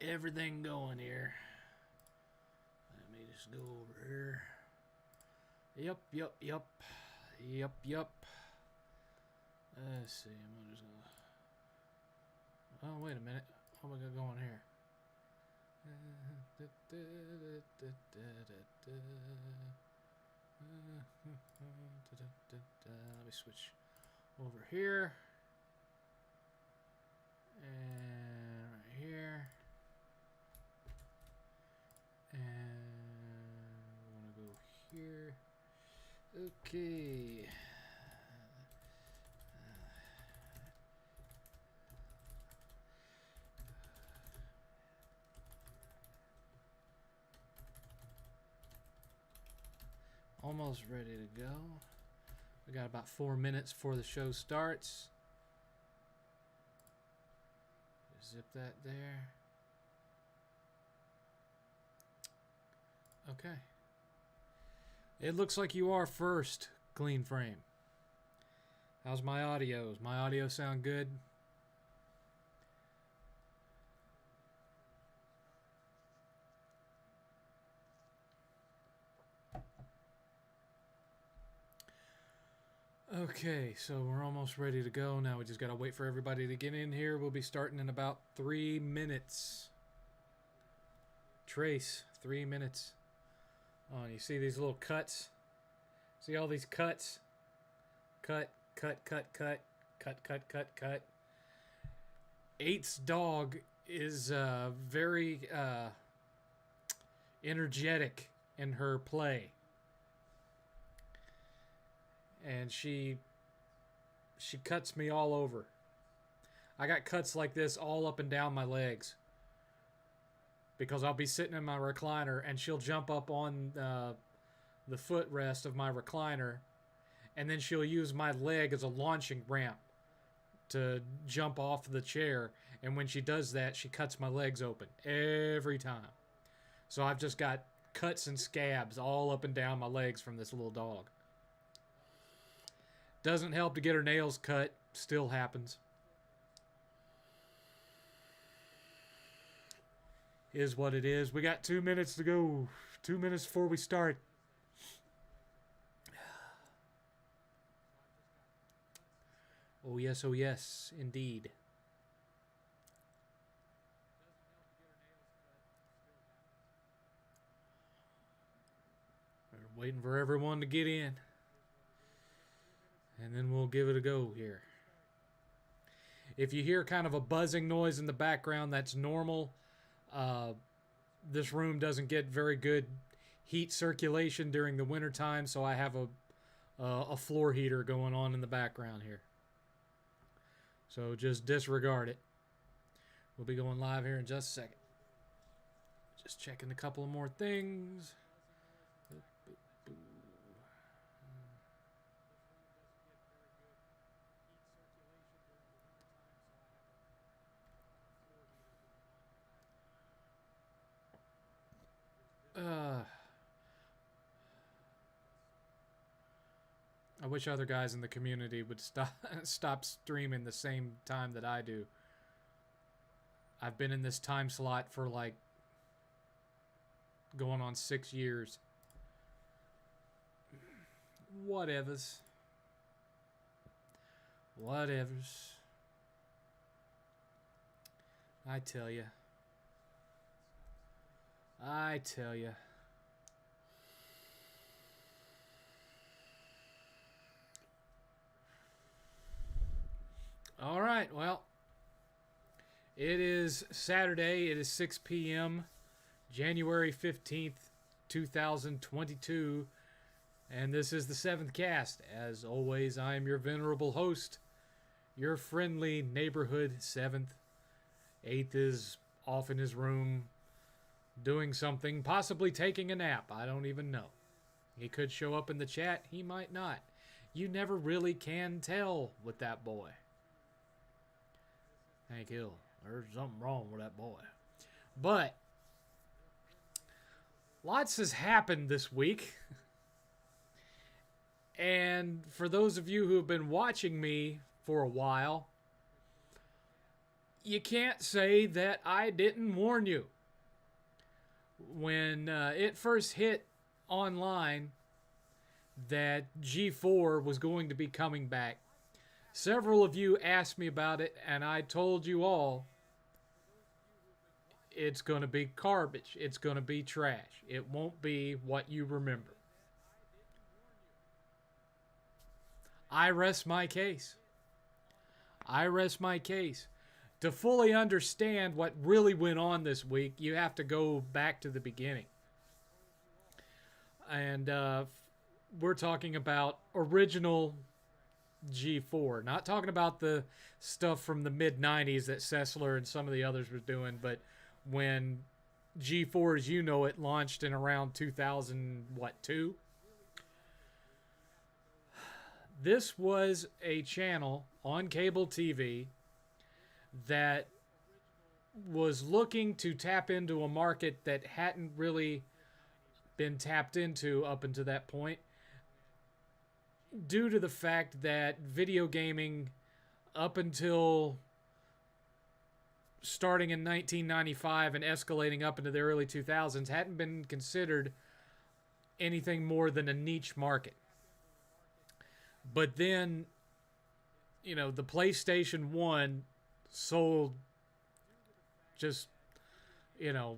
everything going here. Let me just go over here. Yep. Let's see. I'm just gonna. Oh, wait a minute. What am I gonna go on here? Let me switch over here. And right here. And we're gonna go here. Okay. Almost ready to go. We got about 4 minutes before the show starts. Zip that there. Okay. It looks like you are first, Clean Frame. How's my audio? Does my audio sound good? Okay, so we're almost ready to go. Now we just got to wait for everybody to get in here. We'll be starting in about 3 minutes. Trace, 3 minutes. Oh, you see these little cuts? See all these cuts? Cut. 8's dog is very energetic in her play. And she cuts me all over. I got cuts like this all up and down my legs. Because I'll be sitting in my recliner and she'll jump up on the footrest of my recliner. And then she'll use my leg as a launching ramp to jump off the chair. And when she does that, she cuts my legs open every time. So I've just got cuts and scabs all up and down my legs from this little dog. Doesn't help to get her nails cut. Still happens. Is what it is. We got 2 minutes to go. 2 minutes before we start. Oh yes, indeed. We're waiting for everyone to get in. And then we'll give it a go here. If you hear kind of a buzzing noise in the background, that's normal. This room doesn't get very good heat circulation during the wintertime, so I have a floor heater going on in the background here. So just disregard it. We'll be going live here in just a second. Just checking a couple of more things. I wish other guys in the community would stop streaming the same time that I do. I've been in this time slot for like going on 6 years. Whatevers. I tell you. All right, well, it is Saturday. It is 6 p.m., January 15th, 2022, and this is the 7thCast. As always, I am your venerable host, your friendly neighborhood 7th. 8th is off in his room doing something, possibly taking a nap. I don't even know. He could show up in the chat. He might not. You never really can tell with that boy. Hank Hill, there's something wrong with that boy. But lots has happened this week. And for those of you who have been watching me for a while, you can't say that I didn't warn you. When it first hit online that G4 was going to be coming back, several of you asked me about it, and I told you all it's going to be garbage. It's going to be trash. It won't be what you remember. I rest my case. I rest my case. To fully understand what really went on this week, you have to go back to the beginning. And we're talking about original G4. Not talking about the stuff from the mid-90s that Sessler and some of the others were doing, but when G4 as you know it launched in around 2002. This was a channel on cable TV that was looking to tap into a market that hadn't really been tapped into up until that point, due to the fact that video gaming up until starting in 1995 and escalating up into the early 2000s hadn't been considered anything more than a niche market. But then, you know, the PlayStation 1 sold just, you know,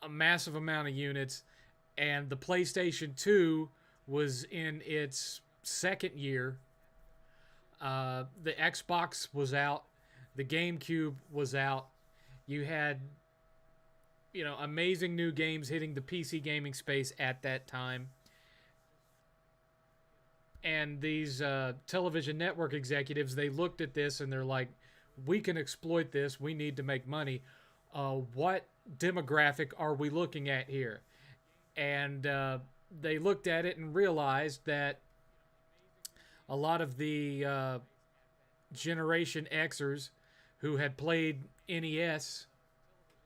a massive amount of units, and the PlayStation 2 was in its second year. The Xbox was out. The GameCube was out. You had, you know, amazing new games hitting the PC gaming space at that time. And these television network executives, they looked at this and they're like, we can exploit this. We need to make money. What demographic are we looking at here? And they looked at it and realized that a lot of the Generation Xers who had played NES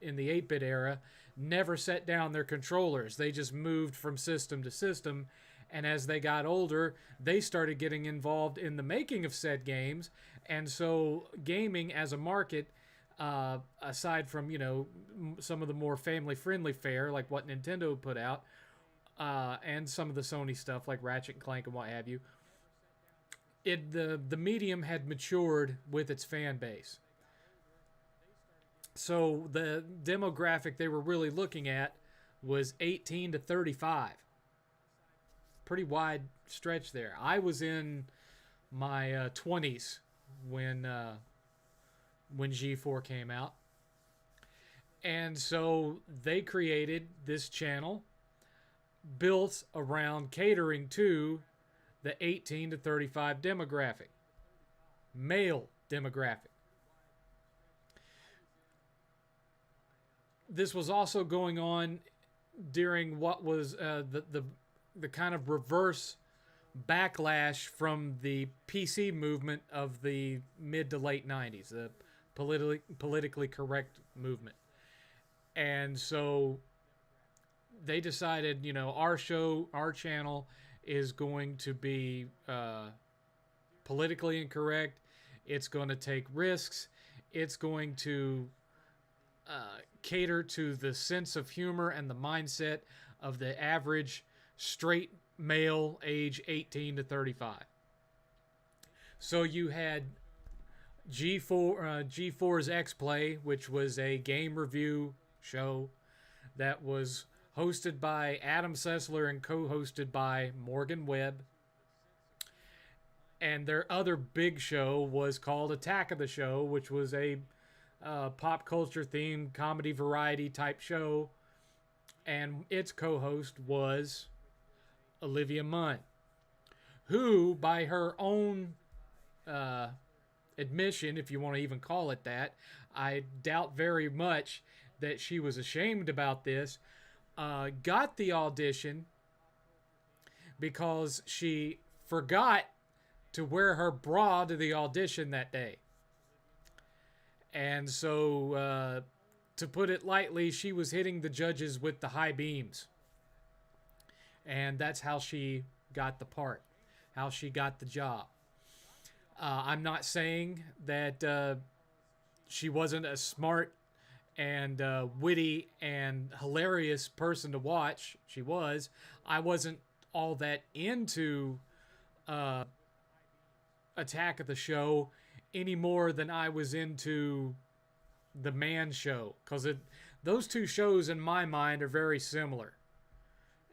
in the 8-bit era never set down their controllers. They just moved from system to system. And as they got older, they started getting involved in the making of said games. And so gaming as a market, aside from, you know, some of the more family-friendly fare, like what Nintendo put out, and some of the Sony stuff like Ratchet and Clank and what have you, the medium had matured with its fan base. So the demographic they were really looking at was 18 to 35. Pretty wide stretch there. I was in my 20s when G4 came out. And so they created this channel built around catering to the 18 to 35 demographic, male demographic. This was also going on during what was the kind of reverse backlash from the PC movement of the mid to late 90s, the politically correct movement. And so they decided, you know, our channel is going to be politically incorrect. It's going to take risks. It's going to cater to the sense of humor and the mindset of the average straight male age 18 to 35. So you had G4's X-Play, which was a game review show that was hosted by Adam Sessler and co-hosted by Morgan Webb. And their other big show was called Attack of the Show, which was a pop culture themed comedy variety type show. And its co-host was Olivia Munn, who, by her own admission, if you want to even call it that, I doubt very much that she was ashamed about this, got the audition because she forgot to wear her bra to the audition that day. And so, to put it lightly, she was hitting the judges with the high beams. And that's how she got the part, how she got the job. I'm not saying that she wasn't a smart and witty and hilarious person to watch. She was. I wasn't all that into uh, Attack of the Show any more than I was into the Man Show, because those two shows in my mind are very similar.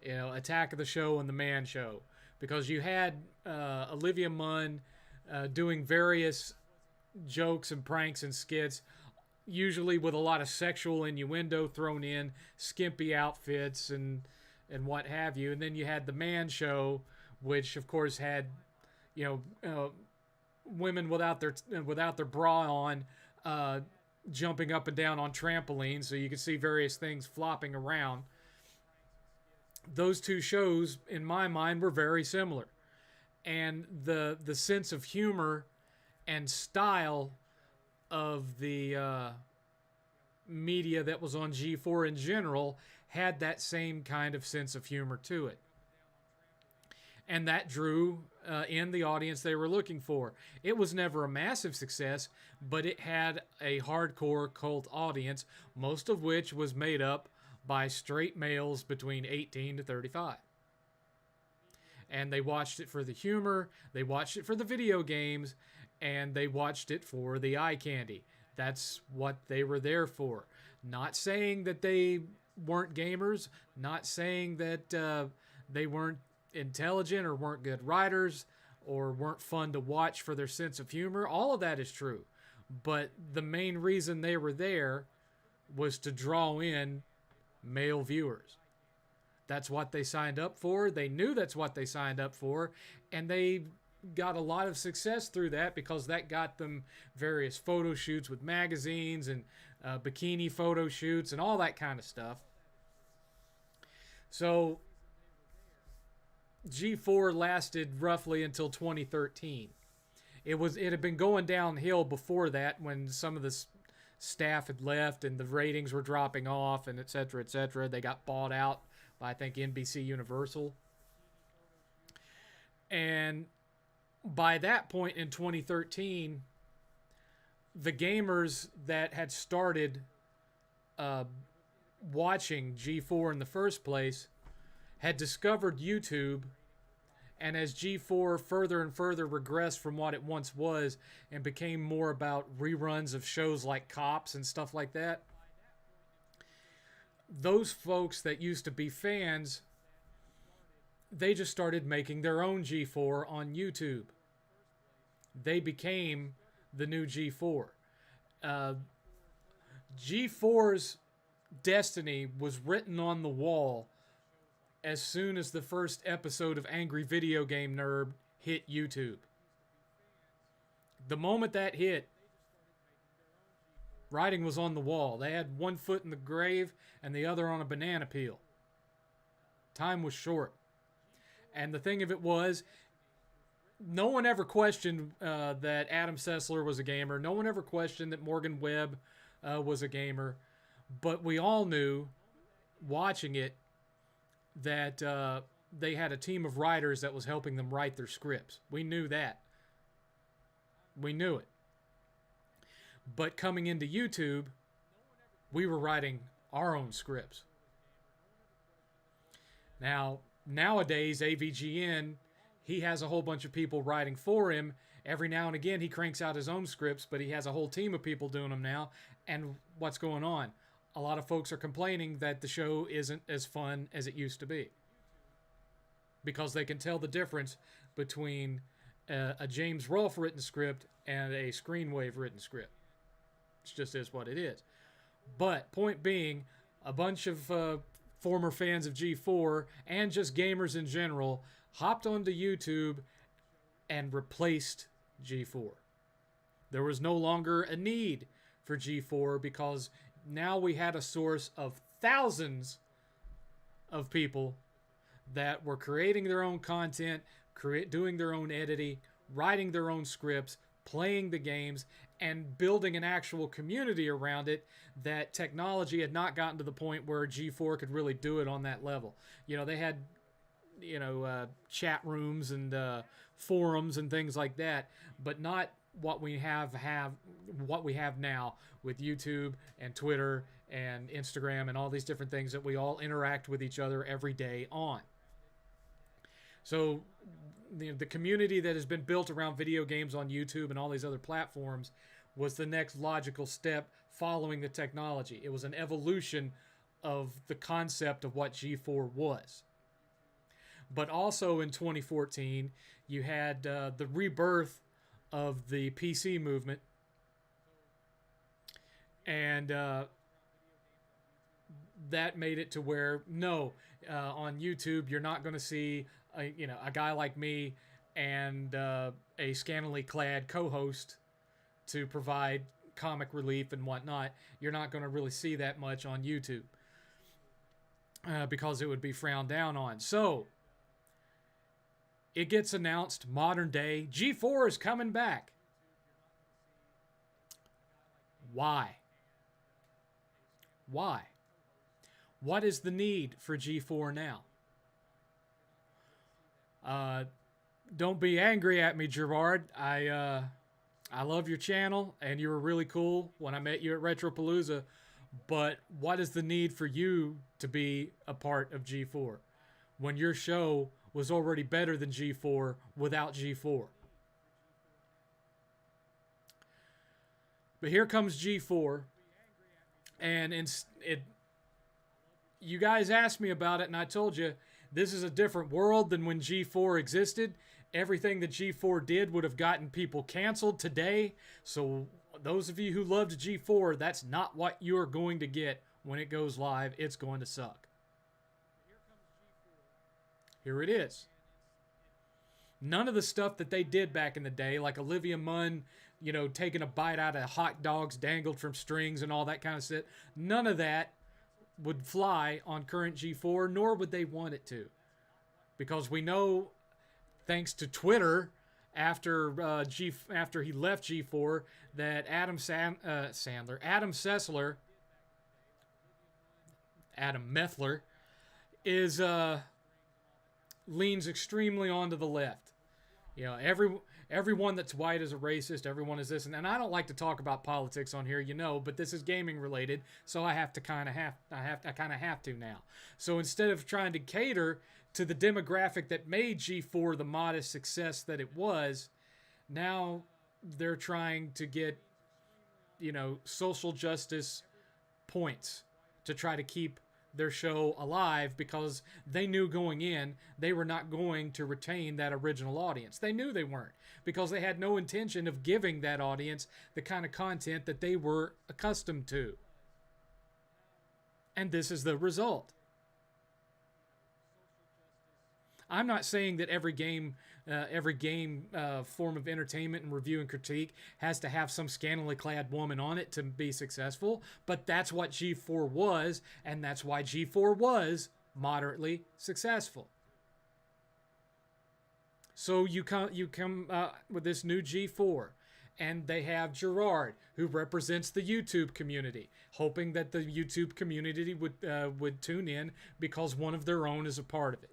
You know, Attack of the Show and the Man Show, because you had Olivia Munn doing various jokes and pranks and skits, usually with a lot of sexual innuendo thrown in, skimpy outfits and what have you. And then you had the Man Show, which of course had, you know, women without their bra on, jumping up and down on trampolines, so you could see various things flopping around. Those two shows, in my mind, were very similar, and the sense of humor and style of the media that was on G4 in general had that same kind of sense of humor to it. And that drew in the audience they were looking for. It was never a massive success, but it had a hardcore cult audience, most of which was made up by straight males between 18 to 35. And they watched it for the humor, they watched it for the video games, and they watched it for the eye candy. That's what they were there for. Not saying that they weren't gamers, not saying that they weren't intelligent or weren't good writers or weren't fun to watch for their sense of humor. All of that is true. But the main reason they were there was to draw in male viewers. That's what they signed up for. They knew that's what they signed up for, and they got a lot of success through that, because that got them various photo shoots with magazines and bikini photo shoots and all that kind of stuff. So G4 lasted roughly until 2013. It had been going downhill before that, when some of the staff had left and the ratings were dropping off, and et cetera, et cetera. They got bought out by, I think, NBC Universal. And by that point in 2013, the gamers that had started watching G4 in the first place had discovered YouTube, and as G4 further and further regressed from what it once was and became more about reruns of shows like Cops and stuff like that, those folks that used to be fans, they just started making their own G4 on YouTube. They became the new G4. G4's destiny was written on the wall as soon as the first episode of Angry Video Game Nerd hit YouTube. The moment that hit, writing was on the wall. They had one foot in the grave and the other on a banana peel. Time was short. And the thing of it was, no one ever questioned that Adam Sessler was a gamer. No one ever questioned that Morgan Webb was a gamer. But we all knew, watching it, that they had a team of writers that was helping them write their scripts. We knew that. We knew it. But coming into YouTube, we were writing our own scripts. Now, nowadays, AVGN, he has a whole bunch of people writing for him. Every now and again, he cranks out his own scripts, but he has a whole team of people doing them now. And what's going on? A lot of folks are complaining that the show isn't as fun as it used to be, because they can tell the difference between a James Rolfe written script and a Screenwave written script. It just is what it is. But point being, a bunch of former fans of G4 and just gamers in general hopped onto YouTube and replaced G4. There was no longer a need for G4, because now we had a source of thousands of people that were creating their own content, doing their own editing, writing their own scripts, playing the games, and building an actual community around it that technology had not gotten to the point where G4 could really do it on that level. You know, they had chat rooms and forums and things like that, but not what we have now with YouTube and Twitter and Instagram and all these different things that we all interact with each other every day on. So the community that has been built around video games on YouTube and all these other platforms was the next logical step following the technology. It was an evolution of the concept of what G4 was. But also in 2014, you had the rebirth of the PC movement. And that made it to where, on YouTube, you're not going to see a guy like me and a scantily clad co-host to provide comic relief and whatnot. You're not going to really see that much on YouTube because it would be frowned down on. So it gets announced, modern day, G4 is coming back. Why? Why? What is the need for G4 now? Don't be angry at me, Gerard. I love your channel, and you were really cool when I met you at Retropalooza. But what is the need for you to be a part of G4 when your show was already better than G4 without G4? But here comes G4, and you guys asked me about it, and I told you this is a different world than when G4 existed. Everything that G4 did would have gotten people canceled today. So those of you who loved G4, that's not what you're going to get when it goes live. It's going to suck. Here it is. None of the stuff that they did back in the day, like Olivia Munn, taking a bite out of hot dogs dangled from strings and all that kind of shit, none of that would fly on current G4, nor would they want it to. Because we know, thanks to Twitter, after he left G4, that Adam Methler is leans extremely onto the left. Everyone that's white is a racist. Everyone is this, and I don't like to talk about politics on here, but this is gaming related, so I kind of have to now. So instead of trying to cater to the demographic that made G4 the modest success that it was, now they're trying to get, social justice points to try to keep their show alive, because they knew going in they were not going to retain that original audience. They knew they weren't, because they had no intention of giving that audience the kind of content that they were accustomed to. And this is the result. I'm not saying that every game form of entertainment and review and critique has to have some scantily clad woman on it to be successful, but that's what G4 was, and that's why G4 was moderately successful. So you come with this new G4, and they have Gerard, who represents the YouTube community, hoping that the YouTube community would tune in because one of their own is a part of it.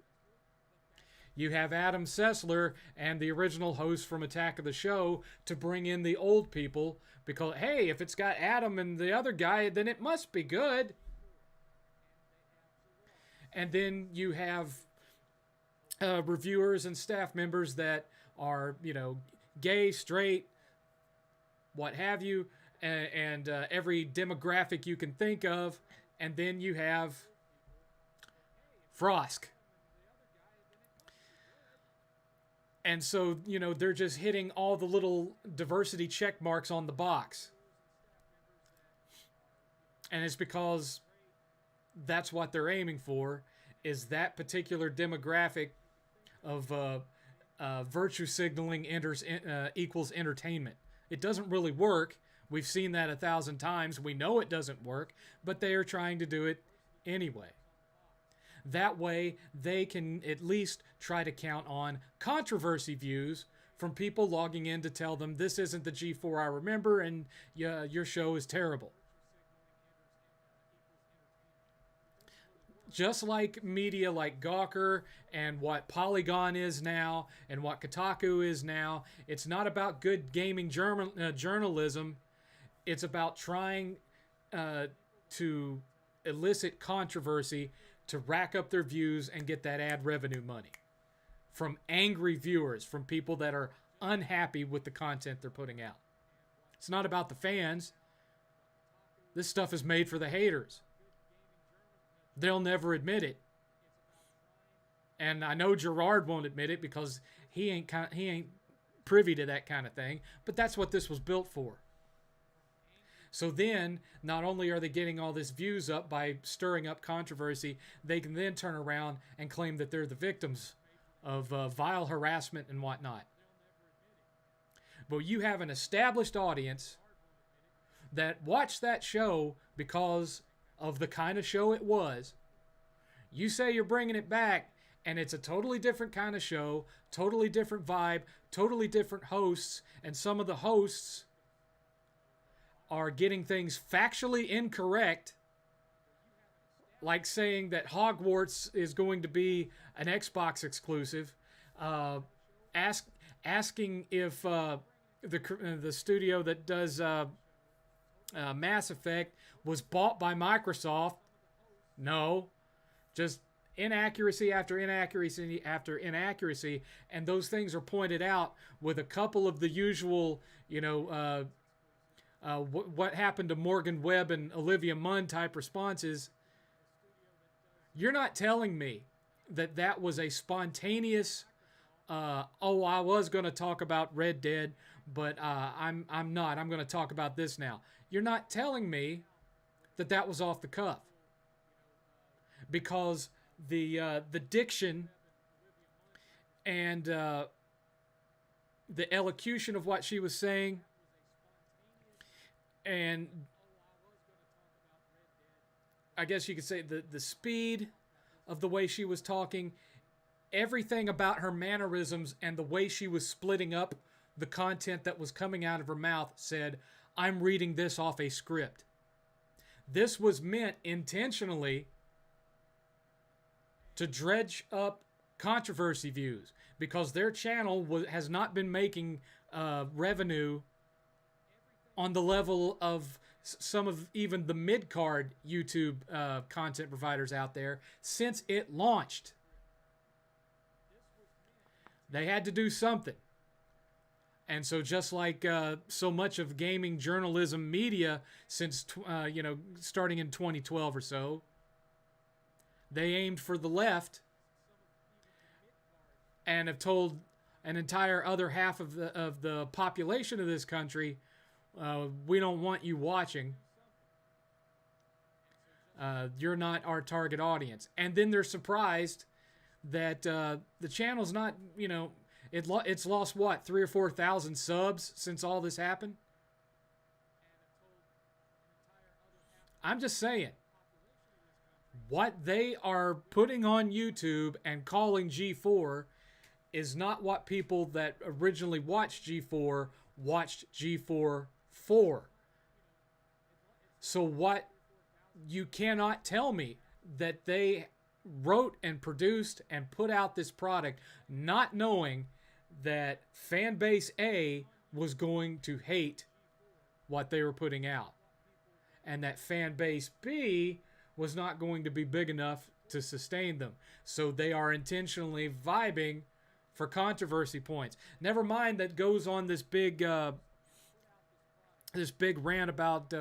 You have Adam Sessler and the original host from Attack of the Show to bring in the old people, because, hey, if it's got Adam and the other guy, then it must be good. And then you have reviewers and staff members that are, gay, straight, what have you, and every demographic you can think of. And then you have Frosk. And so, they're just hitting all the little diversity check marks on the box. And it's because that's what they're aiming for, is that particular demographic of virtue signaling equals entertainment. It doesn't really work. We've seen that 1,000 times. We know it doesn't work, but they are trying to do it anyway. That way, they can at least try to count on controversy views from people logging in to tell them this isn't the G4 I remember, and your show is terrible. just like media like Gawker and what Polygon is now and what Kotaku is now, it's not about good gaming journalism. It's about trying to elicit controversy to rack up their views and get that ad revenue money from angry viewers, from people that are unhappy with the content they're putting out. It's not about the fans. This stuff is made for the haters. They'll never admit it. And I know Gerard won't admit it because he ain't privy to that kind of thing, but that's what this was built for. So then, not only are they getting all this views up by stirring up controversy, they can then turn around and claim that they're the victims of vile harassment and whatnot. But you have an established audience that watched that show because of the kind of show it was. You say you're bringing it back, and it's a totally different kind of show, totally different vibe, totally different hosts, and some of the hosts are getting things factually incorrect, like saying that Hogwarts is going to be an Xbox exclusive, asking if the studio that does Mass Effect was bought by Microsoft. No, just inaccuracy after inaccuracy after inaccuracy, and those things are pointed out with a couple of the usual, what happened to Morgan Webb and Olivia Munn type responses. You're not telling me that was a spontaneous, I was going to talk about Red Dead, but I'm not. I'm going to talk about this now. You're not telling me that was off the cuff. Because the diction and the elocution of what she was saying, and I guess you could say the speed of the way she was talking, everything about her mannerisms and the way she was splitting up the content that was coming out of her mouth said, I'm reading this off a script. This was meant intentionally to dredge up controversy views because their channel has not been making revenue on the level of some of even the mid-card YouTube content providers out there since it launched. They had to do something. And so just like so much of gaming journalism media since, starting in 2012 or so, they aimed for the left and have told an entire other half of the population of this country, we don't want you watching. You're not our target audience. And then they're surprised that the channel's not, it's lost what, 3,000 or 4,000 subs since all this happened? I'm just saying, what they are putting on YouTube and calling G4 is not what people that originally watched G4 watched G4 for. So what, you cannot tell me that they wrote and produced and put out this product not knowing that fan base A was going to hate what they were putting out, and that fan base B was not going to be big enough to sustain them. So they are intentionally vibing for controversy points. Never mind that goes on this big rant about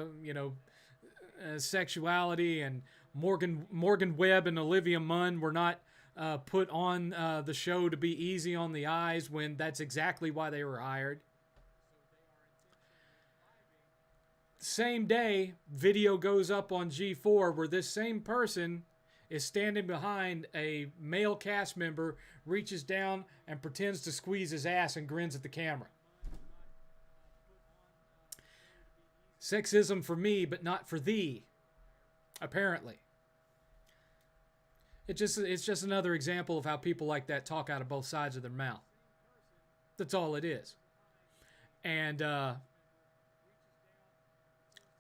sexuality, and Morgan Webb and Olivia Munn were not put on the show to be easy on the eyes when that's exactly why they were hired. Same day, video goes up on G4 where this same person is standing behind a male cast member, reaches down and pretends to squeeze his ass and grins at the camera. Sexism for me, but not for thee, apparently. It's just another example of how people like that talk out of both sides of their mouth. That's all it is. And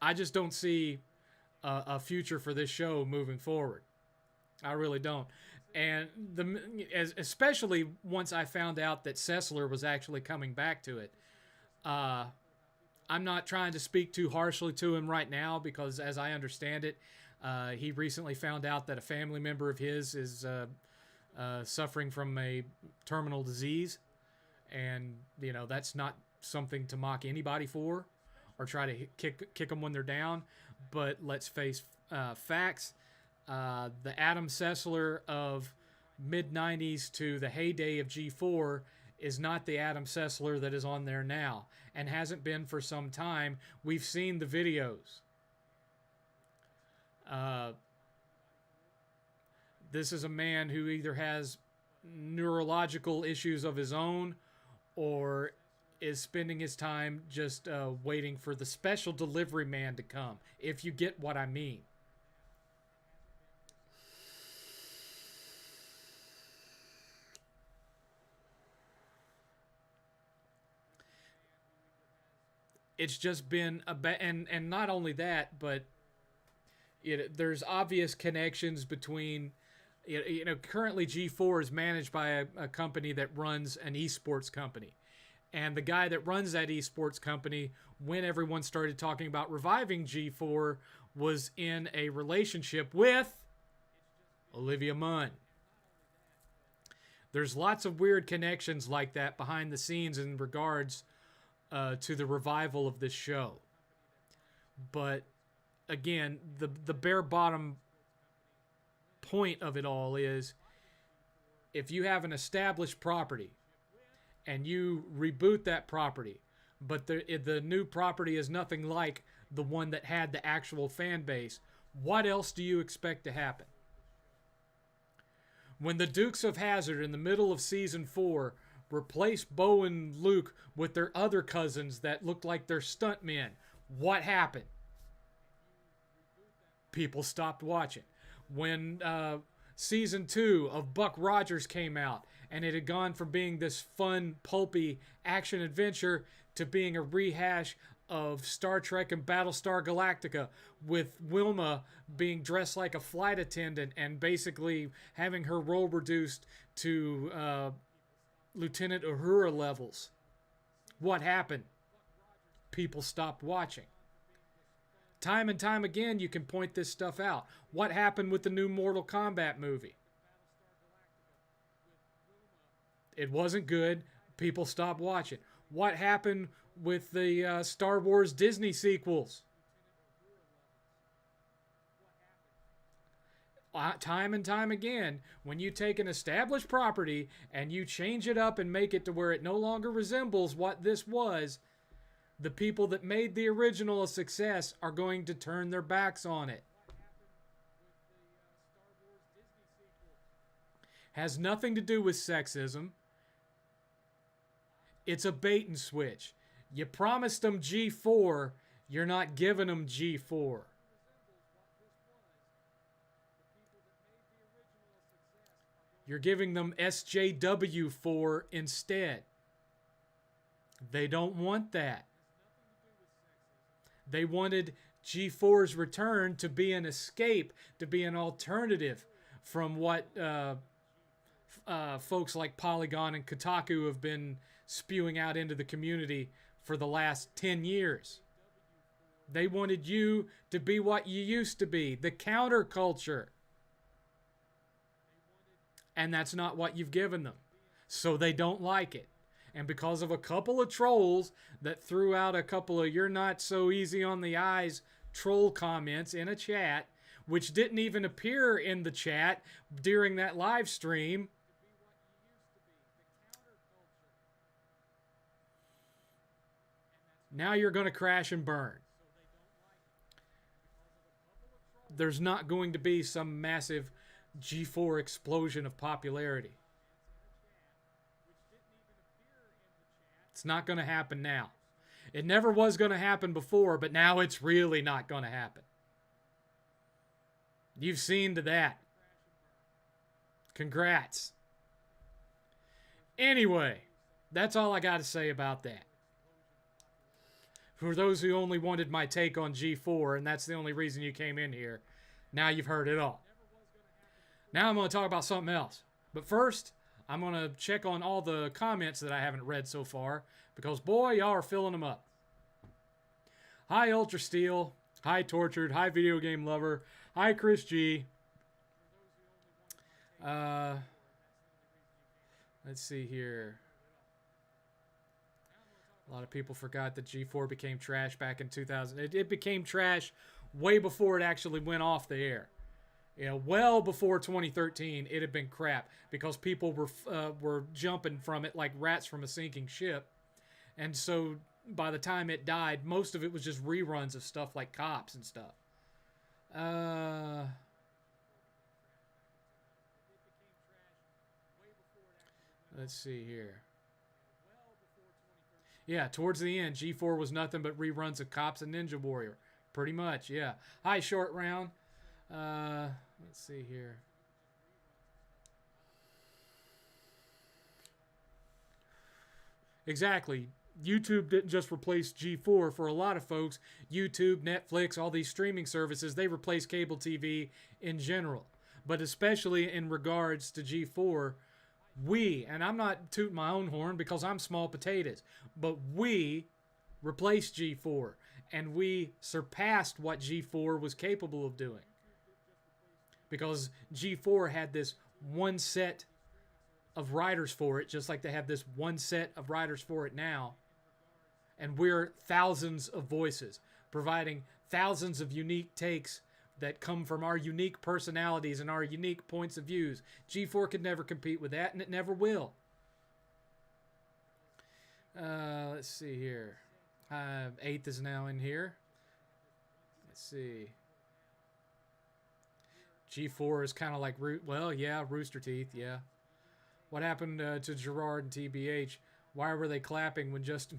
I just don't see a future for this show moving forward. I really don't. And especially once I found out that Sessler was actually coming back to it. Uh, I'm not trying to speak too harshly to him right now because, as I understand it, he recently found out that a family member of his is suffering from a terminal disease, and that's not something to mock anybody for, or try to kick them when they're down. But let's face facts. The Adam Sessler of mid '90s to the heyday of G4 is not the Adam Sessler that is on there now, and hasn't been for some time. We've seen the videos. This is a man who either has neurological issues of his own, or is spending his time just waiting for the special delivery man to come, if you get what I mean. It's just been and not only that, but there's obvious connections between currently G4 is managed by a company that runs an esports company. And the guy that runs that esports company, when everyone started talking about reviving G4, was in a relationship with Olivia Munn. There's lots of weird connections like that behind the scenes in regards to the revival of this show. But again, the bare bottom point of it all is, if you have an established property and you reboot that property, but the new property is nothing like the one that had the actual fan base, what else do you expect to happen? When the Dukes of Hazzard in the middle of season 4 replaced Bo and Luke with their other cousins that looked like they're stuntmen, what happened? People stopped watching. When season 2 of Buck Rogers came out, and it had gone from being this fun, pulpy action adventure to being a rehash of Star Trek and Battlestar Galactica, with Wilma being dressed like a flight attendant and basically having her role reduced to Lieutenant Uhura levels. What happened? People stopped watching. Time and time again, you can point this stuff out. What happened with the new Mortal Kombat movie? It wasn't good. People stopped watching. What happened with the Star Wars Disney sequels? Time and time again, when you take an established property and you change it up and make it to where it no longer resembles what this was, the people that made the original a success are going to turn their backs on it. Has nothing to do with sexism. It's a bait and switch. You promised them G4, you're not giving them G4. You're giving them SJW4 instead. They don't want that. They wanted G4's return to be an escape, to be an alternative from what folks like Polygon and Kotaku have been spewing out into the community for the last 10 years. They wanted you to be what you used to be, the counterculture. And that's not what you've given them. So they don't like it. And because of a couple of trolls that threw out a couple of "you're not so easy on the eyes" troll comments in a chat, which didn't even appear in the chat during that live stream, now you're going to crash and burn. There's not going to be some massive G4 explosion of popularity. It's not going to happen now. It never was going to happen before, but now it's really not going to happen. You've seen to that. Congrats. Anyway, that's all I got to say about that. For those who only wanted my take on G4, and that's the only reason you came in here, now you've heard it all. Now I'm going to talk about something else. But first, I'm going to check on all the comments that I haven't read so far, because boy, y'all are filling them up. Hi, Ultra Steel. Hi, Tortured. Hi, Video Game Lover. Hi, Chris G. Let's see here. A lot of people forgot that G4 became trash back in 2000. It became trash way before it actually went off the air. You know, well before 2013, it had been crap because people were jumping from it like rats from a sinking ship. And so by the time it died, most of it was just reruns of stuff like Cops and stuff. Let's see here. Yeah, towards the end, G4 was nothing but reruns of Cops and Ninja Warrior. Pretty much, yeah. Hi, Short Round. Let's see here. Exactly. YouTube didn't just replace G4. For a lot of folks, YouTube, Netflix, all these streaming services, they replace cable TV in general. But especially in regards to G4, and I'm not tooting my own horn because I'm small potatoes, but we replaced G4 and we surpassed what G4 was capable of doing. Because G4 had this one set of writers for it, just like they have this one set of writers for it now. And we're thousands of voices, providing thousands of unique takes that come from our unique personalities and our unique points of views. G4 could never compete with that, and it never will. Let's see here. 8th is now in here. Let's see. G4 is kind of like Rooster Teeth, yeah. What happened to Gerard and TBH? Why were they clapping when just...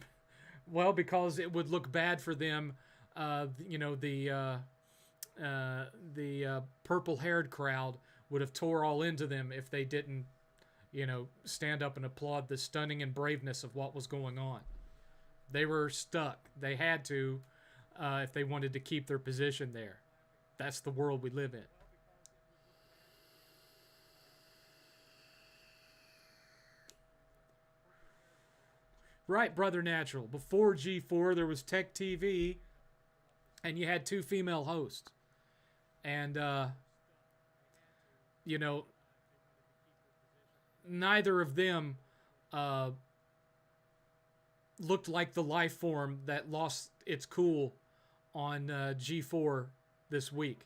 Well, because it would look bad for them, the purple-haired crowd would have tore all into them if they didn't, stand up and applaud the stunning and braveness of what was going on. They were stuck. They had to, if they wanted to keep their position there. That's the world we live in. Right, Brother Natural. Before G4, there was Tech TV, and you had 2 female hosts. And, neither of them looked like the life form that lost its cool on G4 this week.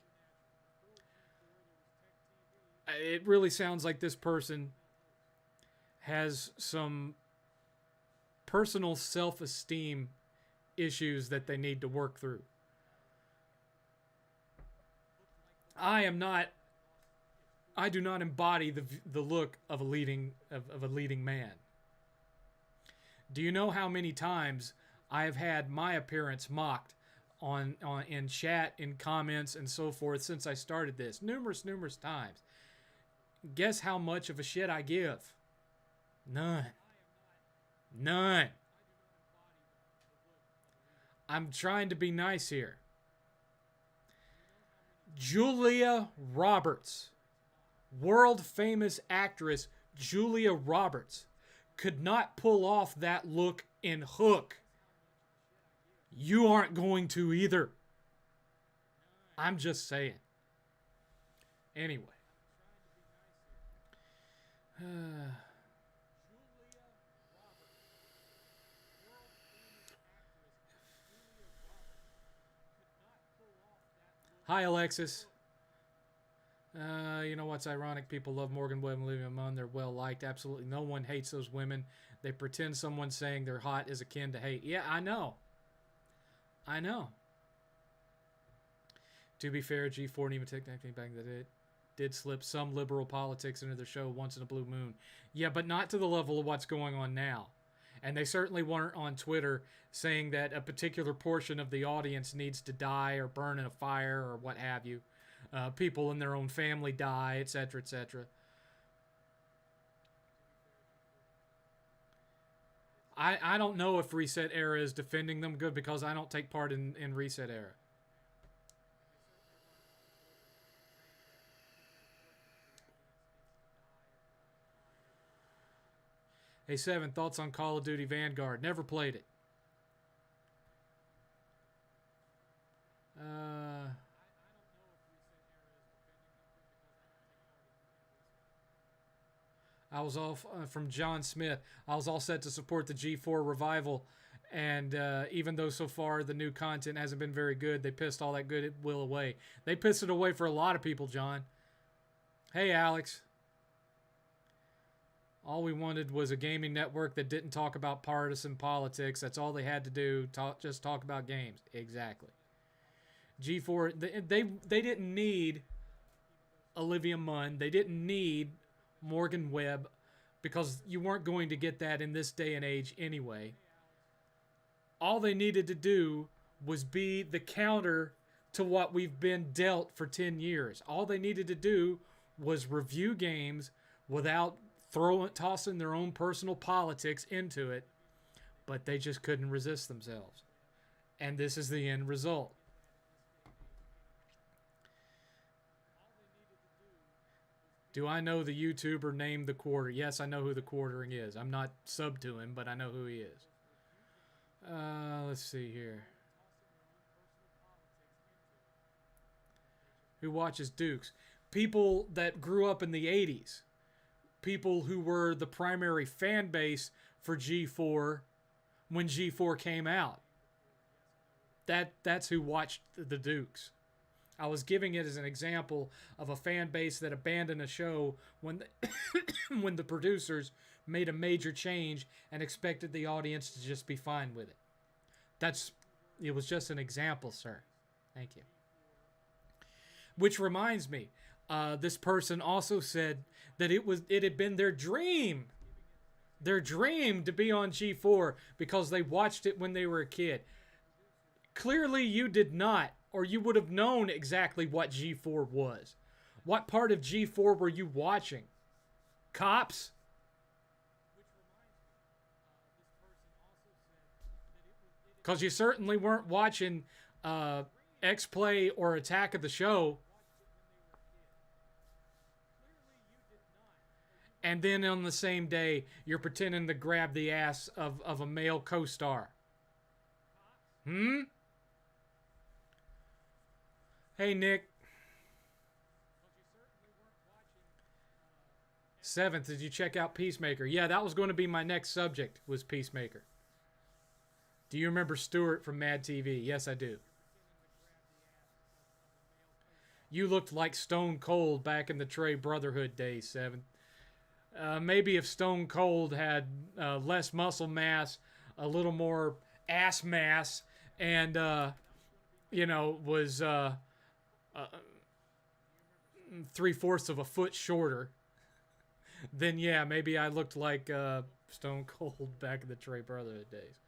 It really sounds like this person has some personal self-esteem issues that they need to work through. I do not embody the look of a leading man. Do you know how many times I have had my appearance mocked on in chat, in comments, and so forth since I started this? Numerous times. Guess how much of a shit I give? None. I'm trying to be nice here. Julia Roberts, world famous actress Julia Roberts, could not pull off that look in Hook. You aren't going to either. I'm just saying. Anyway. Hi, Alexis. You know what's ironic? People love Morgan Webb and Olivia Munn. They're well liked. Absolutely no one hates those women. They pretend someone saying they're hot is akin to hate. Yeah, I know. To be fair, G4 didn't even take anything back that it did slip some liberal politics into their show once in a blue moon. Yeah, but not to the level of what's going on now. And they certainly weren't on Twitter saying that a particular portion of the audience needs to die or burn in a fire or what have you. People in their own family die, etc., etc. I don't know if Reset Era is defending them good because I don't take part in Reset Era. Hey, 7, thoughts on Call of Duty Vanguard? Never played it. I was all from John Smith. I was all set to support the G4 revival, and even though so far the new content hasn't been very good, they pissed all that goodwill away. They pissed it away for a lot of people, John. Hey, Alex. All we wanted was a gaming network that didn't talk about partisan politics. That's all they had to do. Just talk about games. Exactly. G4, they didn't need Olivia Munn. They didn't need Morgan Webb, because you weren't going to get that in this day and age anyway. All they needed to do was be the counter to what we've been dealt for 10 years. All they needed to do was review games without tossing their own personal politics into it, but they just couldn't resist themselves. And this is the end result. Do I know the YouTuber named The Quarter? Yes, I know who The Quartering is. I'm not sub to him, but I know who he is. Let's see here. Who watches Dukes? People that grew up in the 80s. People who were the primary fan base for G4 when G4 came out. That's who watched the Dukes. I was giving it as an example of a fan base that abandoned a show when when the producers made a major change and expected the audience to just be fine with it. It was just an example, sir. Thank you. Which reminds me, this person also said that it had been their dream to be on G4 because they watched it when they were a kid. Clearly you did not, or you would have known exactly what G4 was. What part of G4 were you watching? Cops? Because you certainly weren't watching X-Play or Attack of the Show. And then on the same day, you're pretending to grab the ass of a male co-star. Hey, Nick. 7th, did you check out Peacemaker? Yeah, that was going to be my next subject, was Peacemaker. Do you remember Stewart from Mad TV? Yes, I do. You looked like Stone Cold back in the Trey Brotherhood days, 7th. Maybe if Stone Cold had less muscle mass, a little more ass mass, and, was 3/4 of a foot shorter, then yeah, maybe I looked like Stone Cold back in the Trey Brotherhood days.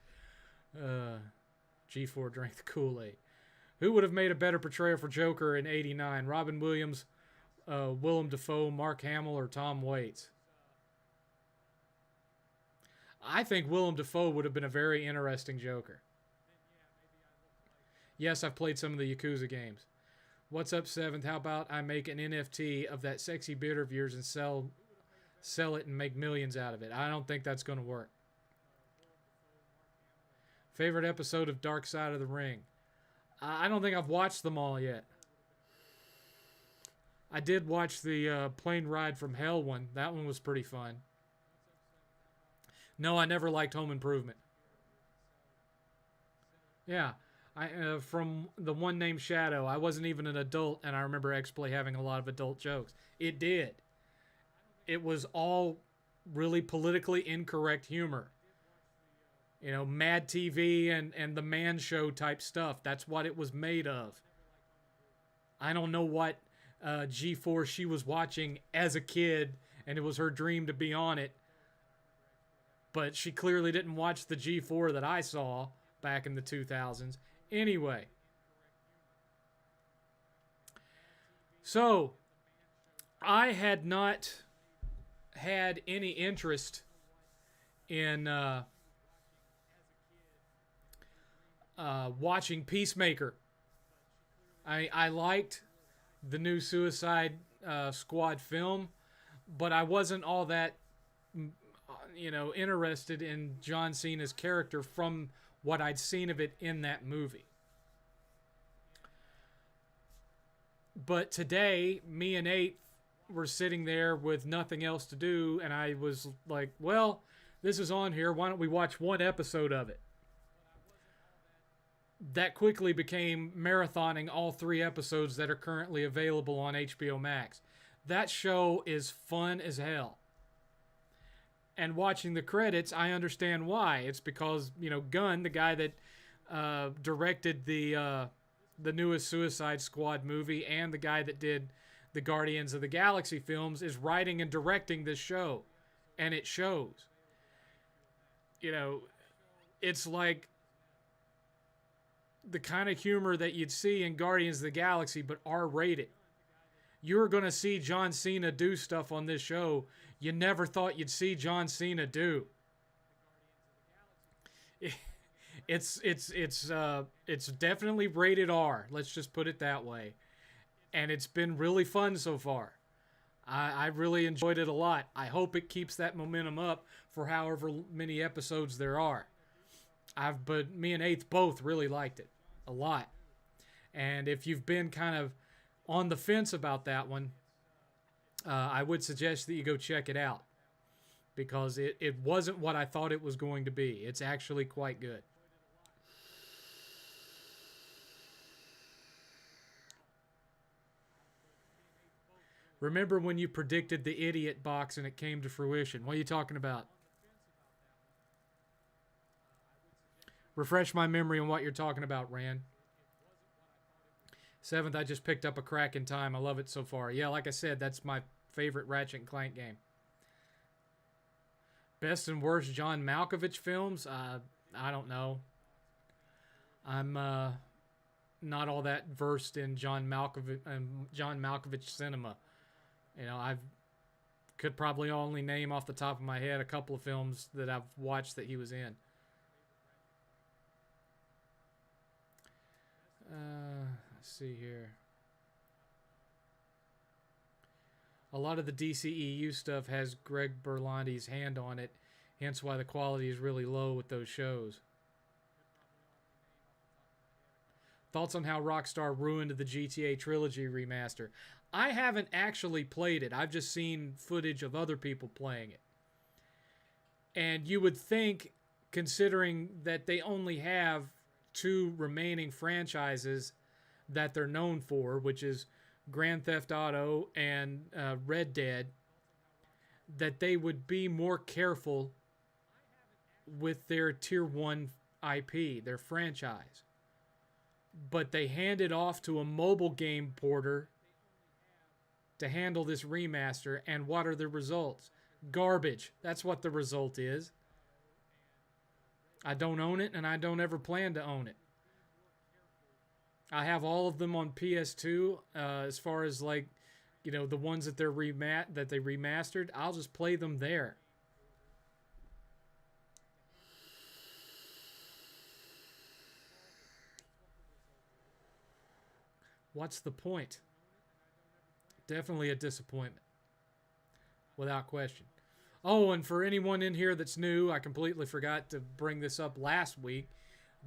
G4 drank the Kool-Aid. Who would have made a better portrayal for Joker in '89? Robin Williams, Willem Dafoe, Mark Hamill, or Tom Waits? I think Willem Dafoe would have been a very interesting Joker. Yes, I've played some of the Yakuza games. What's up, 7th? How about I make an NFT of that sexy beard of yours and sell it and make millions out of it? I don't think that's going to work. Favorite episode of Dark Side of the Ring? I don't think I've watched them all yet. I did watch the Plane Ride from Hell one. That one was pretty fun. No, I never liked Home Improvement. Yeah. From the one named Shadow, I wasn't even an adult, and I remember X-Play having a lot of adult jokes. It did. It was all really politically incorrect humor. Mad TV and the Man Show type stuff. That's what it was made of. I don't know what G4 she was watching as a kid, and it was her dream to be on it. But she clearly didn't watch the G4 that I saw back in the 2000s. Anyway. So, I had not had any interest in watching Peacemaker. I liked the new Suicide Squad film, but I wasn't all that interested in John Cena's character from what I'd seen of it in that movie. But today, me and Nate were sitting there with nothing else to do, and I was like, well, this is on here. Why don't we watch one episode of it? That quickly became marathoning all 3 episodes that are currently available on HBO Max. That show is fun as hell. And watching the credits, I understand why. It's because, Gunn, the guy that directed the newest Suicide Squad movie and the guy that did the Guardians of the Galaxy films, is writing and directing this show. And it shows. It's like the kind of humor that you'd see in Guardians of the Galaxy, but R-rated. You're going to see John Cena do stuff on this show you never thought you'd see John Cena do. It's definitely rated R. Let's just put it that way. And it's been really fun so far. I really enjoyed it a lot. I hope it keeps that momentum up for however many episodes there are. But me and Eighth both really liked it a lot. And if you've been kind of on the fence about that one, I would suggest that you go check it out, because it wasn't what I thought it was going to be. It's actually quite good. Remember when you predicted the idiot box and it came to fruition? What are you talking about? Refresh my memory on what you're talking about, Rand. 7th, I just picked up a crack in time. I love it so far. Yeah, like I said, that's my favorite Ratchet and Clank game. Best and worst John Malkovich films? I don't know. I'm not all that versed in John Malkovich cinema. I could probably only name off the top of my head a couple of films that I've watched that he was in. Let's see here. A lot of the DCEU stuff has Greg Berlanti's hand on it, hence why the quality is really low with those shows. Thoughts on how Rockstar ruined the GTA Trilogy remaster? I haven't actually played it. I've just seen footage of other people playing it. And you would think, considering that they only have 2 remaining franchises that they're known for, which is Grand Theft Auto and Red Dead, that they would be more careful with their Tier 1 IP, their franchise. But they handed off to a mobile game porter to handle this remaster, and what are the results? Garbage. That's what the result is. I don't own it, and I don't ever plan to own it. I have all of them on PS2. As far as the ones that they remastered, I'll just play them there. What's the point? Definitely a disappointment, without question. Oh, and for anyone in here that's new, I completely forgot to bring this up last week.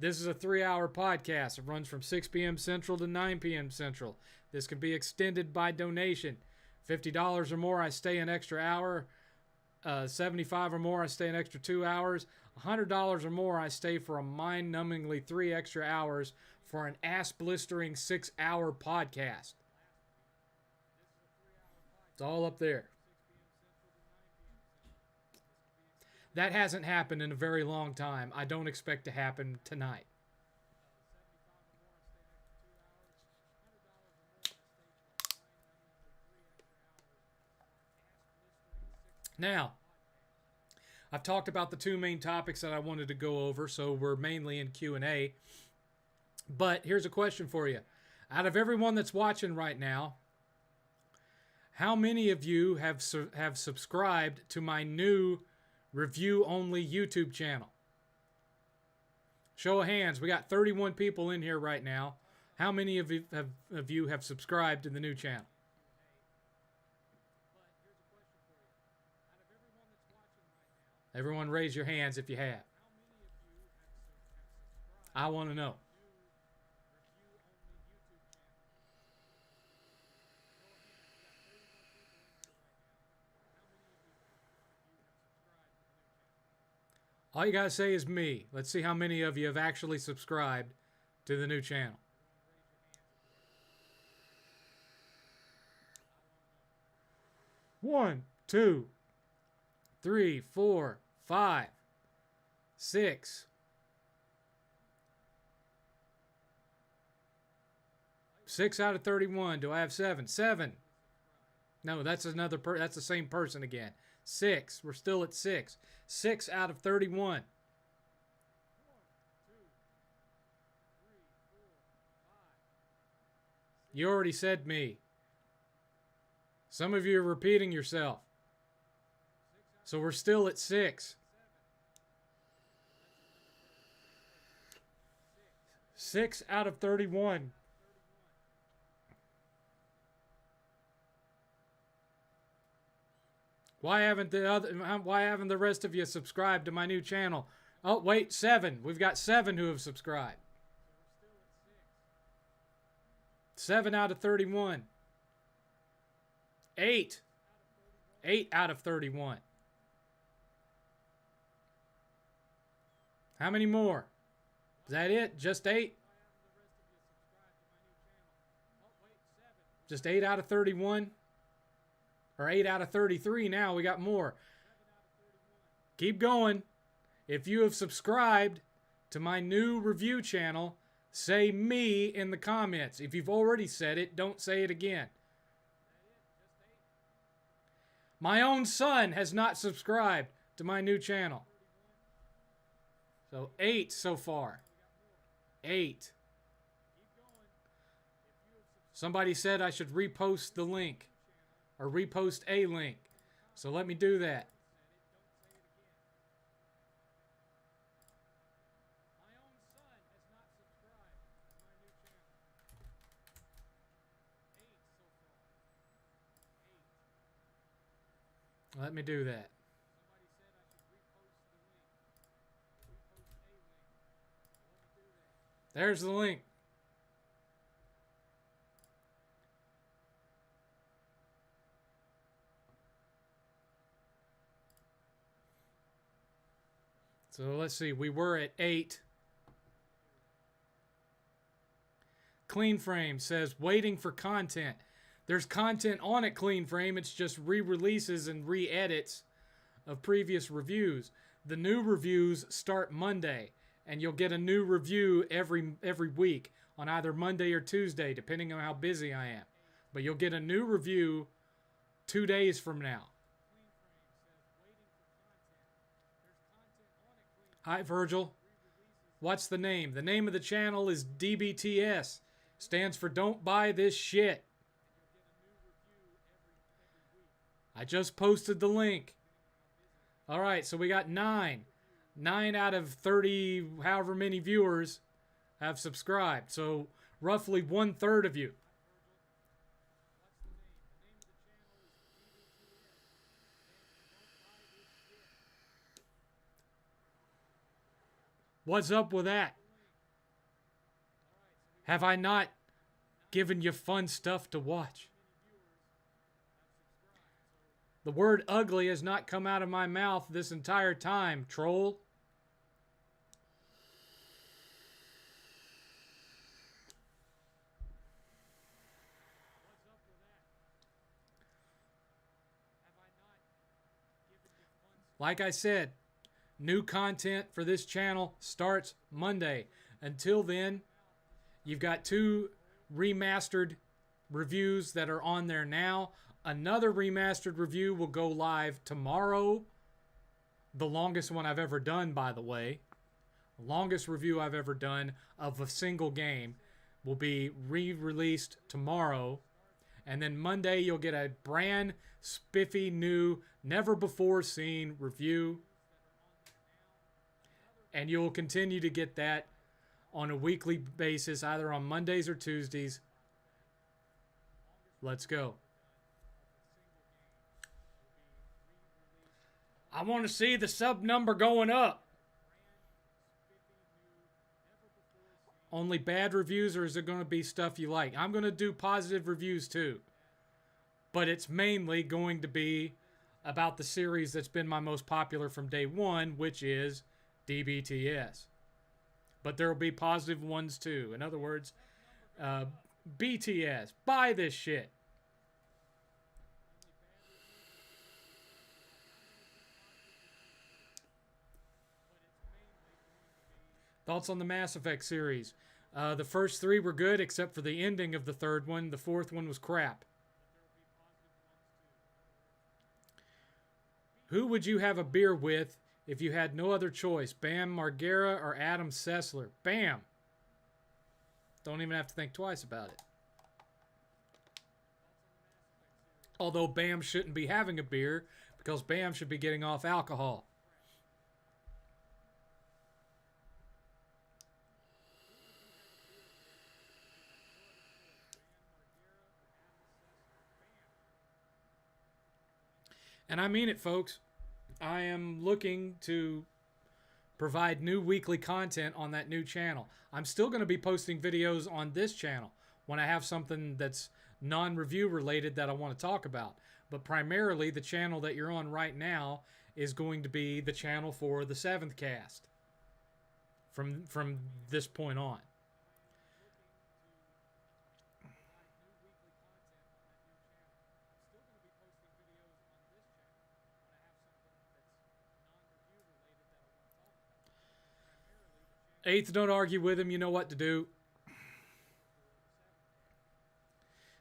This is a 3-hour podcast. It runs from 6 p.m. Central to 9 p.m. Central. This can be extended by donation. $50 or more, I stay an extra hour. $75 or more, I stay an extra 2 hours. $100 or more, I stay for a mind-numbingly 3 extra hours for an ass-blistering 6-hour podcast. It's all up there. That hasn't happened in a very long time. I don't expect to happen tonight. Now, I've talked about the 2 main topics that I wanted to go over, so we're mainly in Q&A. But here's a question for you. Out of everyone that's watching right now, how many of you have subscribed to my new review-only YouTube channel? Show of hands. We got 31 people in here right now. How many of you have subscribed to the new channel? Everyone raise your hands if you have. I want to know. All you gotta say is me. Let's see how many of you have actually subscribed to the new channel. One, two, 3, 4, 5, 6. Six out of 31. Do I have 7? 7. No, that's another. That's the same person again. 6. We're still at 6. 6 out of 31. You already said me. Some of you are repeating yourself. So we're still at 6. 6 out of 31. Why haven't the rest of you subscribed to my new channel? Oh, wait, 7. We've got 7 who have subscribed. 7 out of 31. 8. 8 out of 31. How many more? Is that it? Just 8? Just 8 out of 31? Or 8 out of 33 now. We got more. Keep going. If you have subscribed to my new review channel, say me in the comments. If you've already said it, don't say it again. My own son has not subscribed to my new channel. So 8 so far. 8. Somebody said I should repost the link. Or repost a link. So let me do that. Let me do that. There's the link. So let's see, we were at 8. Clean Frame says, waiting for content. There's content on it, Clean Frame. It's just re-releases and re-edits of previous reviews. The new reviews start Monday, and you'll get a new review every week on either Monday or Tuesday, depending on how busy I am. But you'll get a new review 2 days from now. Hi, Virgil. What's the name? The name of the channel is DBTS. Stands for Don't Buy This Shit. I just posted the link. All right, so we got 9. 9 out of 30, however many viewers have subscribed. So roughly 1/3 of you. What's up with that? Have I not given you fun stuff to watch? The word ugly has not come out of my mouth this entire time, troll. Like I said, new content for this channel starts Monday. Until then, you've got 2 remastered reviews that are on there now. Another remastered review will go live tomorrow. The longest one I've ever done, by the way. The longest review I've ever done of a single game will be re-released tomorrow. And then Monday, you'll get a brand spiffy new, never before seen review. And you'll continue to get that on a weekly basis, either on Mondays or Tuesdays. Let's go. I want to see the sub number going up. Only bad reviews, or is it going to be stuff you like? I'm going to do positive reviews too. But it's mainly going to be about the series that's been my most popular from day one, which is DBTS. But there will be positive ones too. In other words, BTS. Buy this shit. Thoughts on the Mass Effect series? The first three were good, except for the ending of the third one. The fourth one was crap. Who would you have a beer with if you had no other choice? Bam Margera or Adam Sessler? Bam! Don't even have to think twice about it. Although Bam shouldn't be having a beer, because Bam should be getting off alcohol. And I mean it, folks. I am looking to provide new weekly content on that new channel. I'm still going to be posting videos on this channel when I have something that's non-review related that I want to talk about. But primarily, the channel that you're on right now is going to be the channel for the 7thCast from this point on. Eighth, don't argue with him. You know what to do.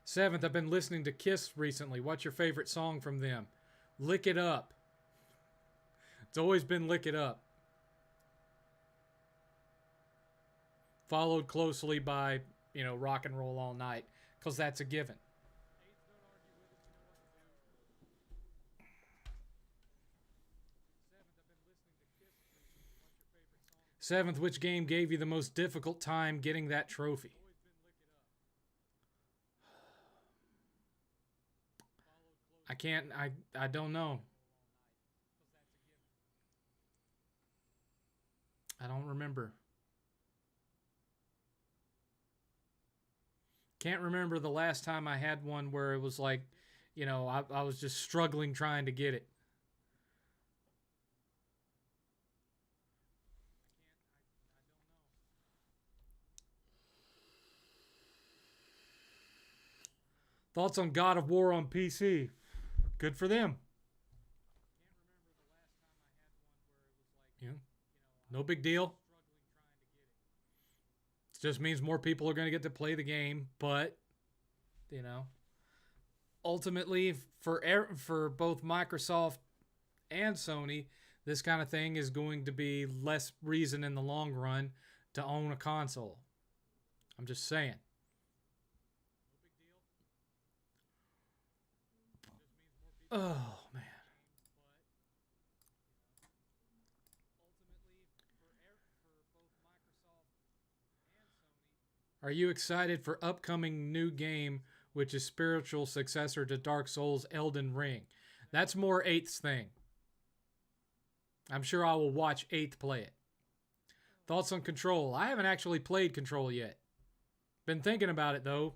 Seventh, I've been listening to Kiss recently. What's your favorite song from them? Lick It Up. It's always been Lick It Up. Followed closely by, Rock and Roll All Night, because that's a given. Seventh, which game gave you the most difficult time getting that trophy? I don't know. I don't remember. Can't remember the last time I had one where it was like, I was just struggling trying to get it. Thoughts on God of War on PC? Good for them. Yeah. No big deal. It just means more people are going to get to play the game, but ultimately for both Microsoft and Sony, this kind of thing is going to be less reason in the long run to own a console. I'm just saying. Oh, man. Are you excited for upcoming new game, which is spiritual successor to Dark Souls Elden Ring? That's more 8th's thing. I'm sure I will watch 8th play it. Thoughts on Control? I haven't actually played Control yet. Been thinking about it, though,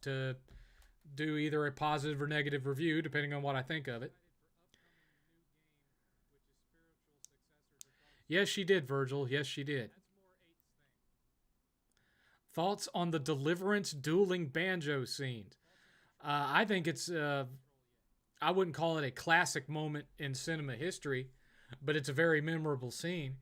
to do either a positive or negative review, depending on what I think of it. Yes, she did, Virgil. Yes, she did. Thoughts on the Deliverance dueling banjo scene? I think it's, I wouldn't call it a classic moment in cinema history, but it's a very memorable scene.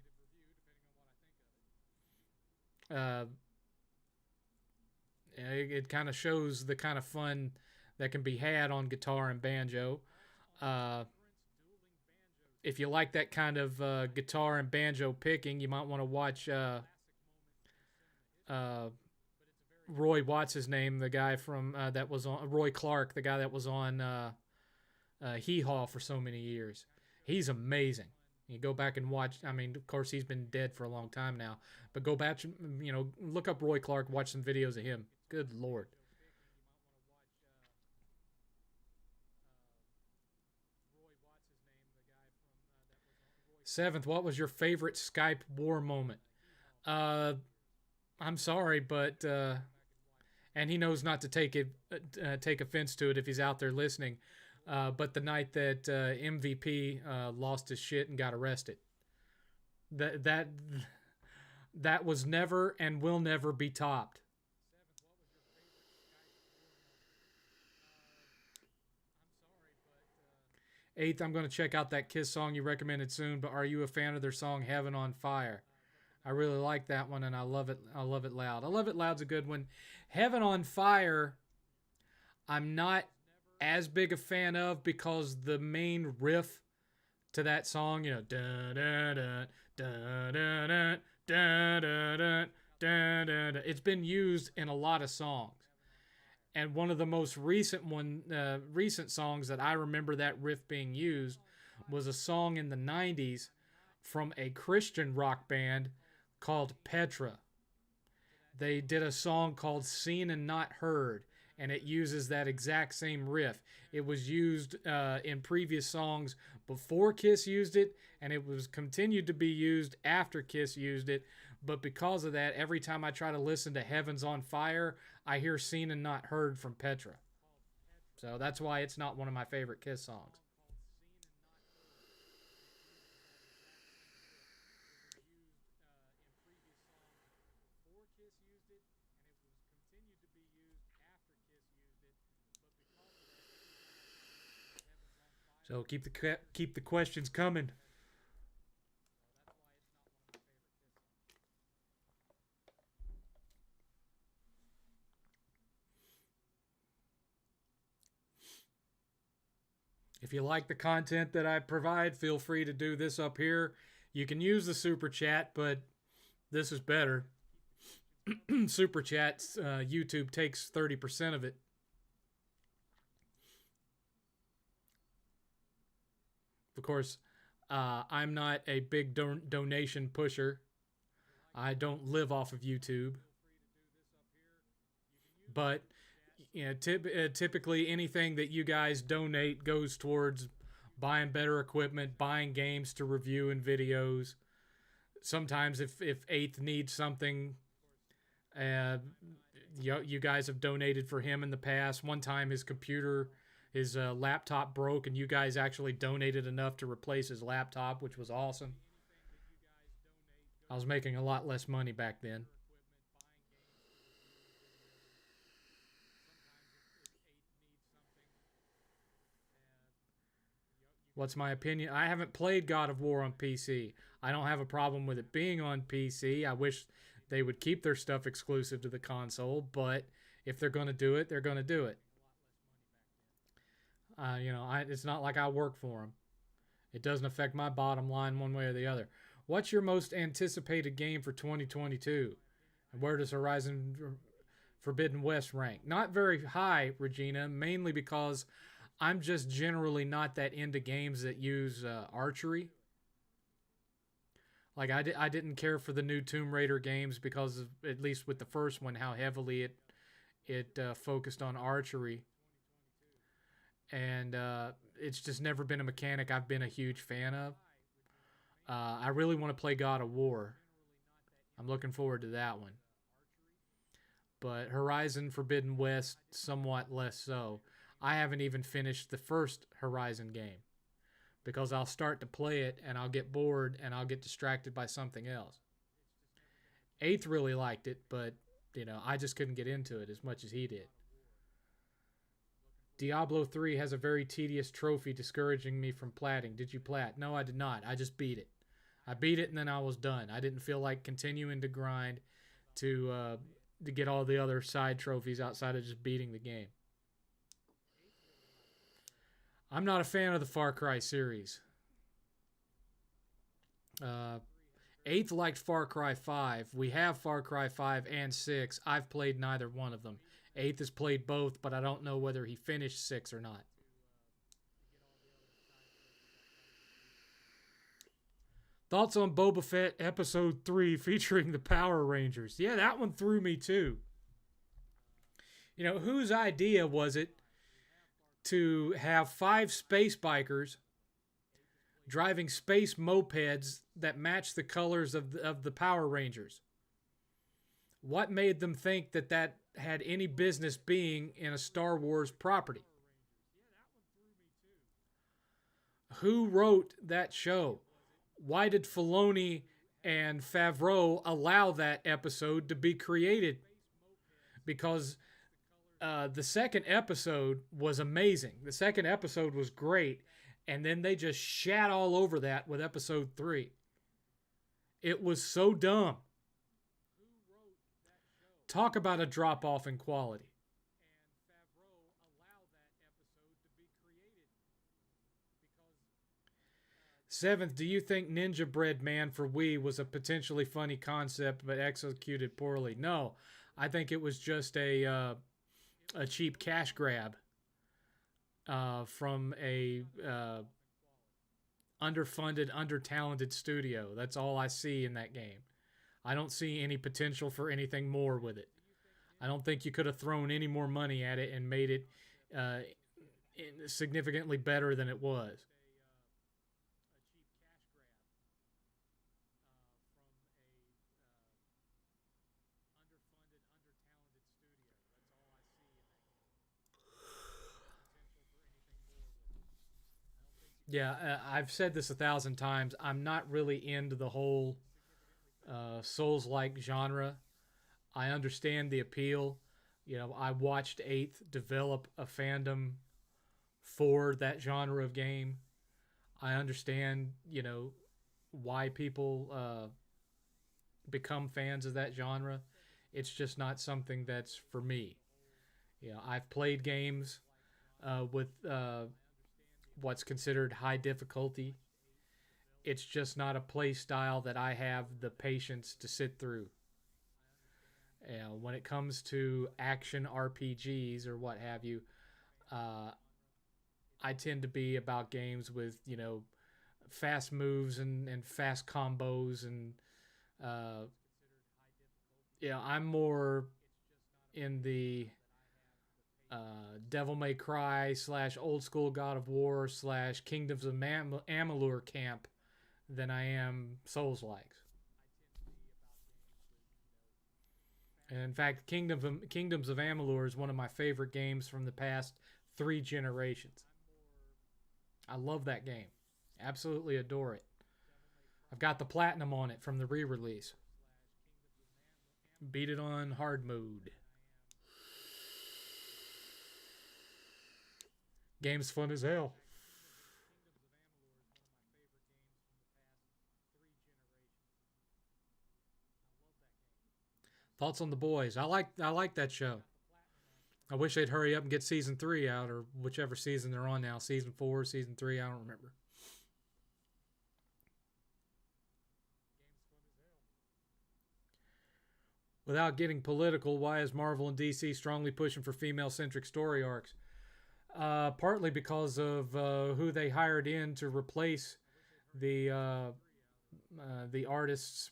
It kind of shows the kind of fun that can be had on guitar and banjo. If you like that kind of guitar and banjo picking, you might want to watch Roy, what's his name? The guy from that was on Roy Clark, the guy that was on Hee Haw for so many years. He's amazing. You go back and watch. I mean, of course, he's been dead for a long time now. But go back, look up Roy Clark, watch some videos of him. Good Lord. Seventh, what was your favorite Skype war moment? Uh, I'm sorry, but and he knows not to take offense to it if he's out there listening. But the night that MVP lost his shit and got arrested, that that was never and will never be topped. Eighth, I'm going to check out that Kiss song you recommended soon, but are you a fan of their song Heaven on Fire? I really like that one and I love it. I love it loud. I love it loud's a good one. Heaven on Fire, I'm not as big a fan of because the main riff to that song, you know, da da da da da da da da da da, it's been used in a lot of songs. And one of the most recent songs that I remember that riff being used was a song in the 90s from a Christian rock band called Petra. They did a song called Seen and Not Heard, and it uses that exact same riff. It was used in previous songs before Kiss used it, and it was continued to be used after Kiss used it. But because of that, every time I try to listen to Heaven's on Fire, I hear Seen and Not Heard from Petra. So that's why it's not one of my favorite Kiss songs. So keep the questions coming. If you like the content that I provide, feel free to do this up here. You can use the super chat, but this is better. Super chats, YouTube takes 30% of it. Of course, I'm not a big donation pusher. I don't live off of YouTube. But you know, typically anything that you guys donate goes towards buying better equipment, buying games to review and videos. Sometimes if Eighth needs something, you guys have donated for him in the past. One time his laptop broke, and you guys actually donated enough to replace his laptop, which was awesome. I was making a lot less money back then. What's my opinion? I haven't played God of War on PC. I don't have a problem with it being on PC. I wish they would keep their stuff exclusive to the console, but if they're going to do it, they're going to do it. It's not like I work for them. It doesn't affect my bottom line one way or the other. What's your most anticipated game for 2022? And where does Horizon Forbidden West rank? Not very high, Regina, mainly because I'm just generally not that into games that use archery. Like I didn't care for the new Tomb Raider games because of, at least with the first one, how heavily it focused on archery, and it's just never been a mechanic I've been a huge fan of. I really want to play God of War. I'm looking forward to that one. But Horizon Forbidden West, somewhat less so. I haven't even finished the first Horizon game because I'll start to play it and I'll get bored and I'll get distracted by something else. Eighth really liked it, but I just couldn't get into it as much as he did. Diablo 3 has a very tedious trophy discouraging me from platting. Did you plat? No, I did not. I just beat it. I beat it and then I was done. I didn't feel like continuing to grind to get all the other side trophies outside of just beating the game. I'm not a fan of the Far Cry series. Eighth liked Far Cry 5. We have Far Cry 5 and 6. I've played neither one of them. Eighth has played both, but I don't know whether he finished 6 or not. Thoughts on Boba Fett Episode 3 featuring the Power Rangers? Yeah, that one threw me too. Whose idea was it to have 5 space bikers driving space mopeds that match the colors of the Power Rangers. What made them think that that had any business being in a Star Wars property? Who wrote that show? Why did Filoni and Favreau allow that episode to be created? Because the second episode was amazing. The second episode was great. And then they just shat all over that with episode 3. It was so dumb. Talk about a drop off in quality. Seventh, do you think Ninja Bread Man for Wii was a potentially funny concept but executed poorly? No, I think it was just a cheap cash grab from a underfunded, undertalented studio. That's all I see in that game. I don't see any potential for anything more with it. I don't think you could have thrown any more money at it and made it significantly better than it was. Yeah, I've said this 1,000 times. I'm not really into the whole Souls-like genre. I understand the appeal. You know, I watched Eighth develop a fandom for that genre of game. I understand, you know, why people become fans of that genre. It's just not something that's for me. You know, I've played games with what's considered high difficulty. It's just not a play style that I have the patience to sit through. When it comes to action RPGs or what have you, uh, I tend to be about games with, you know, fast moves and fast combos and uh, I'm more in the Devil May Cry / old school God of War / Kingdoms of Amalur camp than I am Souls likes. And in fact, Kingdoms of Amalur is one of my favorite games from the past 3 generations. I love that game. Absolutely adore it. I've got the platinum on it from the re-release. Beat it on hard mode. Game's fun as hell. Thoughts on The Boys? I like that show. I wish they'd hurry up and get season 3 out, or whichever season they're on now. Season 4, season 3, I don't remember. Without getting political, why is Marvel and DC strongly pushing for female-centric story arcs? Partly because of who they hired in to replace the artists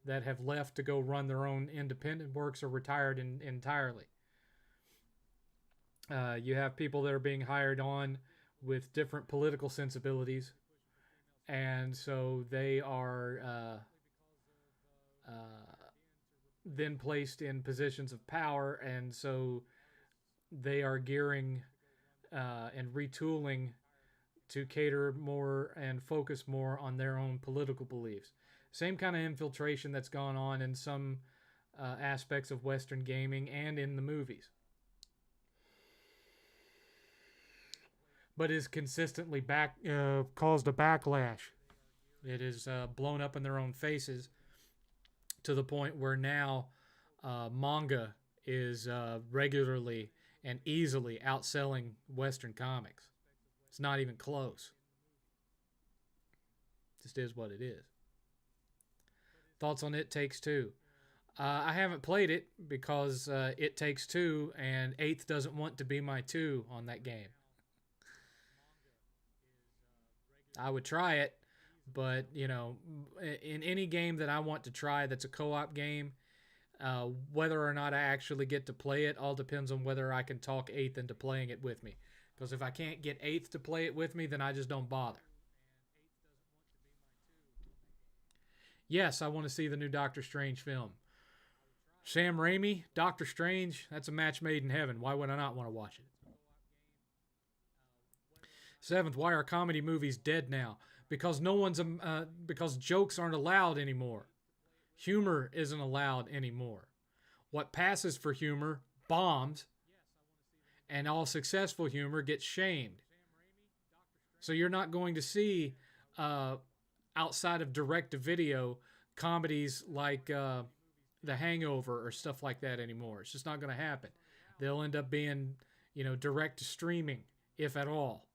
that have left to go run their own independent works or retired entirely. You have people that are being hired on with different political sensibilities, and so they are then placed in positions of power, and so they are gearing and retooling to cater more and focus more on their own political beliefs. Same kind of infiltration that's gone on in some aspects of Western gaming and in the movies, but is consistently caused a backlash. It is blown up in their own faces to the point where now manga is regularly and easily outselling Western comics. It's not even close. Just is what it is. Thoughts on It Takes Two? I haven't played it because It Takes Two and Eighth doesn't want to be my 2 on that game. I would try it, but, you know, in any game that I want to try that's a co-op game, whether or not I actually get to play it all depends on whether I can talk Eighth into playing it with me. Because if I can't get Eighth to play it with me, then I just don't bother. Yes, I want to see the new Doctor Strange film. Sam Raimi, Doctor Strange, that's a match made in heaven. Why would I not want to watch it? Seventh, why are comedy movies dead now? Because because jokes aren't allowed anymore. Humor isn't allowed anymore. What passes for humor bombs, and all successful humor gets shamed. So you're not going to see outside of direct-to-video comedies like The Hangover or stuff like that anymore. It's just not going to happen. They'll end up being, direct to streaming, if at all.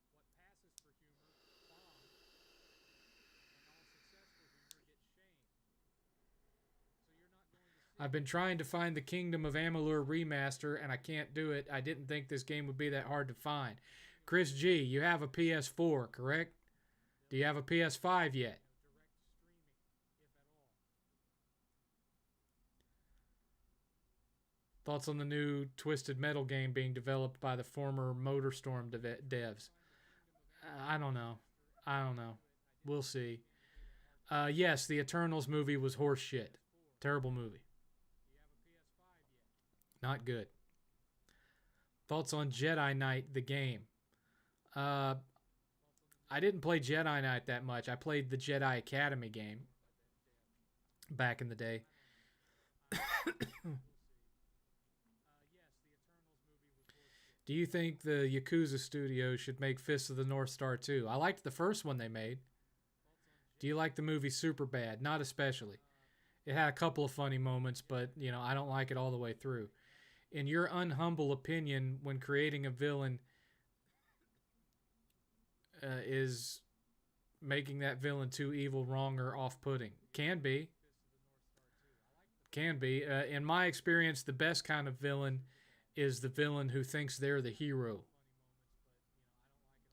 I've been trying to find the Kingdom of Amalur remaster, and I can't do it. I didn't think this game would be that hard to find. Chris G, you have a PS4, correct? Do you have a PS5 yet? Thoughts on the new Twisted Metal game being developed by the former MotorStorm devs? I don't know. I don't know. We'll see. Yes, the Eternals movie was horseshit. Terrible movie. Not good. Thoughts on Jedi Knight, the game? I didn't play Jedi Knight that much. I played the Jedi Academy game back in the day. Do you think the Yakuza studio should make Fists of the North Star 2? I liked the first one they made. Do you like the movie Superbad? Not especially. It had a couple of funny moments, but, I don't like it all the way through. In your unhumble opinion, when creating a villain, is making that villain too evil, wrong, or off-putting? Can be. Can be. In my experience, the best kind of villain is the villain who thinks they're the hero.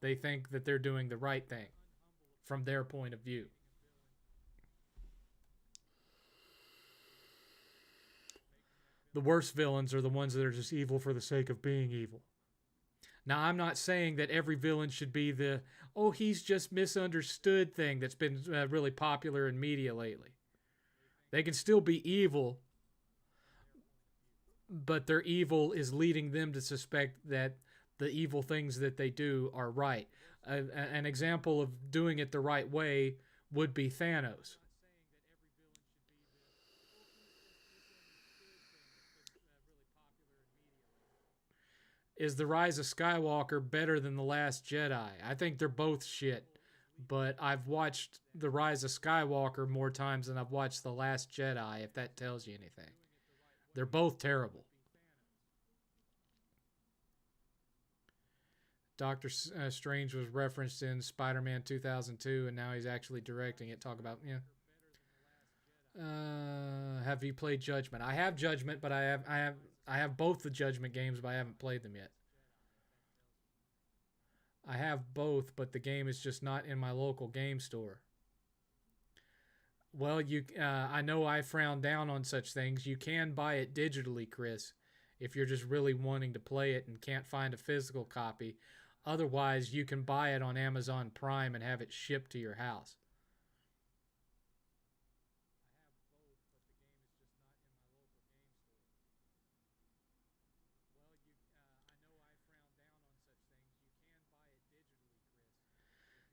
They think that they're doing the right thing from their point of view. The worst villains are the ones that are just evil for the sake of being evil. Now, I'm not saying that every villain should be the, he's just misunderstood thing that's been really popular in media lately. They can still be evil, but their evil is leading them to suspect that the evil things that they do are right. An example of doing it the right way would be Thanos. Is The Rise of Skywalker better than The Last Jedi? I think they're both shit, but I've watched The Rise of Skywalker more times than I've watched The Last Jedi, if that tells you anything. They're both terrible. Doctor Strange was referenced in Spider-Man 2002, and now he's actually directing it. Talk about, have you played Judgment? I have Judgment, but I have both the Judgment games, but I haven't played them yet. I have both, but the game is just not in my local game store. Well, I know I frown down on such things. You can buy it digitally, Chris, if you're just really wanting to play it and can't find a physical copy. Otherwise, you can buy it on Amazon Prime and have it shipped to your house.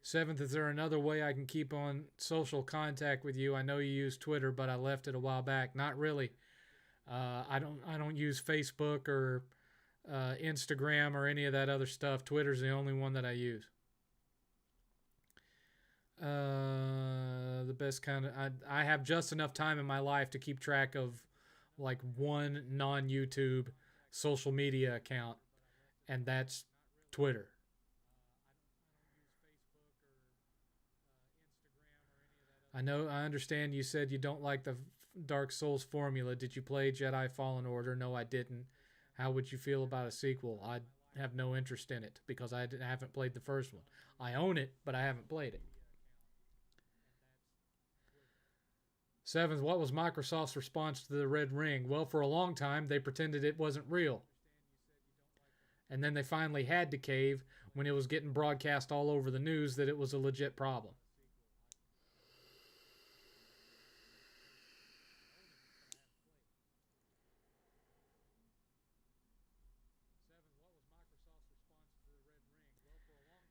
Seventh, is there another way I can keep on social contact with you? I know you use Twitter, but I left it a while back. Not really. I don't use Facebook or Instagram or any of that other stuff. Twitter's the only one that I use. The best kind of I have just enough time in my life to keep track of like one non-YouTube social media account, and that's Twitter. I understand you said you don't like the Dark Souls formula. Did you play Jedi Fallen Order? No, I didn't. How would you feel about a sequel? I have no interest in it because I haven't played the first one. I own it, but I haven't played it. Seventh, what was Microsoft's response to the Red Ring? Well, for a long time, they pretended it wasn't real. And then they finally had to cave when it was getting broadcast all over the news that it was a legit problem.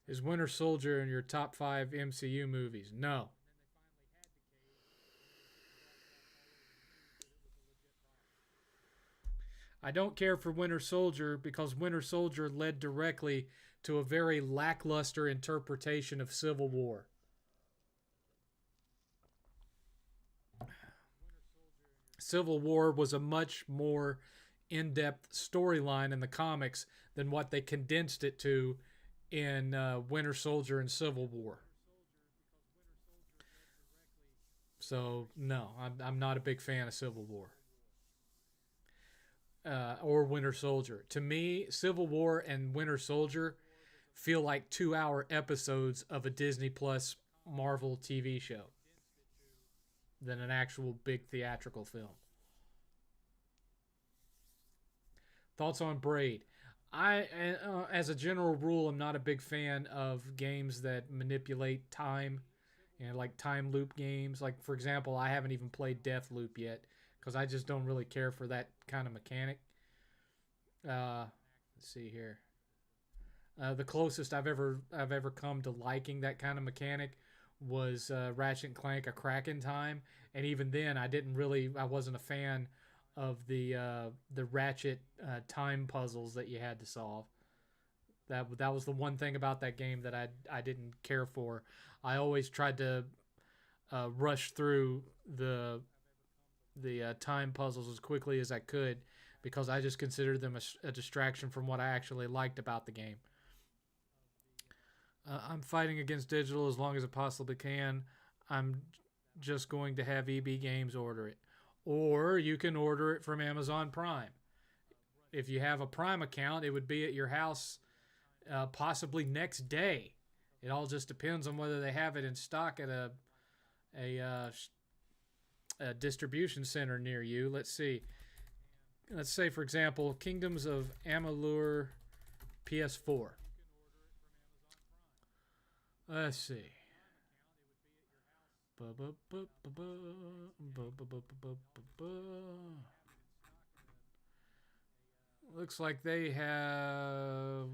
Is Winter Soldier in your top 5 MCU movies? No. I don't care for Winter Soldier because Winter Soldier led directly to a very lackluster interpretation of Civil War. Civil War was a much more in-depth storyline in the comics than what they condensed it to in Winter Soldier and Civil War. So no, I'm not a big fan of Civil War or Winter Soldier. To me, Civil War and Winter Soldier feel like 2-hour episodes of a Disney Plus Marvel TV show than an actual big theatrical film. Thoughts on Braid? As a general rule, I'm not a big fan of games that manipulate time, like time loop games. Like, for example, I haven't even played Deathloop yet because I just don't really care for that kind of mechanic. Let's see here. The closest I've ever come to liking that kind of mechanic was Ratchet and Clank: A Crack in Time, and even then, I wasn't a fan of the Ratchet time puzzles that you had to solve. That was the one thing about that game that I didn't care for. I always tried to rush through the time puzzles as quickly as I could because I just considered them a distraction from what I actually liked about the game. I'm fighting against digital as long as I possibly can. I'm just going to have EB Games order it. Or you can order it from Amazon Prime. If you have a Prime account, it would be at your house possibly next day. It all just depends on whether they have it in stock at a distribution center near you. Let's see. Let's say, for example, Kingdoms of Amalur PS4. Let's see. Looks like they have.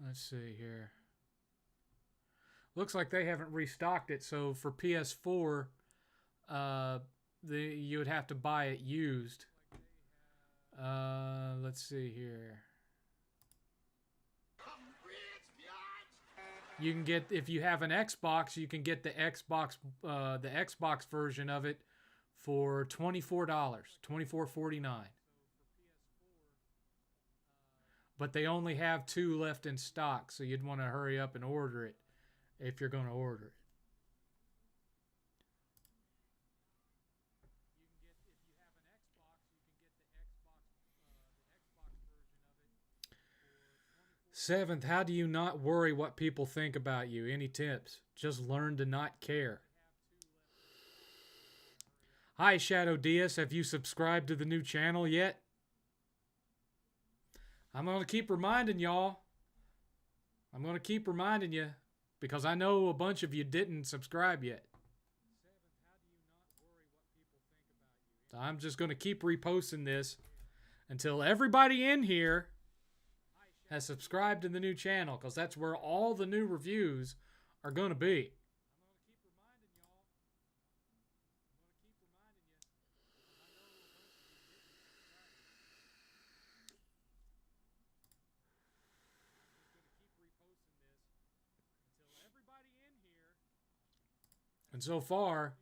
Let's see here. Looks like they haven't restocked it. So for PS4, you would have to buy it used. Let's see here. You can get, if you have an Xbox, you can get the Xbox version of it for $24, $24.49. But they only have 2 left in stock, so you'd want to hurry up and order it if you're going to order it. Seventh, how do you not worry what people think about you? Any tips? Just learn to not care. Hi, Shadow Diaz. Have you subscribed to the new channel yet? I'm going to keep reminding y'all. I'm going to keep reminding you because I know a bunch of you didn't subscribe yet. So I'm just going to keep reposting this until everybody in here has subscribed to the new channel, because that's where all the new reviews are going to be. And so far,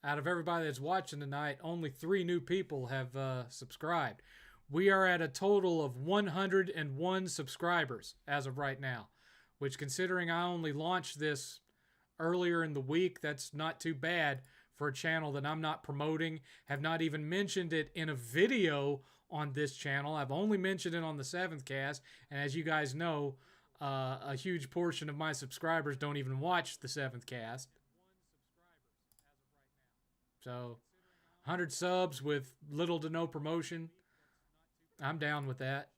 out of everybody that's watching tonight, only 3 new people have subscribed. We are at a total of 101 subscribers as of right now, which, considering I only launched this earlier in the week, that's not too bad for a channel that I'm not promoting, have not even mentioned it in a video on this channel. I've only mentioned it on the 7thCast, and as you guys know, a huge portion of my subscribers don't even watch the 7thCast. So, 100 subs with little to no promotion, I'm down with that.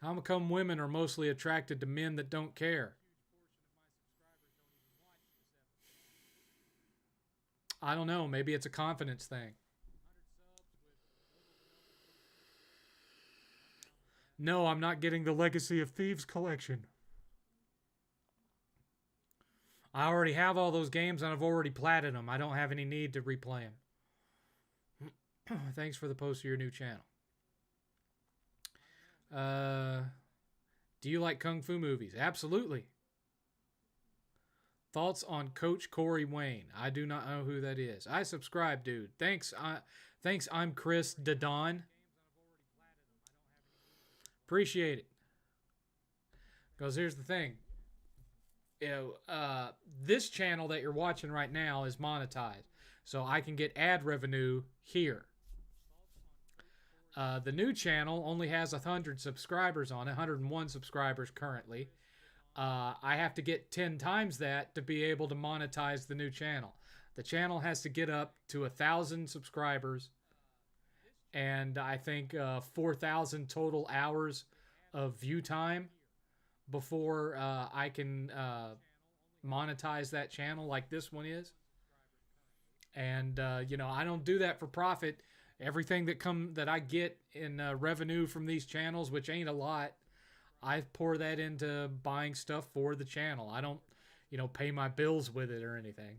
How come women are mostly attracted to men that don't care? I don't know. Maybe it's a confidence thing. No, I'm not getting the Legacy of Thieves collection. I already have all those games and I've already platted them. I don't have any need to replay them. Thanks for the post of your new channel. Do you like Kung Fu movies? Absolutely. Thoughts on Coach Corey Wayne? I do not know who that is. I subscribe, dude. Thanks. Thanks. I'm Chris Dadon. Appreciate it. Because here's the thing. This channel that you're watching right now is monetized, so I can get ad revenue here. The new channel only has 100 subscribers on it, 101 subscribers currently. I have to get 10 times that to be able to monetize the new channel. The channel has to get up to 1,000 subscribers, and I think 4,000 total hours of view time before I can monetize that channel like this one is. And you know, I don't do that for profit. Everything that I get in revenue from these channels, which ain't a lot, I pour that into buying stuff for the channel. I don't, you know, pay my bills with it or anything.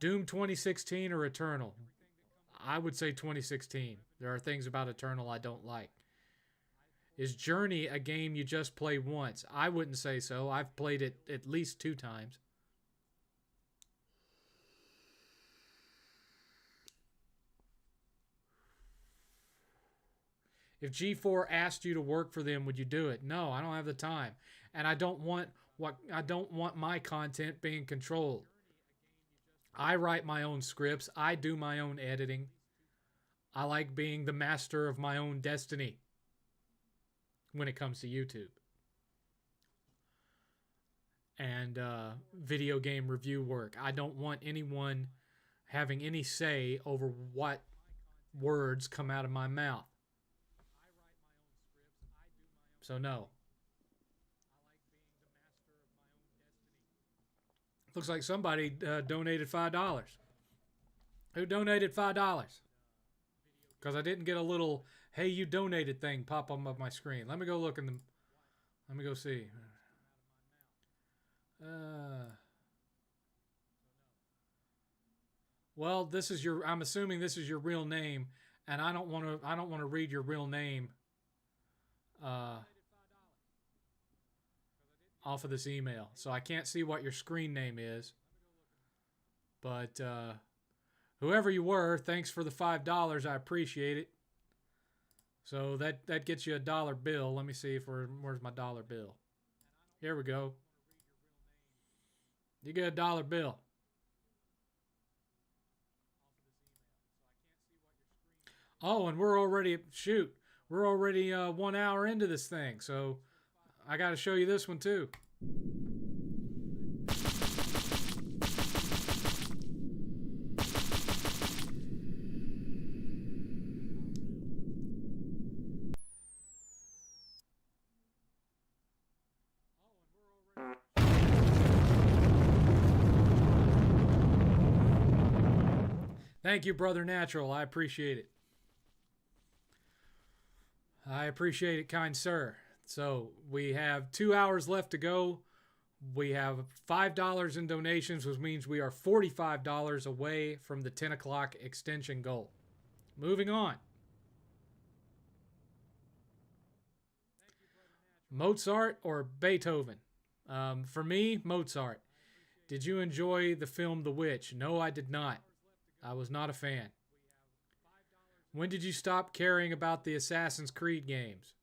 Doom 2016 or Eternal? I would say 2016. There are things about Eternal I don't like. Is Journey a game you just play once? I wouldn't say so. I've played it at least 2 times. If G4 asked you to work for them, would you do it? No, I don't have the time. And I don't want my content being controlled. I write my own scripts. I do my own editing. I like being the master of my own destiny when it comes to YouTube and video game review work. I don't want anyone having any say over what words come out of my mouth. So no. Looks like somebody donated $5. Who donated $5? Because I didn't get a little, hey, you donated thing pop up on my screen. Let me go look in the, let me go see. Well, this is your, I'm assuming this is your real name, and I don't want to read your real name off of this email. So I can't see what your screen name is. But whoever you were, thanks for the $5. I appreciate it. So that gets you a dollar bill. Let me see if where's my dollar bill. Here we go. You get a dollar bill. Oh, and we're already 1 hour into this thing. So I got to show you this one too. Thank you, Brother Natural. I appreciate it. I appreciate it, kind sir. So we have 2 hours left to go. We have $5 in donations, which means we are $45 away from the 10 o'clock extension goal. Moving on. Mozart or Beethoven? For me, Mozart. Did you enjoy the film The Witch? No, I did not. I was not a fan. When did you stop caring about the Assassin's Creed games?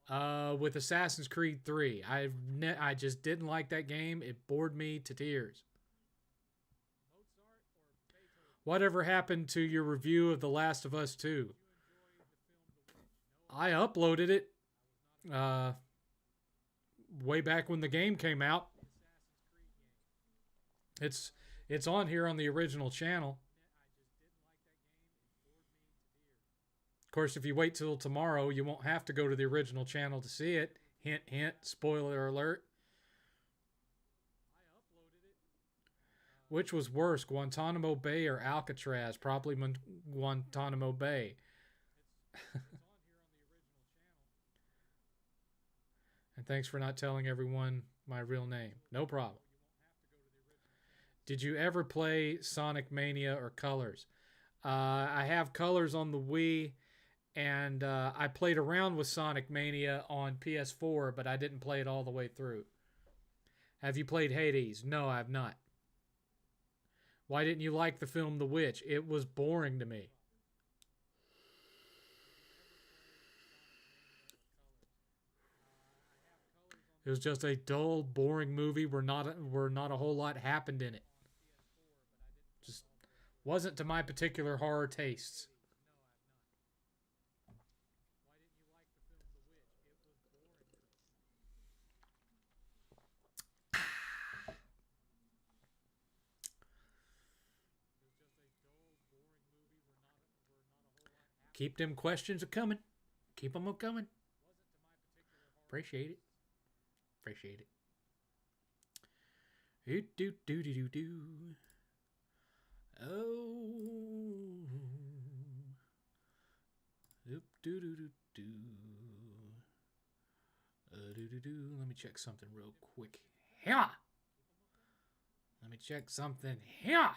With Assassin's Creed 3. I just didn't like that game. It bored me to tears. Whatever happened to your review of The Last of Us 2? I uploaded it way back when the game came out. It's on here on the original channel. course, if you wait till tomorrow, you won't have to go to the original channel to see it. Hint, hint, spoiler alert. Which was worse, Guantanamo Bay or Alcatraz? Probably Guantanamo Bay. And thanks for not telling everyone my real name. No problem. Did you ever play Sonic Mania or Colors? I have Colors on the Wii, and I played around with Sonic Mania on PS4, but I didn't play it all the way through. Have you played Hades? No, I have not. Why didn't you like the film The Witch? It was boring to me. It was just a dull, boring movie where not a whole lot happened in it. Just wasn't to my particular horror tastes. Keep them questions a coming. Keep them a coming. Appreciate it. Appreciate it. Do do do do do. Oh. Do do do do do. Do do do. Let me check something real quick. Here. Let me check something here.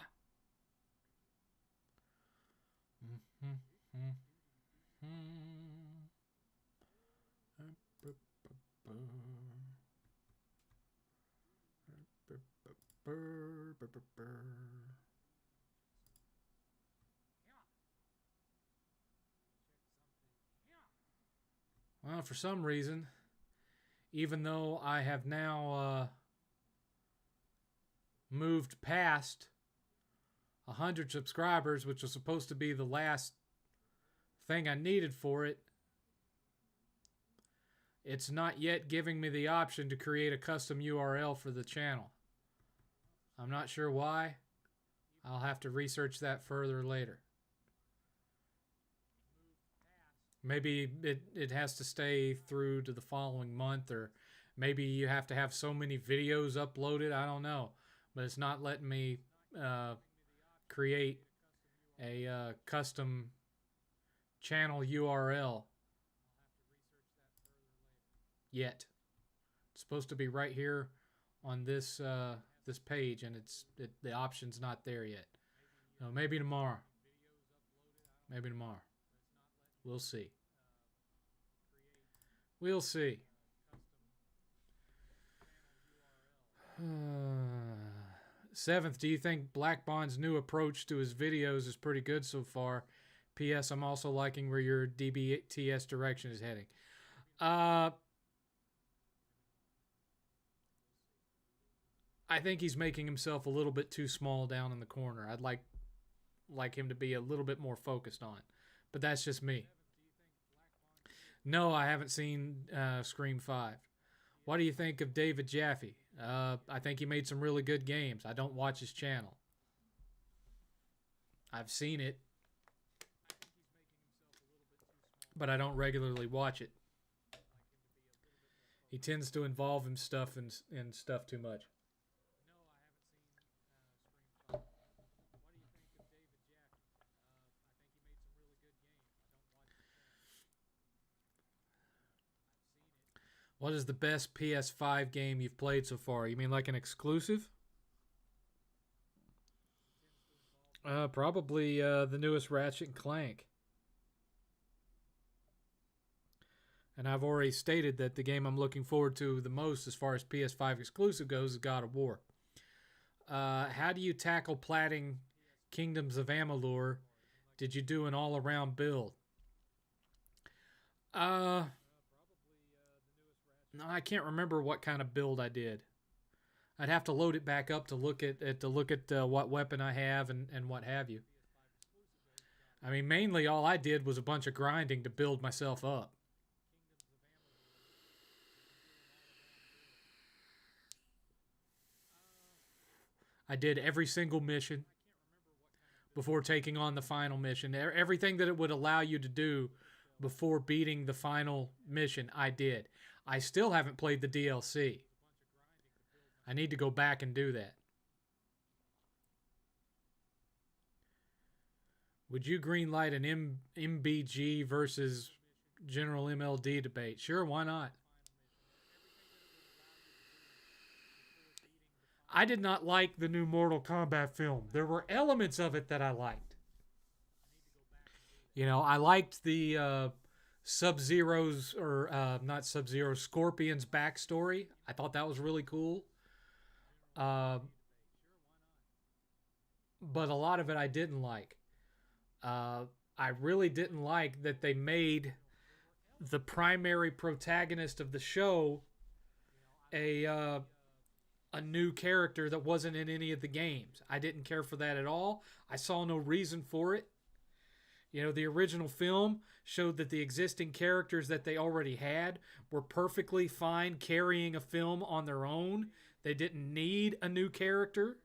Well, for some reason, even though I have now moved past 100 subscribers, which was supposed to be the last thing I needed for it, it's not yet giving me the option to create a custom URL for the channel. I'm not sure why. I'll have to research that further later. Maybe it has to stay through to the following month, or maybe you have to have so many videos uploaded. I don't know. But it's not letting me create a custom channel URL yet. It's supposed to be right here on this this page, and the option's not there yet. So maybe tomorrow. Maybe tomorrow. We'll see. We'll see. Seventh, do you think Black Bond's new approach to his videos is pretty good so far? P.S. I'm also liking where your DBTS direction is heading. I think he's making himself a little bit too small down in the corner. I'd like him to be a little bit more focused on. But that's just me. No, I haven't seen Scream 5. What do you think of David Jaffe? I think he made some really good games. I don't watch his channel. I've seen it, but I don't regularly watch it. He tends to involve himself in stuff too much. What is the best PS5 game you've played so far? You mean like an exclusive? Probably the newest Ratchet and Clank. And I've already stated that the game I'm looking forward to the most as far as PS5 exclusive goes is God of War. How do you tackle platting Kingdoms of Amalur? Did you do an all-around build? No, I can't remember what kind of build I did. I'd have to load it back up to look at what weapon I have and what have you. I mean, mainly all I did was a bunch of grinding to build myself up. I did every single mission before taking on the final mission. Everything that it would allow you to do before beating the final mission. I did. I still haven't played the DLC. I need to go back and do that. Would you greenlight an MBG versus General MLD debate? Sure, why not? I did not like the new Mortal Kombat film. There were elements of it that I liked. You know, I liked the Sub-Zero's, or not Sub-Zero, Scorpion's backstory. I thought that was really cool. Uh, but a lot of it I didn't like. I really didn't like that they made the primary protagonist of the show a new character that wasn't in any of the games. I didn't care for that at all. I saw no reason for it. You know, the original film showed that the existing characters that they already had were perfectly fine carrying a film on their own. They didn't need a new character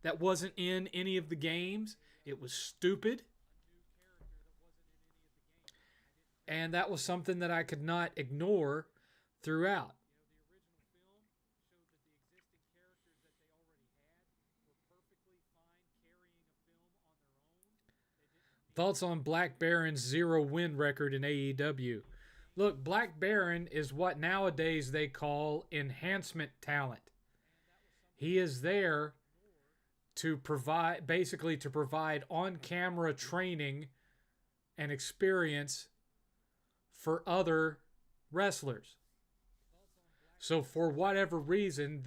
that wasn't in any of the games. It was stupid. And that was something that I could not ignore throughout. Thoughts on Black Baron's 0-win record in AEW? Look, Black Baron is what nowadays they call enhancement talent. He is there to provide, basically to provide on-camera training and experience for other wrestlers. So for whatever reason,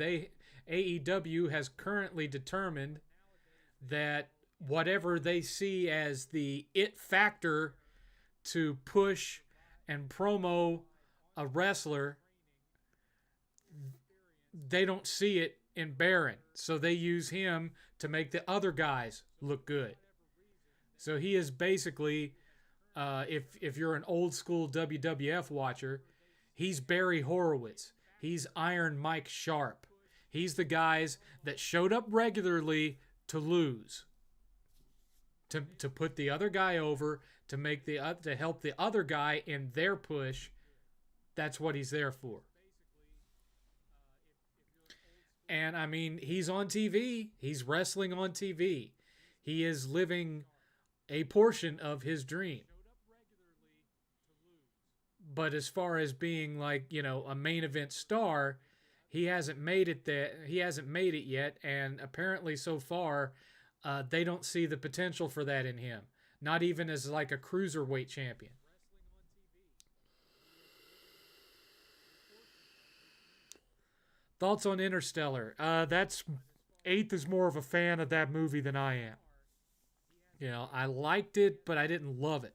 AEW has currently determined that whatever they see as the it factor to push and promo a wrestler, they don't see it in Baron. So they use him to make the other guys look good. So he is basically, if you're an old school WWF watcher, he's Barry Horowitz. He's Iron Mike Sharp. He's the guys that showed up regularly to lose. To put the other guy over, to help the other guy in their push. That's what he's there for. And I mean, he's on TV. He's wrestling on TV. He is living a portion of his dream. But as far as being like, you know, a main event star, he hasn't made it yet. And apparently so far, they don't see the potential for that in him. Not even as like a cruiserweight champion. Thoughts on Interstellar? That's 8th is more of a fan of that movie than I am. You know, I liked it, but I didn't love it.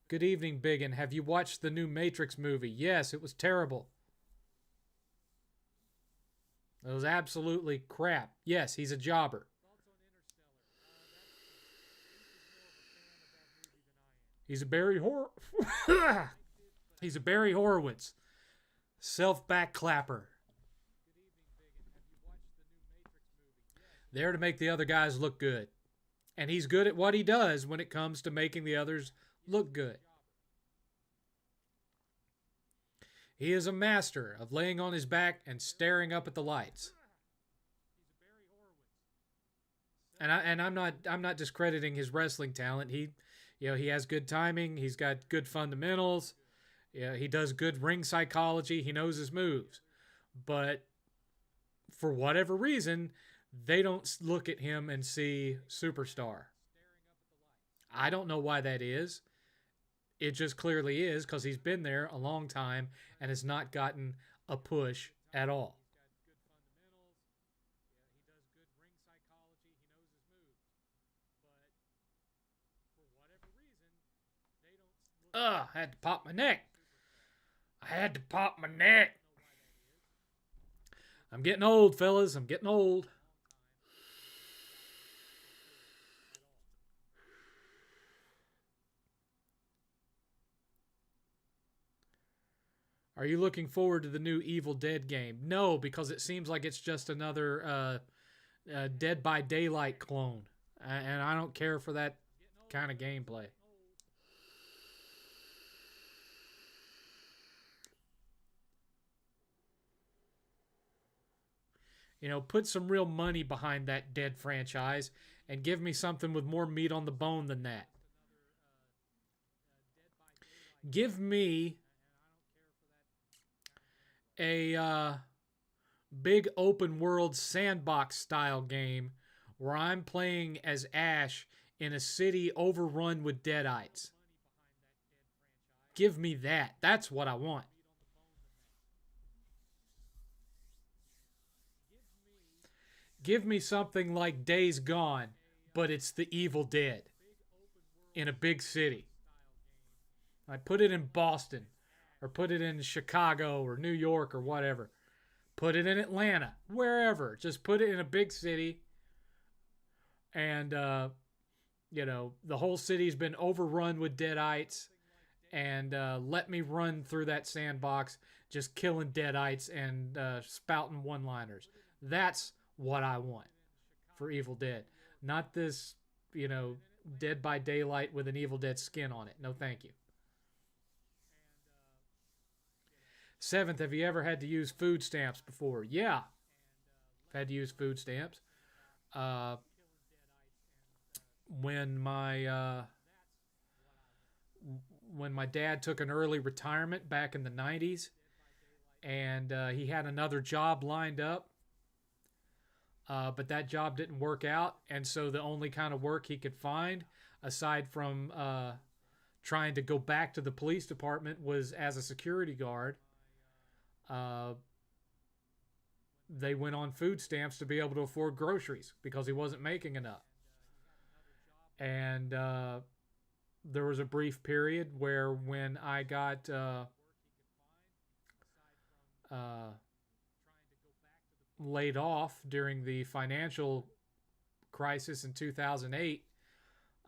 Good evening, Biggin. Have you watched the new Matrix movie? Yes, it was terrible. It was absolutely crap. Yes, he's a jobber. He's a He's a Barry Horowitz. Self-back clapper. There to make the other guys look good. And he's good at what he does when it comes to making the others look good. He is a master of laying on his back and staring up at the lights. And I'm not discrediting his wrestling talent. He has good timing. He's got good fundamentals. Yeah, he does good ring psychology. He knows his moves. But for whatever reason, they don't look at him and see superstar. I don't know why that is. It just clearly is because he's been there a long time and has not gotten a push at all. I had to pop my neck. I'm getting old, fellas. I'm getting old. Are you looking forward to the new Evil Dead game? No, because it seems like it's just another Dead by Daylight clone. And I don't care for that kind of gameplay. You know, put some real money behind that Dead franchise and give me something with more meat on the bone than that. Give me a big open world sandbox style game where I'm playing as Ash in a city overrun with deadites. Give me that. That's what I want. Give me something like Days Gone, but it's the Evil Dead in a big city. I put it in Boston or put it in Chicago or New York or whatever. Put it in Atlanta, wherever. Just put it in a big city. And, the whole city's been overrun with deadites. And let me run through that sandbox just killing deadites and spouting one-liners. That's what I want for Evil Dead. Not this, Dead by Daylight with an Evil Dead skin on it. No, thank you. 7th, have you ever had to use food stamps before? Yeah, I've had to use food stamps. Uh, when my when my dad took an early retirement back in the 90s, and he had another job lined up, but that job didn't work out, and so the only kind of work he could find, aside from trying to go back to the police department, was as a security guard. They went on food stamps to be able to afford groceries because he wasn't making enough. And there was a brief period where when I got laid off during the financial crisis in 2008,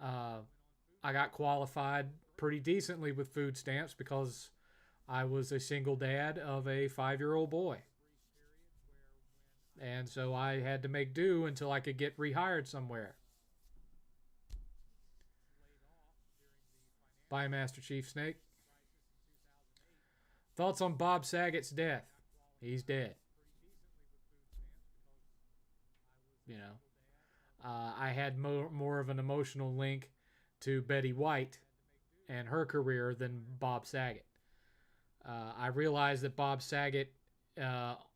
I got qualified pretty decently with food stamps because I was a single dad of a 5-year-old boy. And so I had to make do until I could get rehired somewhere. Bye, Master Chief Snake. Thoughts on Bob Saget's death? He's dead. I had more of an emotional link to Betty White and her career than Bob Saget. I realized that Bob Saget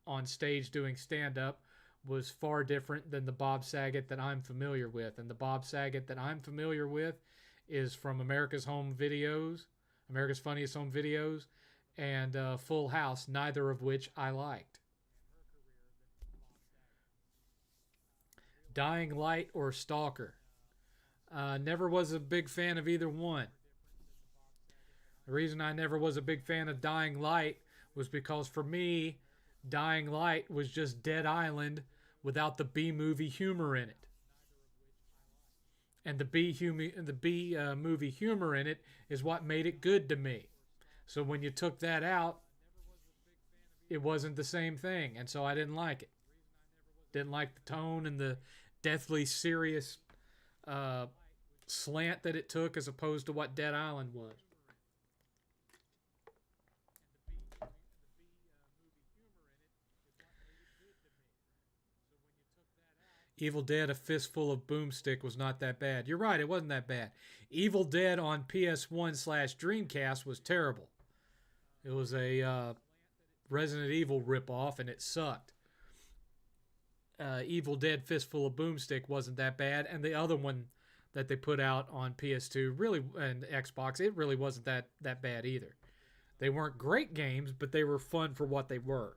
on stage doing stand-up was far different than the Bob Saget that I'm familiar with. And the Bob Saget that I'm familiar with is from America's Funniest Home Videos, and Full House, neither of which I liked. Dying Light or Stalker? Never was a big fan of either one. The reason I never was a big fan of Dying Light was because for me, Dying Light was just Dead Island without the B-movie humor in it. And the B movie humor in it is what made it good to me. So when you took that out, it wasn't the same thing, and so I didn't like it. Didn't like the tone and the deathly serious slant that it took as opposed to what Dead Island was. Evil Dead, A Fistful of Boomstick was not that bad. You're right, it wasn't that bad. Evil Dead on PS1/Dreamcast was terrible. It was a Resident Evil ripoff, and it sucked. Evil Dead Fistful of Boomstick wasn't that bad, and the other one that they put out on PS2 really and Xbox, it really wasn't that bad either. They weren't great games, but they were fun for what they were.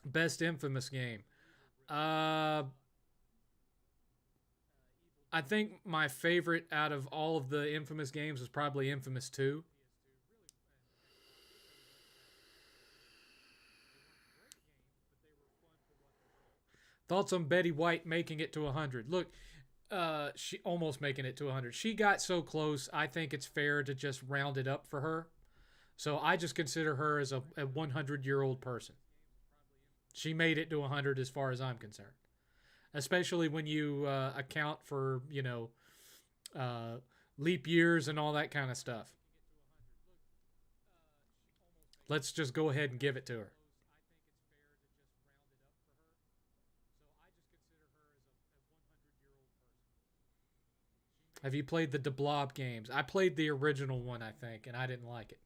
Best Infamous game. I think my favorite out of all of the Infamous games was probably Infamous 2. Thoughts on Betty White making it to 100? Look, she almost making it to 100. She got so close, I think it's fair to just round it up for her. So I just consider her as a 100-year-old person. She made it to 100 as far as I'm concerned. especially when you account for, uh, leap years and all that kind of stuff. Let's just go ahead and give it to her. Have you played the DeBlob games? I played the original one, I think, and I didn't like it.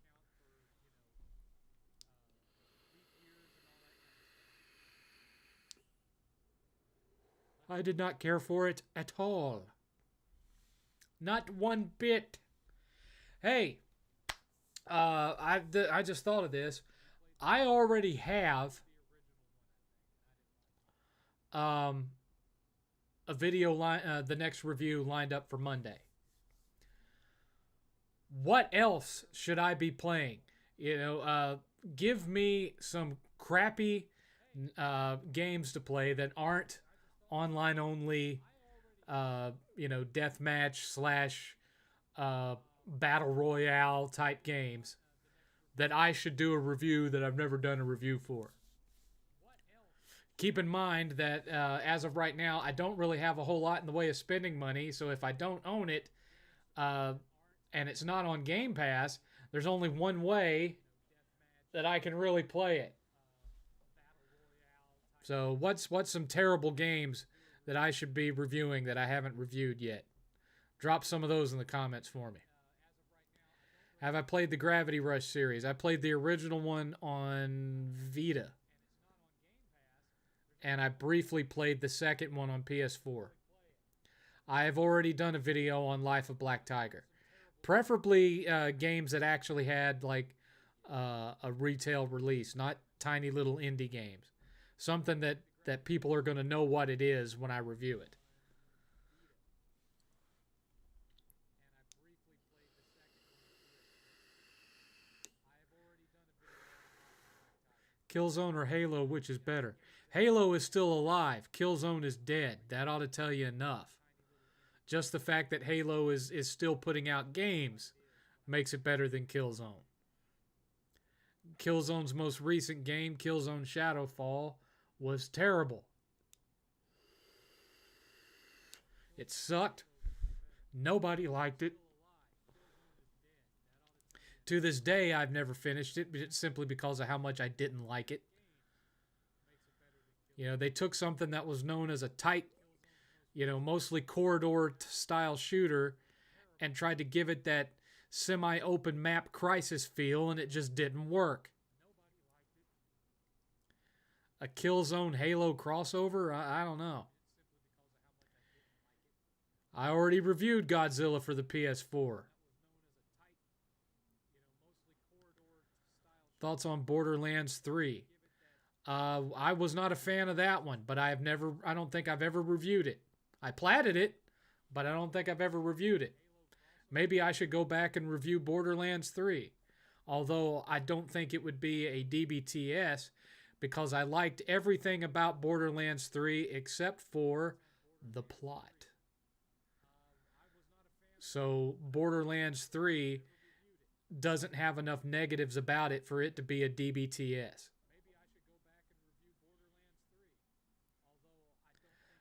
I did not care for it at all. Not one bit. Hey, I just thought of this. I already have um, a video the next review lined up for Monday. What else should I be playing? Give me some crappy games to play that aren't online only. Deathmatch slash battle royale type games that I should do a review that I've never done a review for. Keep in mind that as of right now, I don't really have a whole lot in the way of spending money. So if I don't own it, and it's not on Game Pass, there's only one way that I can really play it. So what's some terrible games that I should be reviewing that I haven't reviewed yet? Drop some of those in the comments for me. Have I played the Gravity Rush series? I played the original one on Vita. And I briefly played the second one on PS4. I have already done a video on Life of Black Tiger. Preferably games that actually had like a retail release, not tiny little indie games. Something that people are going to know what it is when I review it. Killzone or Halo, which is better? Halo is still alive. Killzone is dead. That ought to tell you enough. Just the fact that Halo is still putting out games makes it better than Killzone. Killzone's most recent game, Killzone Shadowfall, was terrible. It sucked. Nobody liked it. To this day, I've never finished it, but it's simply because of how much I didn't like it. They took something that was known as a tight, mostly corridor style shooter and tried to give it that semi-open map Crisis feel, and it just didn't work. A Killzone Halo crossover? I don't know. I already reviewed Godzilla for the PS4. Thoughts on Borderlands 3? I was not a fan of that one, but I don't think I've ever reviewed it. I platted it, but I don't think I've ever reviewed it. Maybe I should go back and review Borderlands 3. Although I don't think it would be a DBTS because I liked everything about Borderlands 3 except for the plot. So Borderlands 3 doesn't have enough negatives about it for it to be a DBTS.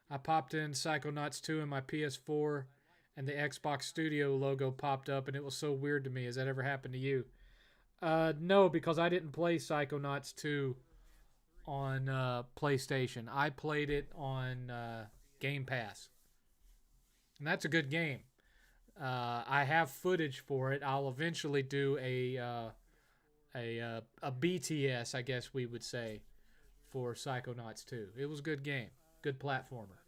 I popped in Psychonauts 2 in my PS4 and the Xbox Studio logo popped up and it was so weird to me. Has that ever happened to you? No, because I didn't play Psychonauts 2 on PlayStation. I played it on Game Pass. And that's a good game. I have footage for it. I'll eventually do a BTS, I guess we would say, for Psychonauts 2. It was a good game. Good platformer.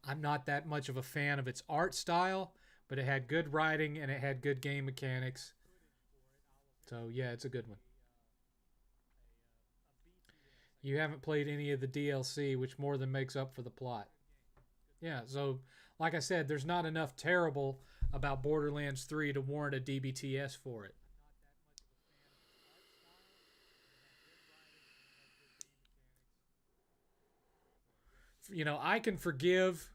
I'm not that much of a fan of its art style, but it had good writing and it had good game mechanics. So, yeah, it's a good one. You haven't played any of the DLC, which more than makes up for the plot. Yeah, so, like I said, there's not enough terrible about Borderlands 3 to warrant a DBTS for it. I can forgive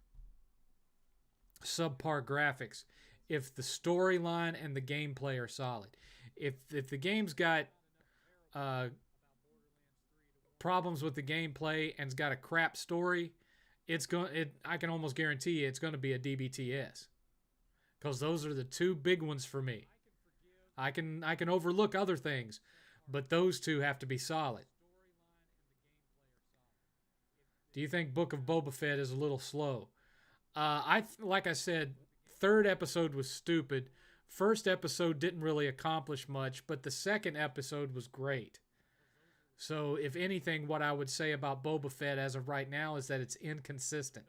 subpar graphics if the storyline and the gameplay are solid. If the game's got problems with the gameplay and it's got a crap story, I can almost guarantee you it's going to be a DBTS. Because those are the two big ones for me. I can overlook other things, but those two have to be solid. Do you think Book of Boba Fett is a little slow? Like I said, third episode was stupid. First episode didn't really accomplish much, but the second episode was great. So, if anything, what I would say about Boba Fett as of right now is that it's inconsistent.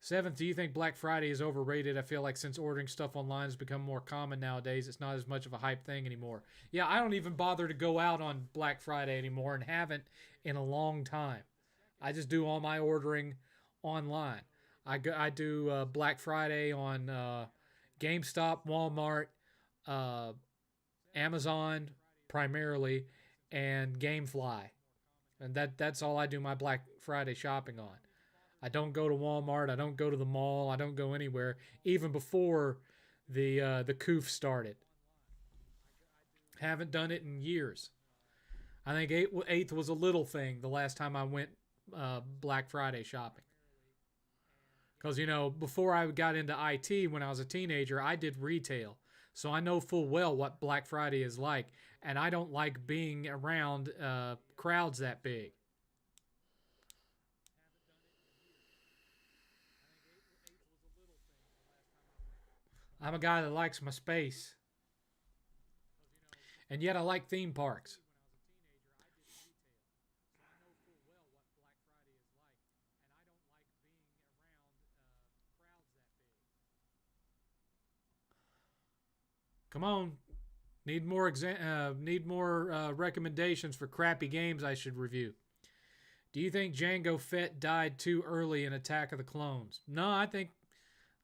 7th, do you think Black Friday is overrated? I feel like since ordering stuff online has become more common nowadays, it's not as much of a hype thing anymore. Yeah, I don't even bother to go out on Black Friday anymore and haven't in a long time. I just do all my ordering online. I do Black Friday on GameStop, Walmart, Amazon primarily, and GameFly. And that's all I do my Black Friday shopping on. I don't go to Walmart. I don't go to the mall. I don't go anywhere, even before the coof started. Haven't done it in years. I think 8th was a little thing the last time I went Black Friday shopping. Because, before I got into IT when I was a teenager, I did retail. So I know full well what Black Friday is like. And I don't like being around crowds that big. I'm a guy that likes my space. And yet I like theme parks. Come on. Need more recommendations for crappy games I should review. Do you think Jango Fett died too early in Attack of the Clones? No, I think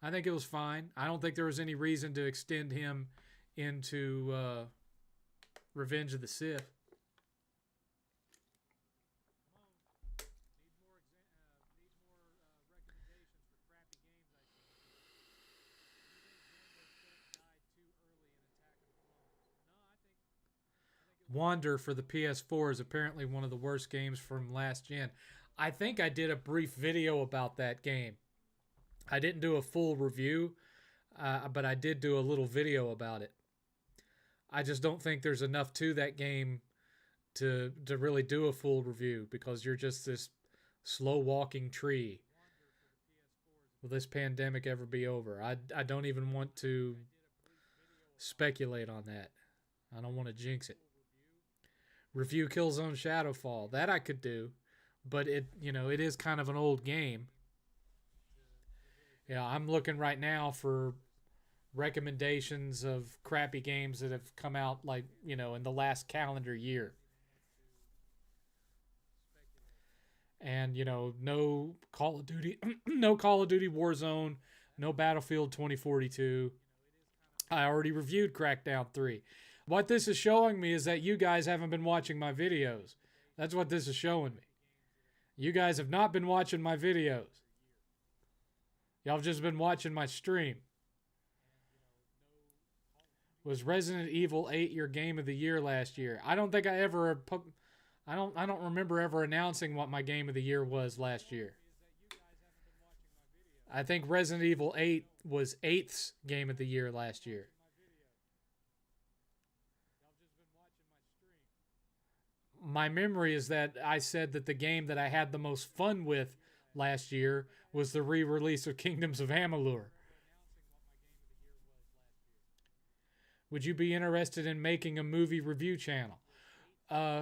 it was fine. I don't think there was any reason to extend him into Revenge of the Sith. Wander for the PS4 is apparently one of the worst games from last gen. I think I did a brief video about that game. I didn't do a full review, but I did do a little video about it. I just don't think there's enough to that game to really do a full review because you're just this slow walking tree. Will this pandemic ever be over? I don't even want to speculate on that. I don't want to jinx it. Review Killzone Shadowfall. That I could do, but it is kind of an old game. Yeah, I'm looking right now for recommendations of crappy games that have come out in the last calendar year. And, no Call of Duty, no Call of Duty Warzone, no Battlefield 2042. I already reviewed Crackdown 3. What this is showing me is that you guys haven't been watching my videos. That's what this is showing me. You guys have not been watching my videos. Y'all have just been watching my stream. Was Resident Evil 8 your game of the year last year? I don't think I ever I don't remember ever announcing what my game of the year was last year. I think Resident Evil 8 was 8th's game of the year last year. My memory is that I said that the game that I had the most fun with last year was the re-release of Kingdoms of Amalur. Would you be interested in making a movie review channel?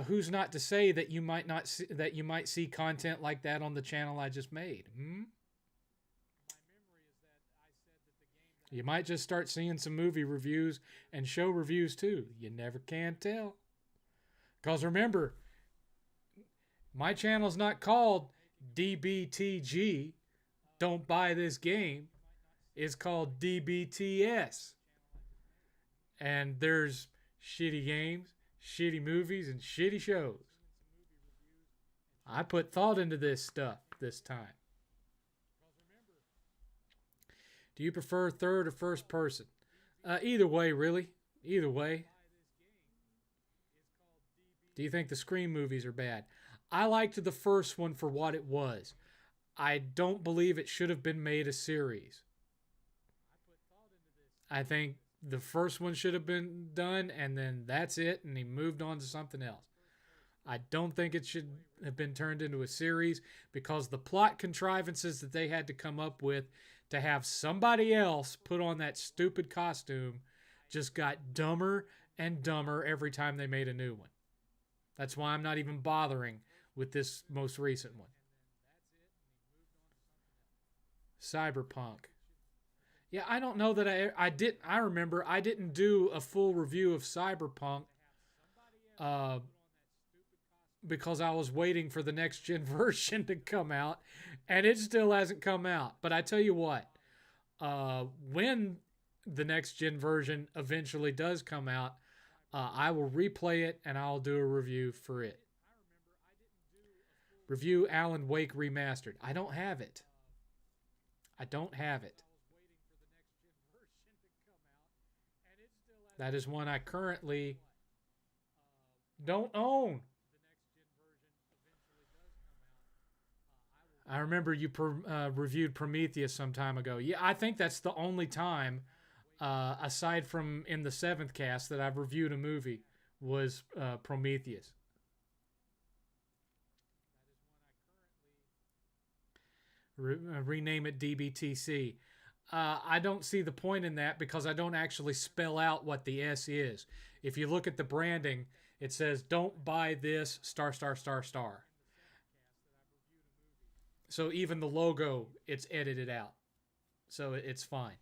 Who's not to say that you might see content like that on the channel I just made? You might just start seeing some movie reviews and show reviews too. You never can tell. Because remember, my channel's not called DBTG, Don't Buy This Game. It's called DBTS. And there's shitty games, shitty movies, and shitty shows. I put thought into this stuff this time. Do you prefer third or first person? Either way, really. Either way. Do you think the Scream movies are bad? I liked the first one for what it was. I don't believe it should have been made a series. I think the first one should have been done, and then that's it, and he moved on to something else. I don't think it should have been turned into a series because the plot contrivances that they had to come up with to have somebody else put on that stupid costume just got dumber and dumber every time they made a new one. That's why I'm not even bothering with this most recent one. Cyberpunk. Yeah, I don't know that I remember I didn't do a full review of Cyberpunk uh, because I was waiting for the next gen version to come out, and it still hasn't come out. But I tell you what, when the next gen version eventually does come out, I will replay it and I'll do a review for it. Review Alan Wake Remastered. I don't have it. I don't have it. That is one I currently don't own. I remember you reviewed Prometheus some time ago. Yeah, I think that's the only time, aside from in the 7thCast, that I've reviewed a movie was Prometheus. Rename it DBTC. I don't see the point in that because I don't actually spell out what the S is. If you look at the branding, it says, don't buy this, star, star, star, star. So even the logo, it's edited out. So it's fine.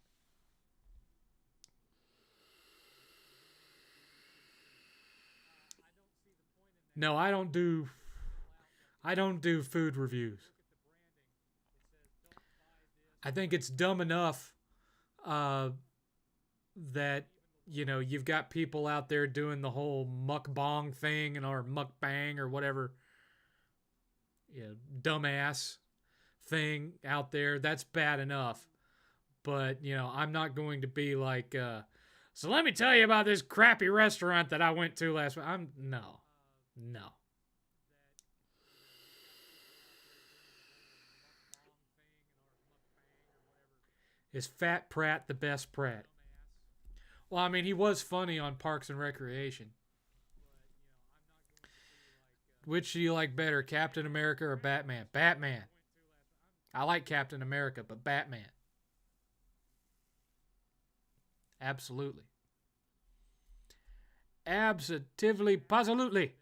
No, I don't do food reviews. I think it's dumb enough uh, that you've got people out there doing the whole mukbang thing or mukbang or whatever, dumbass thing out there. That's bad enough, but I'm not going to be like, so let me tell you about this crappy restaurant that I went to last week. No. Is Fat Pratt the best Pratt? Well, I mean, he was funny on Parks and Recreation. Which do you like better, Captain America or Batman? Batman. I like Captain America, but Batman. Absolutely. Absolutely, positively.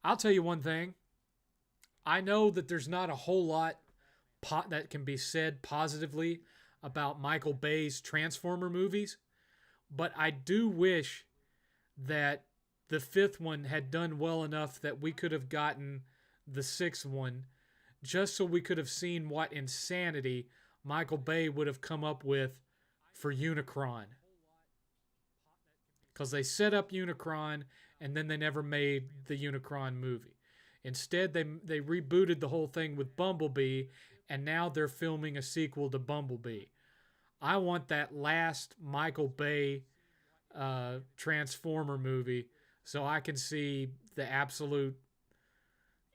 I'll tell you one thing. I know that there's not a whole lot that can be said positively about Michael Bay's Transformer movies, but I do wish that the fifth one had done well enough that we could have gotten the sixth one just so we could have seen what insanity Michael Bay would have come up with for Unicron. Because they set up Unicron and then they never made the Unicron movie. Instead, they rebooted the whole thing with Bumblebee, and now they're filming a sequel to Bumblebee. I want that last Michael Bay Transformer movie so I can see the absolute,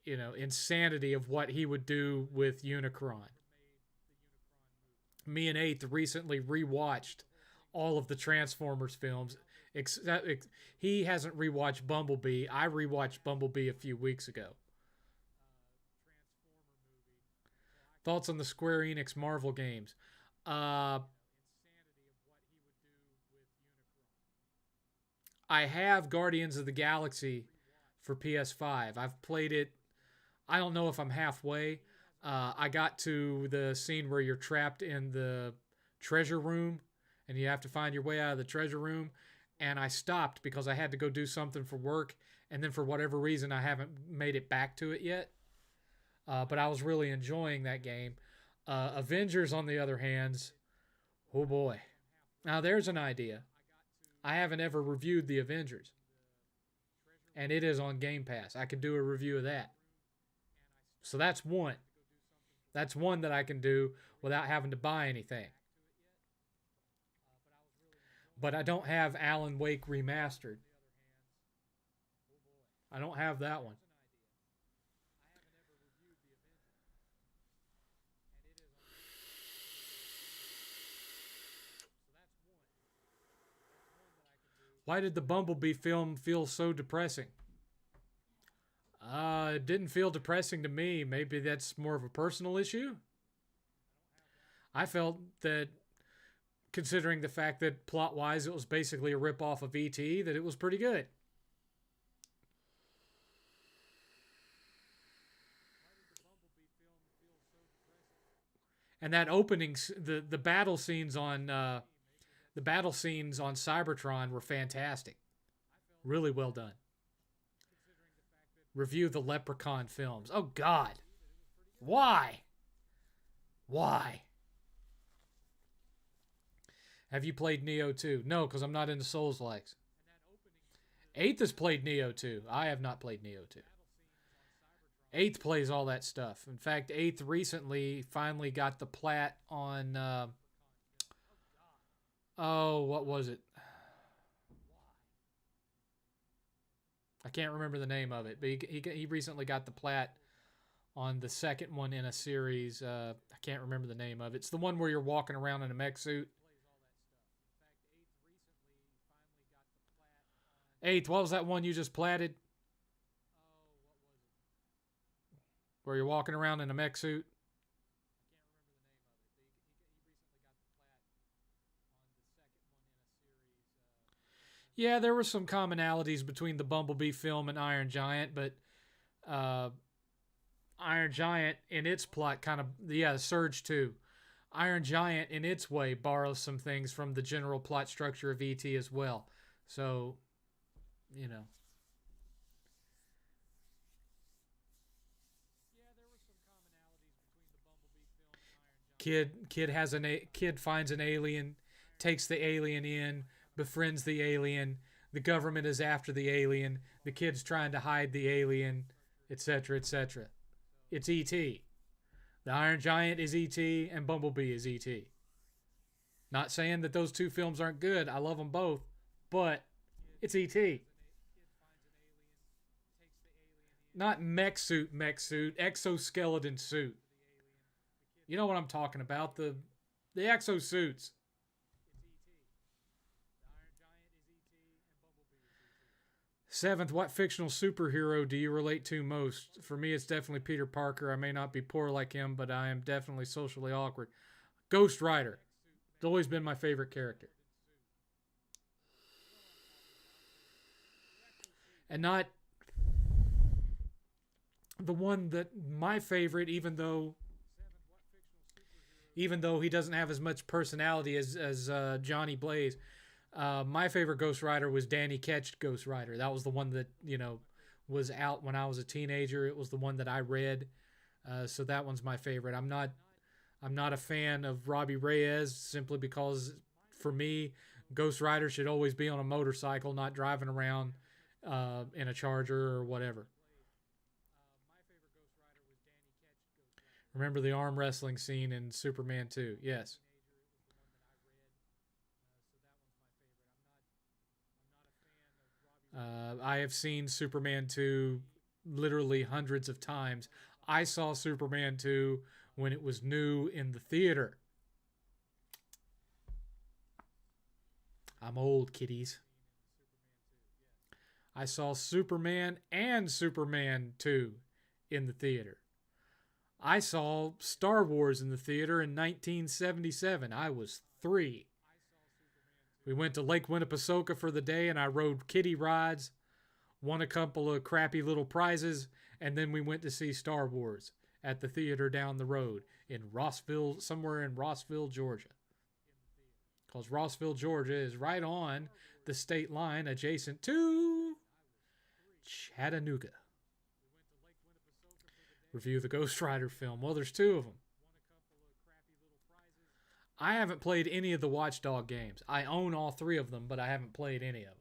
insanity of what he would do with Unicron. Me and Eighth recently rewatched all of the Transformers films. He hasn't rewatched Bumblebee. I rewatched Bumblebee a few weeks ago. Thoughts on the Square Enix Marvel games? Uh, I have Guardians of the Galaxy for PS5. I've played it. I don't know if I'm halfway. I got to the scene where you're trapped in the treasure room and you have to find your way out of the treasure room. And I stopped because I had to go do something for work. And then for whatever reason, I haven't made it back to it yet. But I was really enjoying that game. Avengers, on the other hand, oh boy. Now there's an idea. I haven't ever reviewed the Avengers. And it is on Game Pass. I could do a review of that. So that's one. That's one that I can do without having to buy anything. But I don't have Alan Wake Remastered. I don't have that one. Why did the Bumblebee film feel so depressing? It didn't feel depressing to me. Maybe that's more of a personal issue. I felt that, considering the fact that plot-wise it was basically a rip-off of E.T., that it was pretty good. And that opening, the battle scenes on Cybertron were fantastic. Really well done. Review the Leprechaun films. Oh God, why? Why? Have you played Neo 2? No, because I'm not into Souls-likes. 8th has played Neo 2. I have not played Neo 2. 8th plays all that stuff. In fact, 8th recently finally got the plat on... what was it? I can't remember the name of it, but he recently got the plat on the second one in a series. I can't remember the name of it. It's the one where you're walking around in a mech suit. 8th, what was that one you just platted? Where you're walking around in a mech suit? Yeah, there were some commonalities between the Bumblebee film and Iron Giant, but Iron Giant in its plot Surge 2. Iron Giant in its way borrows some things from the general plot structure of E.T. as well. So, you know. Kid finds an alien, takes the alien in, befriends the alien. The government is after the alien. The kid's trying to hide the alien, etc., etc. It's E.T. The Iron Giant is E.T. and Bumblebee is E.T. Not saying that those two films aren't good. I love them both, but it's E.T. Not mech suit, exoskeleton suit. You know what I'm talking about. The exosuits. 7th, what fictional superhero do you relate to most? For me, it's definitely Peter Parker. I may not be poor like him, but I am definitely socially awkward. Ghost Rider. It's always been my favorite character. And not the one that my favorite, even though he doesn't have as much personality as Johnny Blaze. My favorite Ghost Rider was Danny Ketch's Ghost Rider. That was the one that, was out when I was a teenager. It was the one that I read. So that one's my favorite. I'm not a fan of Robbie Reyes simply because, for me, Ghost Rider should always be on a motorcycle, not driving around in a Charger or whatever. Remember the arm wrestling scene in Superman 2? Yes. I have seen Superman 2 literally hundreds of times. I saw Superman 2 when it was new in the theater. I'm old, kiddies. I saw Superman and Superman 2 in the theater. I saw Star Wars in the theater in 1977. I was 3. We went to Lake Winnipesaukee for the day, and I rode kiddie rides, won a couple of crappy little prizes, and then we went to see Star Wars at the theater down the road in Rossville, somewhere in Rossville, Georgia. Because Rossville, Georgia is right on the state line adjacent to Chattanooga. Review the Ghost Rider film. Well, there's 2 of them. I haven't played any of the Watch Dog games. I own all 3 of them, but I haven't played any of them.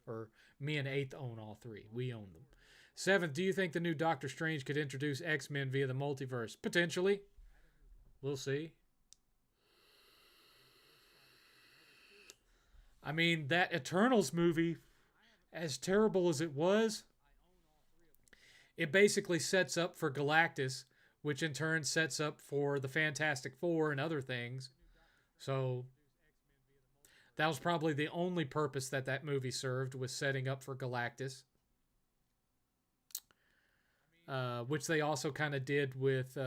Or me and 8th own all 3. We own them. 7th, do you think the new Doctor Strange could introduce X-Men via the multiverse? Potentially. We'll see. I mean, that Eternals movie, as terrible as it was, it basically sets up for Galactus, which in turn sets up for the Fantastic Four and other things. So that was probably the only purpose that that movie served, was setting up for Galactus. Which they also kind of did with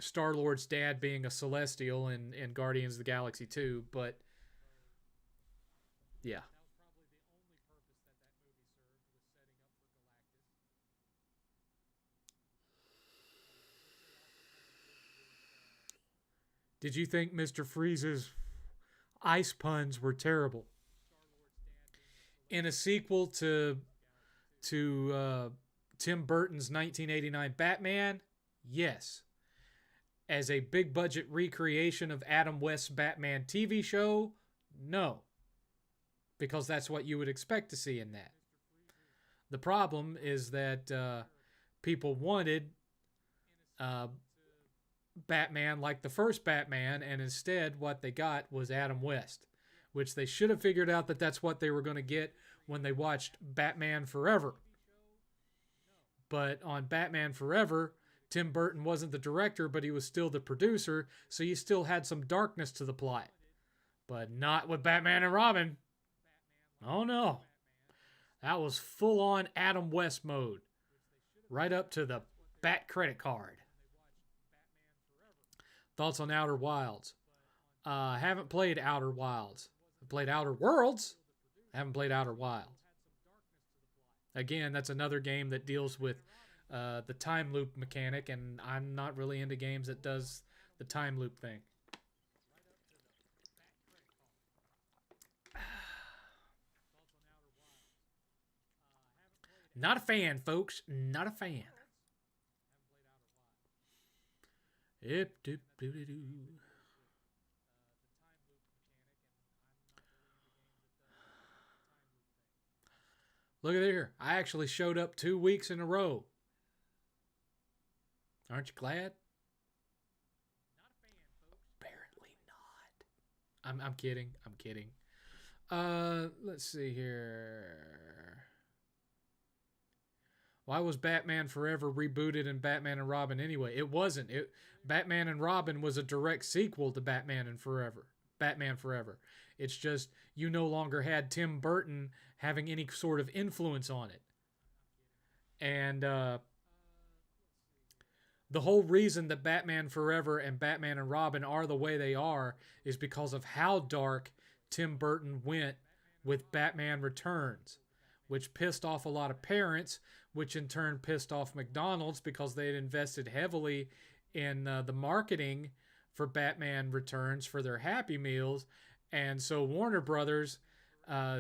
Star-Lord's dad being a Celestial in Guardians of the Galaxy 2. But yeah. Did you think Mr. Freeze's ice puns were terrible? In a sequel to Tim Burton's 1989 Batman, yes. As a big budget recreation of Adam West's Batman TV show, no. Because that's what you would expect to see in that. The problem is that people wanted Batman like the first Batman, and instead what they got was Adam West, which they should have figured out that that's what they were going to get when they watched Batman Forever. But on Batman Forever, Tim Burton wasn't the director, but he was still the producer, so you still had some darkness to the plot. But not with Batman and Robin. Oh no. That was full-on Adam West mode. Right up to the Bat credit card. Thoughts on Outer Wilds? I haven't played Outer Wilds. I've played Outer Worlds. I haven't played Outer Wilds. Again, that's another game that deals with the time loop mechanic, and I'm not really into games that does the time loop thing. Not a fan, folks. Not a fan. Yep, doop, doo, doo, doo. Look at here. I actually showed up 2 weeks in a row. Aren't you glad? Apparently not. I'm kidding. I'm kidding. Let's see here. Why was Batman Forever rebooted in Batman and Robin anyway? It wasn't. Batman and Robin was a direct sequel to Batman Forever. It's just you no longer had Tim Burton having any sort of influence on it. And the whole reason that Batman Forever and Batman and Robin are the way they are is because of how dark Tim Burton went with Batman Returns, which pissed off a lot of parents, which in turn pissed off McDonald's because they had invested heavily in the marketing for Batman Returns for their Happy Meals. And so Warner Brothers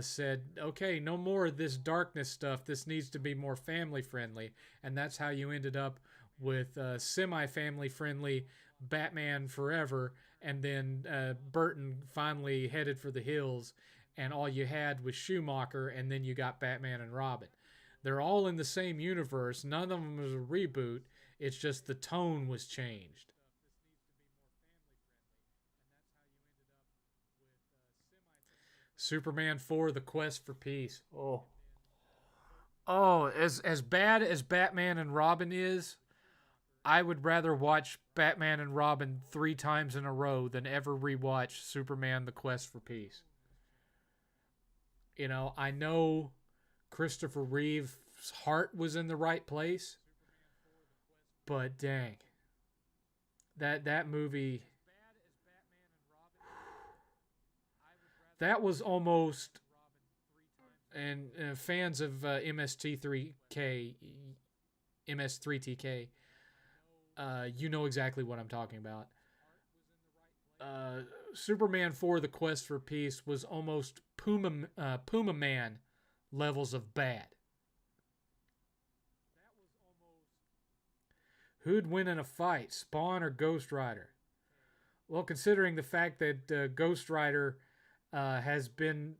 said, okay, no more of this darkness stuff. This needs to be more family friendly. And that's how you ended up with semi-family friendly Batman Forever. And then Burton finally headed for the hills, and all you had was Schumacher, and then you got Batman and Robin. They're all in the same universe. None of them was a reboot. It's just the tone was changed. Superman 4, The Quest for Peace. Oh, as bad as Batman and Robin is, I would rather watch Batman and Robin 3 times in a row than ever rewatch Superman, The Quest for Peace. You know, I know Christopher Reeve's heart was in the right place, but dang, that movie, that was almost, and fans of MS3TK, you know exactly what I'm talking about. Superman 4, The Quest for Peace was almost Puma Man levels of bad. Who'd win in a fight, Spawn or Ghost Rider? Well, considering the fact that Ghost Rider has been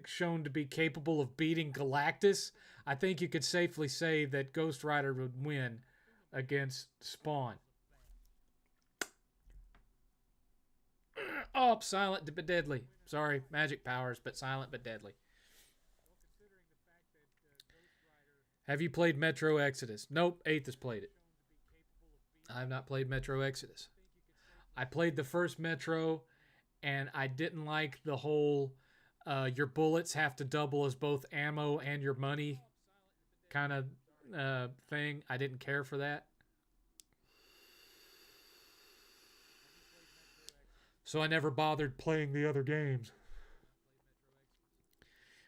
shown to be capable of beating Galactus, I think you could safely say that Ghost Rider would win against Spawn. Oh, silent but deadly. Sorry, magic powers, but silent but deadly. Have you played Metro Exodus? Nope, 8th has played it. I have not played Metro Exodus. I played the first Metro, and I didn't like the whole your bullets have to double as both ammo and your money kind of thing. I didn't care for that. So I never bothered playing the other games.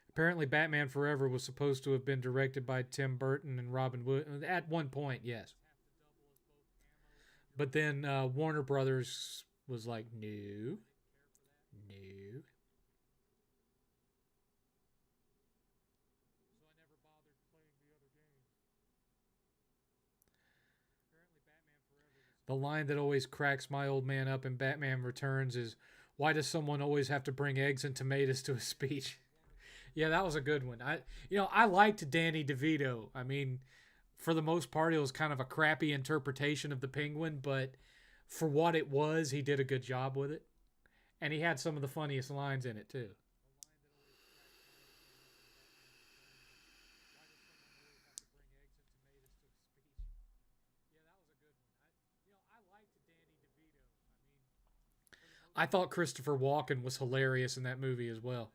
Apparently, Batman Forever was supposed to have been directed by Tim Burton and Robin Williams. At one point, yes. But then Warner Brothers was like, no, no. The line that always cracks my old man up in Batman Returns is, why does someone always have to bring eggs and tomatoes to a speech? Yeah, that was a good one. I liked Danny DeVito. I mean, for the most part, it was kind of a crappy interpretation of the Penguin, but for what it was, he did a good job with it. And he had some of the funniest lines in it, too. I thought Christopher Walken was hilarious in that movie as well.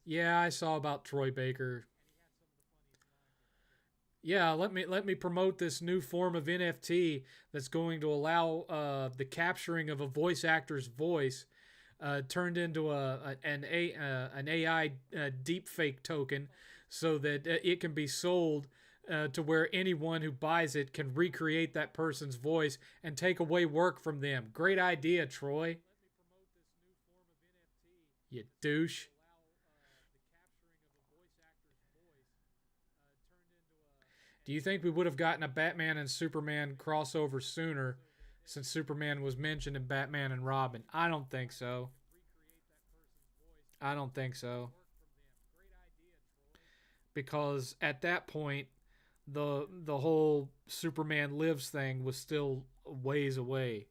Yeah, I saw about Troy Baker. Yeah, let me promote this new form of NFT that's going to allow the capturing of a voice actor's voice turned into an AI deepfake token, so that it can be sold to where anyone who buys it can recreate that person's voice and take away work from them. Great idea, Troy. You douche. Do you think we would have gotten a Batman and Superman crossover sooner, since Superman was mentioned in Batman and Robin? I don't think so. I don't think so. Because at that point, the whole Superman lives thing was still ways away.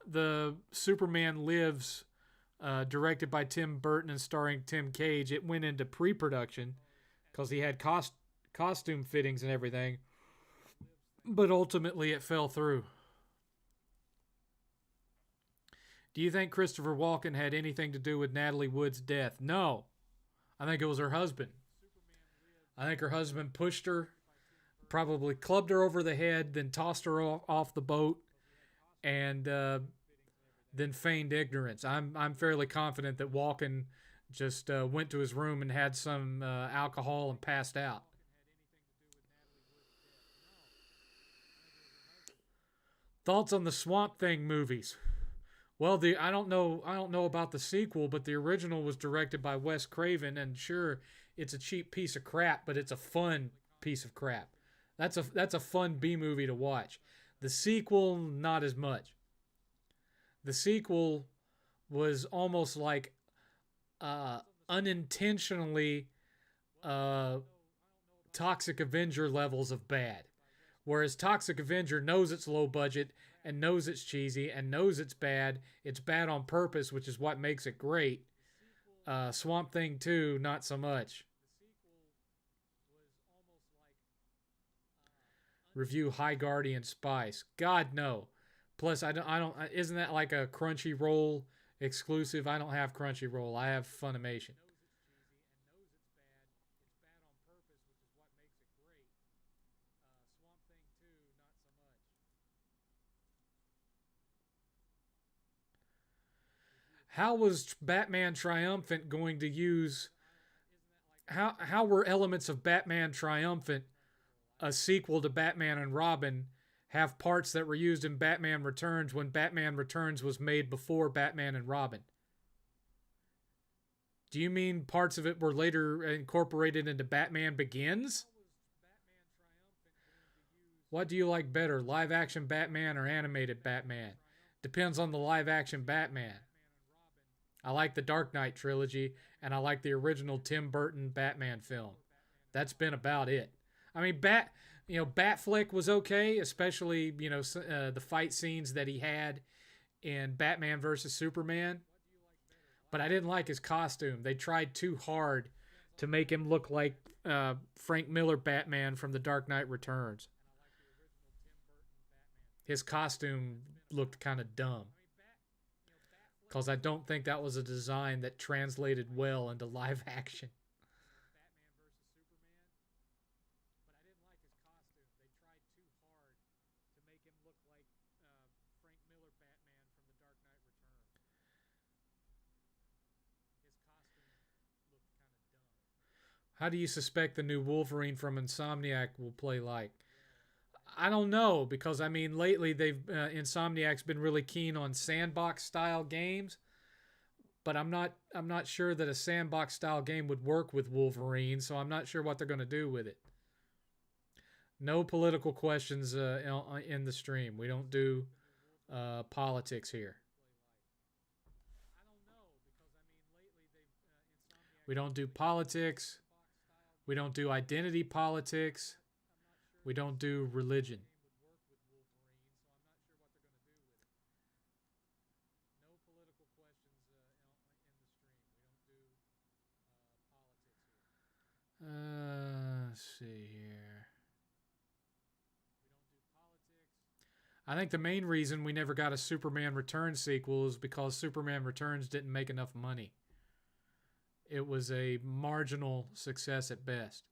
The Superman Lives, directed by Tim Burton and starring Tim Cage, it went into pre-production because he had costume fittings and everything, but ultimately it fell through. Do you think Christopher Walken had anything to do with Natalie Wood's death? No. I think it was her husband. I think her husband pushed her, probably clubbed her over the head, then tossed her off the boat, and then feigned ignorance. I'm fairly confident that Walken just went to his room and had some alcohol and passed out. Thoughts on the Swamp Thing movies? Well, the I don't know about the sequel, but the original was directed by Wes Craven, and sure, it's a cheap piece of crap, but it's a fun piece of crap. That's a fun B movie to watch. The sequel, not as much. The sequel was almost like unintentionally uh, Toxic Avenger levels of bad. Whereas Toxic Avenger knows it's low budget and knows it's cheesy and knows it's bad. It's bad on purpose, which is what makes it great. Swamp Thing 2, not so much. Review High Guardian Spice. God, no. Plus, I don't. Isn't that like a Crunchyroll exclusive? I don't have Crunchyroll. I have Funimation. How was Batman Triumphant going to use? How were elements of Batman Triumphant, a sequel to Batman and Robin, have parts that were used in Batman Returns when Batman Returns was made before Batman and Robin? Do you mean parts of it were later incorporated into Batman Begins? What do you like better, live action Batman or animated Batman? Depends on the live action Batman. I like the Dark Knight trilogy, and I like the original Tim Burton Batman film. That's been about it. I mean, Batfleck was okay, especially the fight scenes that he had in Batman versus Superman. But I didn't like his costume. They tried too hard to make him look like Frank Miller Batman from The Dark Knight Returns. His costume looked kind of dumb because I don't think that was a design that translated well into live action. How do you suspect the new Wolverine from Insomniac will play like? I don't know because I mean lately they've Insomniac's been really keen on sandbox style games, but I'm not sure that a sandbox style game would work with Wolverine, so I'm not sure what they're going to do with it. No political questions in the stream. We don't do politics here. We don't do politics. We don't do identity politics. We don't do religion. Let's see here. I think the main reason we never got a Superman Returns sequel is because Superman Returns didn't make enough money. It was a marginal success at best.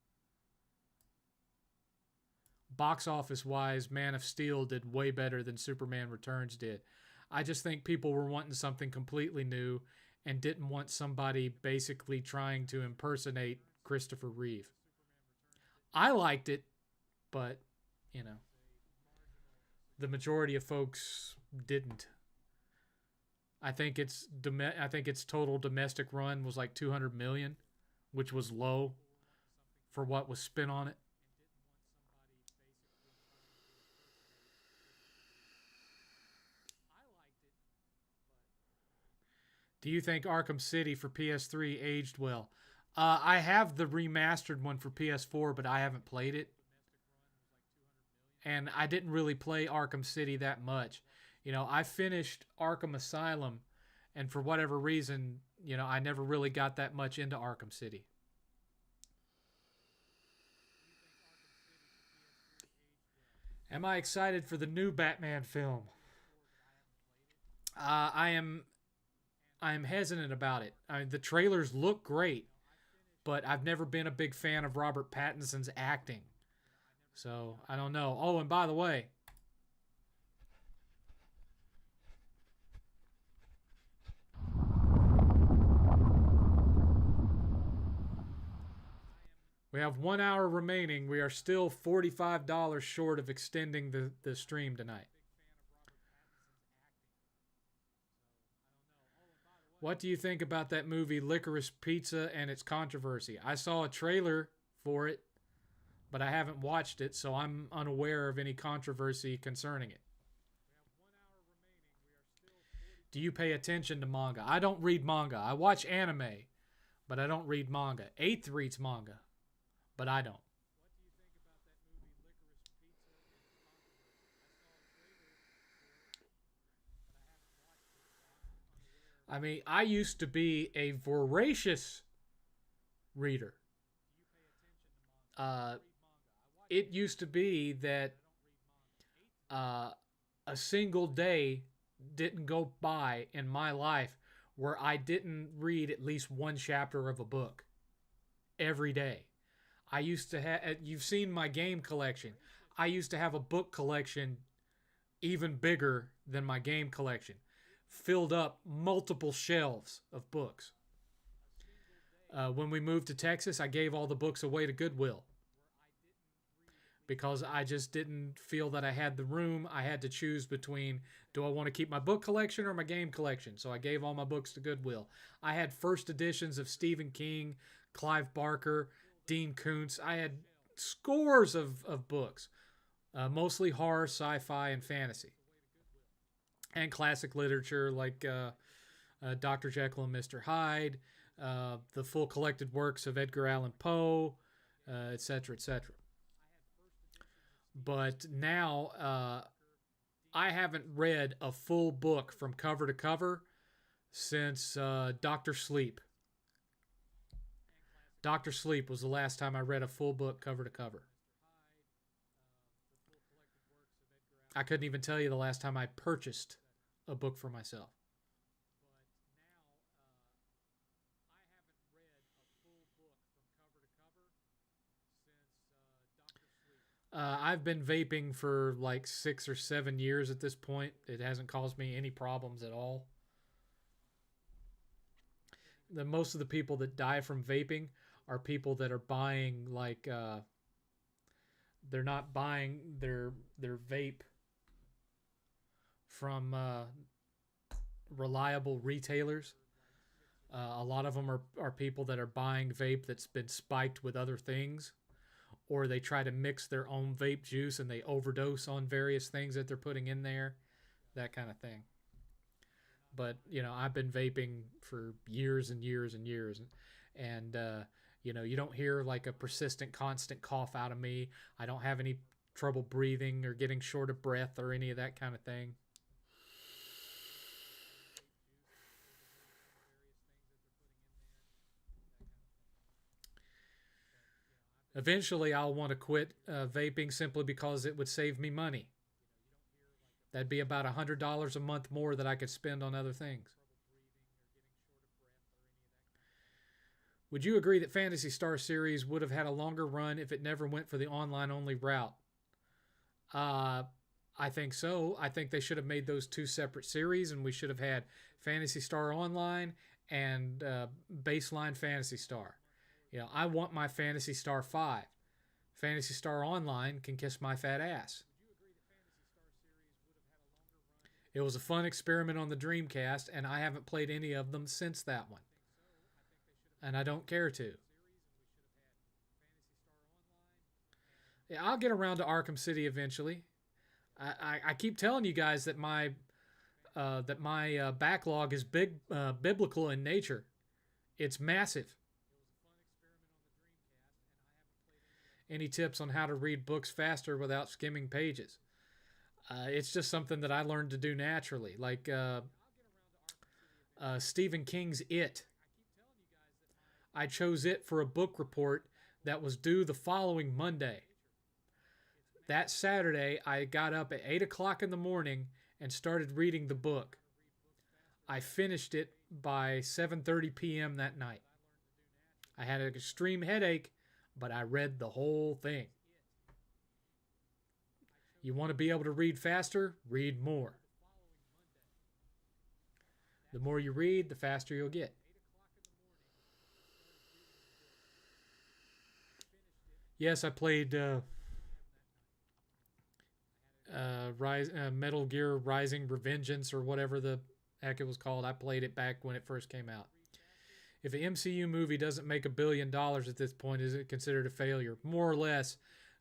Box office wise, Man of Steel did way better than Superman Returns did. I just think people were wanting something completely new and didn't want somebody basically trying to impersonate Christopher Reeve. I liked it, but, you know, the majority of folks didn't. I think its total domestic run was like 200 million, which was low for what was spent on it. Do you think Arkham City for PS3 aged well? I have the remastered one for PS4, but I haven't played it. And I didn't really play Arkham City that much. I finished Arkham Asylum, and for whatever reason, I never really got that much into Arkham City. Am I excited for the new Batman film? I am. I am hesitant about it. I mean, the trailers look great, but I've never been a big fan of Robert Pattinson's acting. So I don't know. Oh, and by the way, we have 1 hour remaining. We are still $45 short of extending the stream tonight. What do you think about that movie Licorice Pizza and its controversy? I saw a trailer for it, but I haven't watched it, so I'm unaware of any controversy concerning it. Do you pay attention to manga? I don't read manga. I watch anime, but I don't read manga. Eighth reads manga, but I don't. I mean, I used to be a voracious reader. Uh, it used to be that uh, a single day didn't go by in my life where I didn't read at least one chapter of a book every day. I used to have, you've seen my game collection. I used to have a book collection even bigger than my game collection, filled up multiple shelves of books. When we moved to Texas, I gave all the books away to Goodwill because I just didn't feel that I had the room. I had to choose between, do I want to keep my book collection or my game collection? So I gave all my books to Goodwill. I had first editions of Stephen King, Clive Barker, Dean Koontz. I had scores of books, mostly horror, sci-fi, and fantasy, and classic literature like Dr. Jekyll and Mr. Hyde, the full collected works of Edgar Allan Poe, etc., etc. But now I haven't read a full book from cover to cover since Doctor Sleep. Doctor Sleep was the last time I read a full book cover to cover. I couldn't even tell you the last time I purchased a book for myself. I've been vaping for like 6 or 7 years at this point. It hasn't caused me any problems at all. Most of the people that die from vaping are people that are buying like they're not buying their vape from reliable retailers. A lot of them are people that are buying vape that's been spiked with other things, or they try to mix their own vape juice and they overdose on various things that they're putting in there, that kind of thing. But I've been vaping for years and years and years, and you don't hear like a persistent, constant cough out of me. I don't have any trouble breathing or getting short of breath or any of that kind of thing. Eventually, I'll want to quit vaping simply because it would save me money. That'd be about $100 a month more that I could spend on other things. Would you agree that Phantasy Star series would have had a longer run if it never went for the online only route? Uh, I think so. I think they should have made those two separate series, and we should have had Phantasy Star Online and Baseline Phantasy Star. I want my Phantasy Star 5. Phantasy Star Online can kiss my fat ass. It was a fun experiment on the Dreamcast, and I haven't played any of them since that one. And I don't care to. Yeah, I'll get around to Arkham City eventually. I keep telling you guys that my backlog is biblical in nature. It's massive. Any tips on how to read books faster without skimming pages? It's just something that I learned to do naturally. Like Stephen King's It. I chose it for a book report that was due the following Monday. That Saturday, I got up at 8 o'clock in the morning and started reading the book. I finished it by 7:30 p.m. that night. I had an extreme headache, but I read the whole thing. You want to be able to read faster? Read more. The more you read, the faster you'll get. Yes, I played Metal Gear Rising Revengeance or whatever the heck it was called. I played it back when it first came out. If an MCU movie doesn't make $1 billion at this point, is it considered a failure? More or less.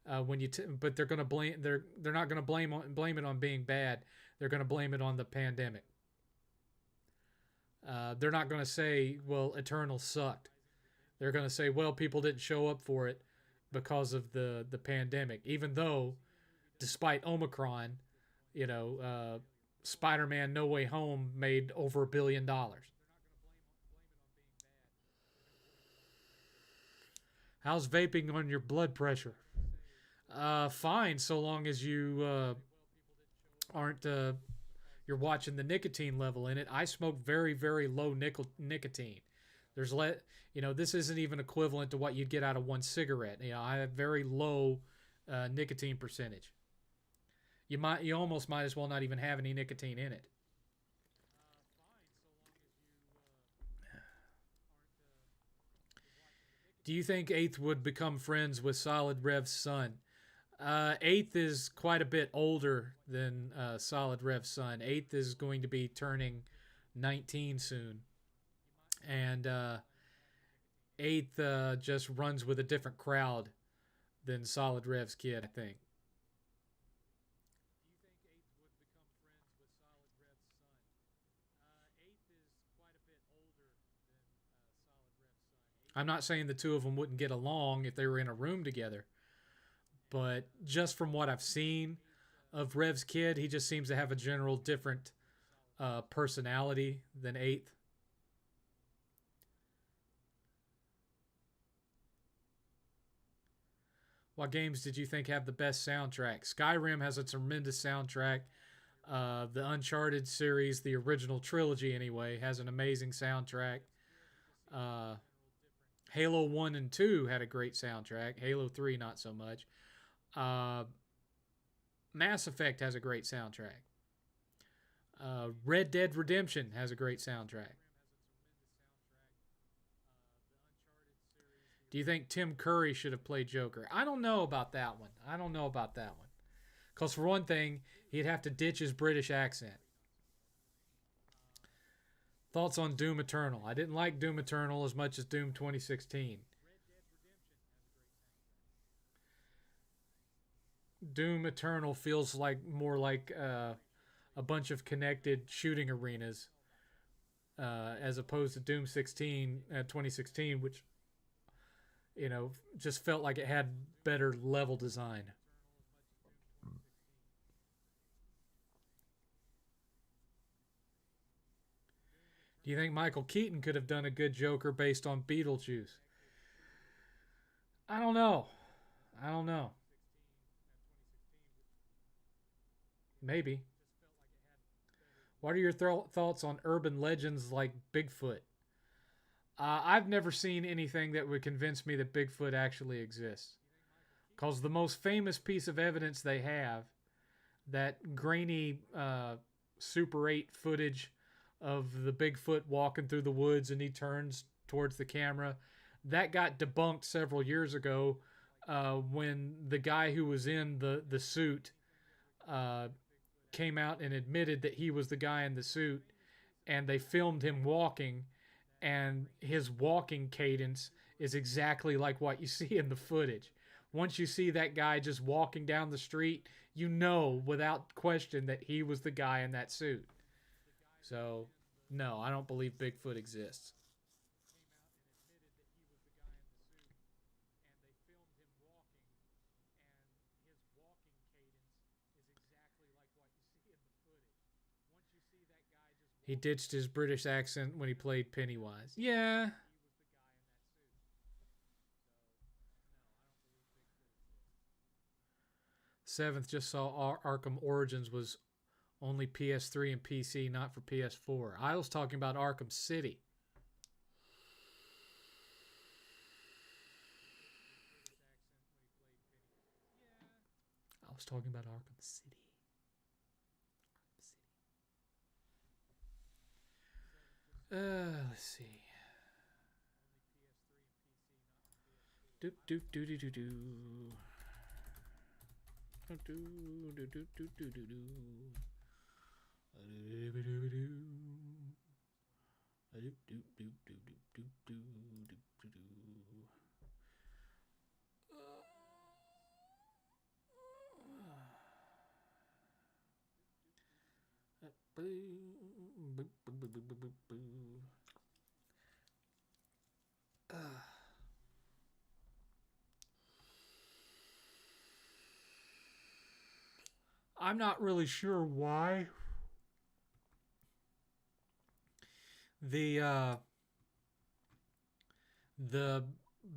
But they're going to blame. They're not going to blame it on being bad. They're going to blame it on the pandemic. They're not going to say, "Well, Eternal sucked." They're going to say, "Well, people didn't show up for it because of the pandemic." Even though, despite Omicron, Spider-Man: No Way Home made over $1 billion. How's vaping on your blood pressure? Fine, so long as you aren't you're watching the nicotine level in it. I smoke very, very low nicotine. This isn't even equivalent to what you'd get out of one cigarette. I have very low nicotine percentage. You almost might as well not even have any nicotine in it. Do you think Eighth would become friends with Solid Rev's son? Eighth is quite a bit older than Solid Rev's son. Eighth is going to be turning 19 soon. And Eighth just runs with a different crowd than Solid Rev's kid, I think. I'm not saying the two of them wouldn't get along if they were in a room together, But just from what I've seen of Rev's kid, he just seems to have a general different personality than 8th. What games did you think have the best soundtrack? Skyrim has a tremendous soundtrack. The Uncharted series, the original trilogy anyway, has an amazing soundtrack. Uh, Halo 1 and 2 had a great soundtrack. Halo 3, not so much. Uh, Mass Effect has a great soundtrack. Red Dead Redemption has a great soundtrack. Do you think Tim Curry should have played Joker? I don't know about that one. I don't know about that one. Because for one thing, he'd have to ditch his British accent. Thoughts on Doom Eternal? I didn't like Doom Eternal as much as Doom 2016. Doom Eternal feels like more like a bunch of connected shooting arenas as opposed to Doom 2016, which just felt like it had better level design. Do you think Michael Keaton could have done a good Joker based on Beetlejuice? I don't know. I don't know. Maybe. What are your thoughts on urban legends like Bigfoot? I've never seen anything that would convince me that Bigfoot actually exists. Because the most famous piece of evidence they have, that grainy Super 8 footage of the Bigfoot walking through the woods and he turns towards the camera, that got debunked several years ago when the guy who was in the suit uh, came out and admitted that he was the guy in the suit, and they filmed him walking, and his walking cadence is exactly like what you see in the footage. Once you see that guy just walking down the street, you know without question that he was the guy in that suit. So, no, I don't believe Bigfoot exists. He ditched his British accent when he played Pennywise. Yeah. 7th just saw Arkham Origins was only PS3 and PC, not for PS4. I was talking about Arkham City. I was talking about Arkham City. Let's see. Do do do do do do. Do do do do do do do do. I'm not really sure why the the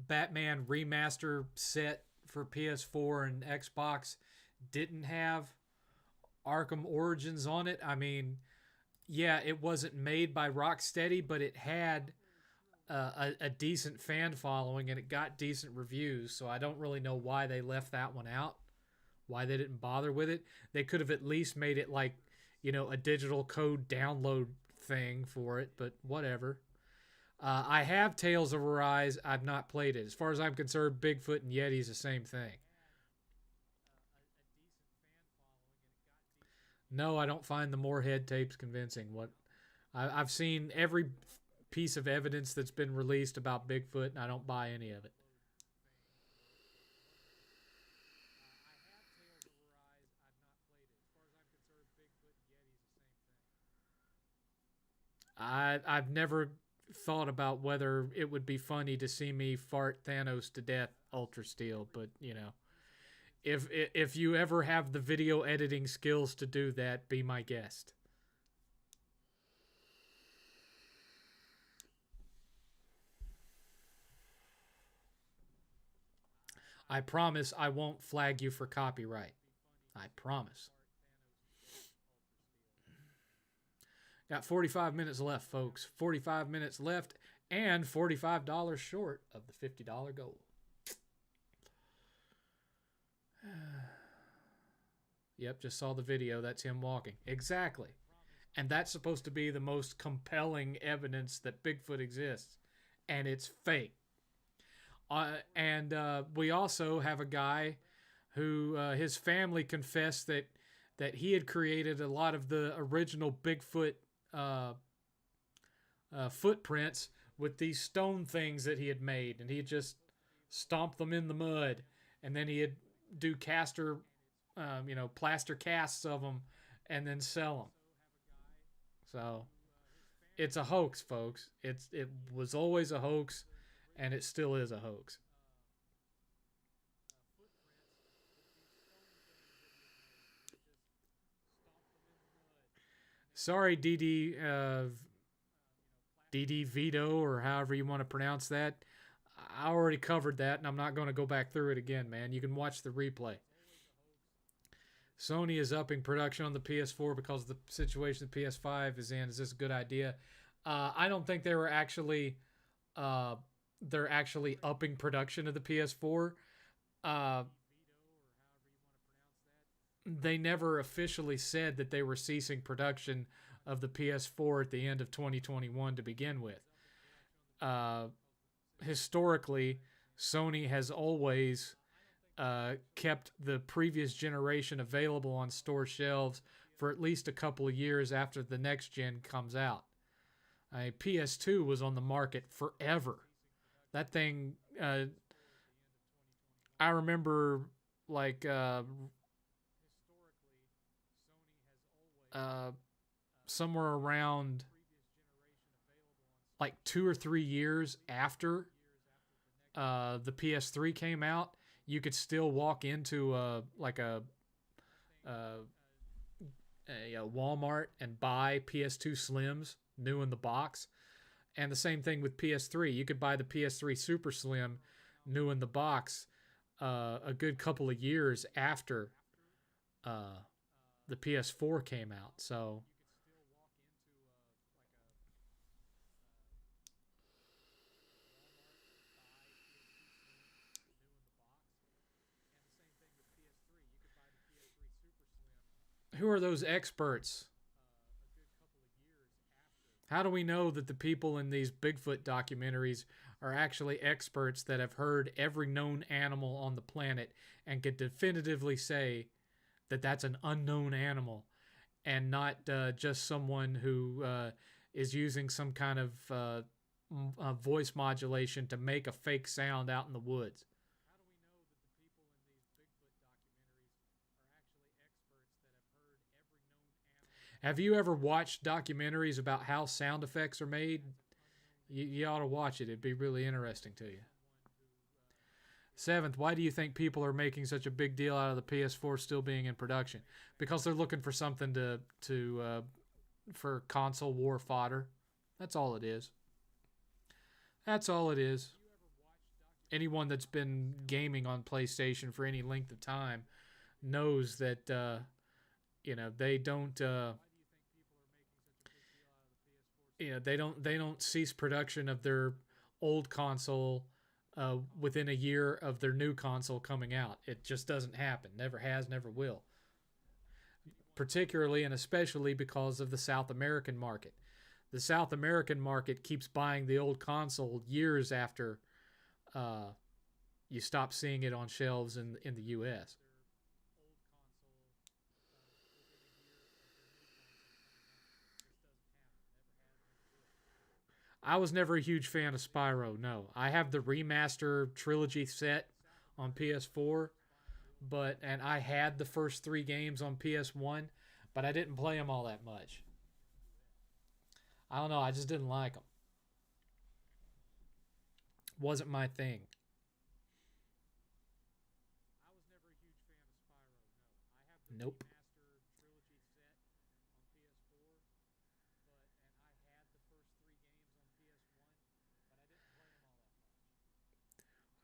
Batman remaster set for PS4 and Xbox didn't have Arkham Origins on it. I mean, yeah, it wasn't made by Rocksteady, but it had a decent fan following and it got decent reviews. So I don't really know why they left that one out, why they didn't bother with it. They could have at least made it like, a digital code download thing for it, but whatever. I have Tales of Arise. I've not played it. As far as I'm concerned, Bigfoot and Yeti's the same thing. No, I don't find the Moorhead tapes convincing. I've seen every piece of evidence that's been released about Bigfoot, and I don't buy any of it. I've never thought about whether it would be funny to see me fart Thanos to death Ultra Steel, but If you ever have the video editing skills to do that, be my guest. I promise I won't flag you for copyright. I promise. Got 45 minutes left, folks. 45 minutes left and $45 short of the $50 goal. Yep, just saw the video. That's him walking. Exactly. And that's supposed to be the most compelling evidence that Bigfoot exists. And it's fake. And we also have a guy who his family confessed that he had created a lot of the original Bigfoot footprints with these stone things that he had made, and he had just stomped them in the mud, and then he'd do plaster casts of them, and then sell them. So it's a hoax, folks. It was always a hoax, and it still is a hoax. Sorry, DD Vito, or however you want to pronounce that. I already covered that, and I'm not going to go back through it again, man. You can watch the replay. Sony is upping production on the PS4 because of the situation the PS5 is in. Is this a good idea? I don't think they were actually... they're actually upping production of the PS4. They never officially said that they were ceasing production of the PS4 at the end of 2021 to begin with. Historically, Sony has always kept the previous generation available on store shelves for at least a couple of years after the next gen comes out. PS2 was on the market forever. That thing, I remember, like, somewhere around, like, 2 or 3 years after the PS3 came out, you could still walk into a Walmart and buy PS2 Slims, new in the box. And the same thing with PS3. You could buy the PS3 Super Slim, new in the box, a good couple of years after the PS4 came out. So who are those experts? How do we know that the people in these Bigfoot documentaries are actually experts that have heard every known animal on the planet and can definitively say that that's an unknown animal and not just someone who is using some kind of voice modulation to make a fake sound out in the woods? Have you ever watched documentaries about how sound effects are made? You ought to watch it. It'd be really interesting to you. 7th, why do you think people are making such a big deal out of the PS4 still being in production? Because they're looking for something for console war fodder. That's all it is. That's all it is. Anyone that's been gaming on PlayStation for any length of time knows that they don't they don't cease production of their old console within a year of their new console coming out. It just doesn't happen. Never has, never will. Particularly and especially because of the South American market. The South American market keeps buying the old console years after you stop seeing it on shelves in the U.S. I was never a huge fan of Spyro, no. I have the remaster trilogy set on PS4, and I had the first 3 games on PS1, but I didn't play them all that much. I don't know, I just didn't like them. Wasn't my thing. Nope.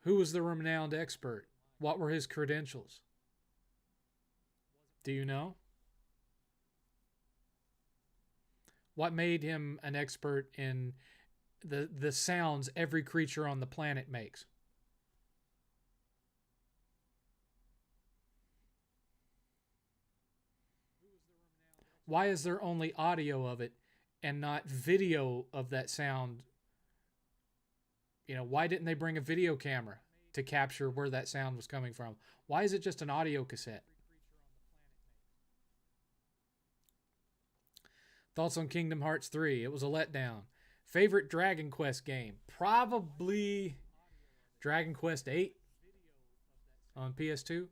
Who was the renowned expert? What were his credentials? Do you know? What made him an expert in the sounds every creature on the planet makes? Why is there only audio of it and not video of that sound? Why didn't they bring a video camera to capture where that sound was coming from? Why is it just an audio cassette? Thoughts on Kingdom Hearts 3? It was a letdown. Favorite Dragon Quest game? Probably Dragon Quest 8 on PS2.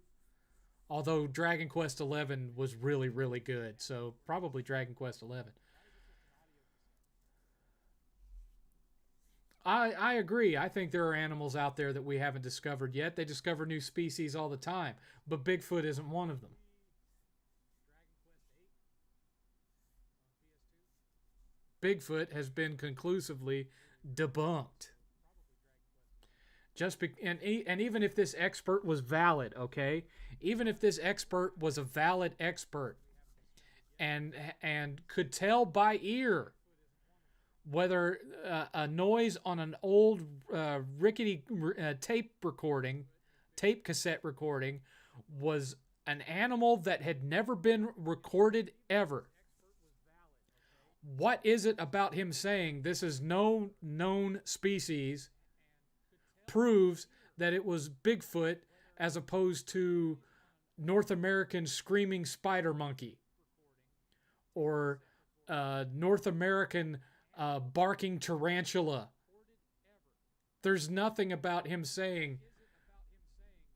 Although Dragon Quest 11 was really, really good. So probably Dragon Quest 11. I agree. I think there are animals out there that we haven't discovered yet. They discover new species all the time. But Bigfoot isn't one of them. Bigfoot has been conclusively debunked. And even if this expert was valid, okay, even if this expert was a valid expert and could tell by ear whether a noise on an old rickety tape cassette recording was an animal that had never been recorded ever. What is it about him saying this is no known species proves that it was Bigfoot as opposed to North American screaming spider monkey or North American barking tarantula? There's nothing about him saying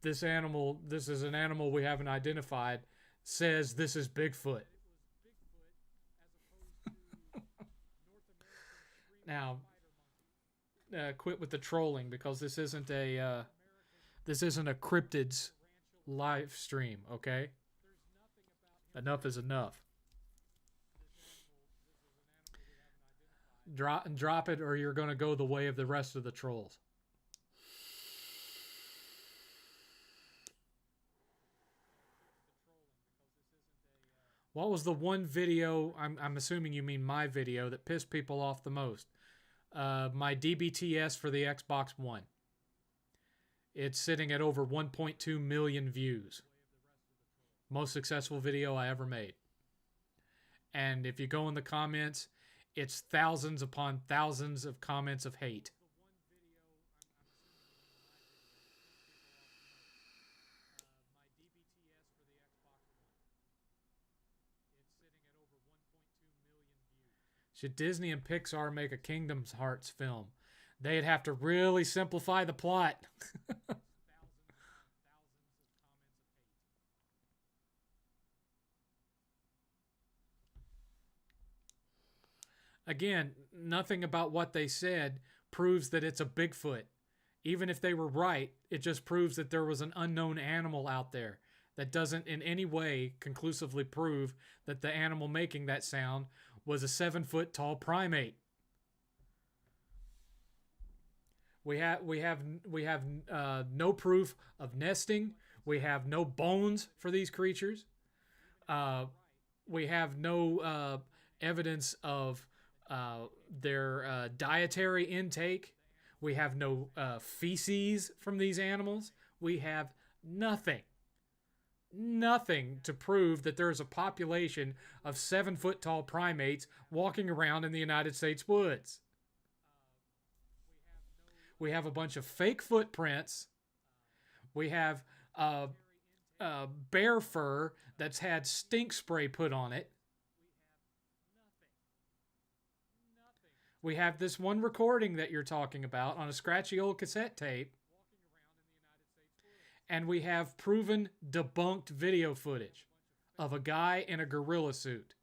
this is an animal we haven't identified, says this is Bigfoot. Now, quit with the trolling, because this isn't a cryptids live stream, okay? Enough is enough. Drop it, or you're going to go the way of the rest of the trolls. What was the one video, I'm assuming you mean my video, that pissed people off the most? My DBTS for the Xbox One. It's sitting at over 1.2 million views. Most successful video I ever made. And if you go in the comments, it's thousands upon thousands of comments of hate. Should Disney and Pixar make a Kingdom Hearts film? They'd have to really simplify the plot. Again, nothing about what they said proves that it's a Bigfoot. Even if they were right, it just proves that there was an unknown animal out there. That doesn't in any way conclusively prove that the animal making that sound was a 7-foot tall primate. We have no proof of nesting. We have no bones for these creatures. We have no evidence of their dietary intake. We have no feces from these animals. We have nothing to prove that there's a population of 7-foot tall primates walking around in the United States woods. We have a bunch of fake footprints. We have bear fur that's had stink spray put on it. We have this one recording that you're talking about on a scratchy old cassette tape. And we have proven debunked video footage of a guy in a gorilla suit.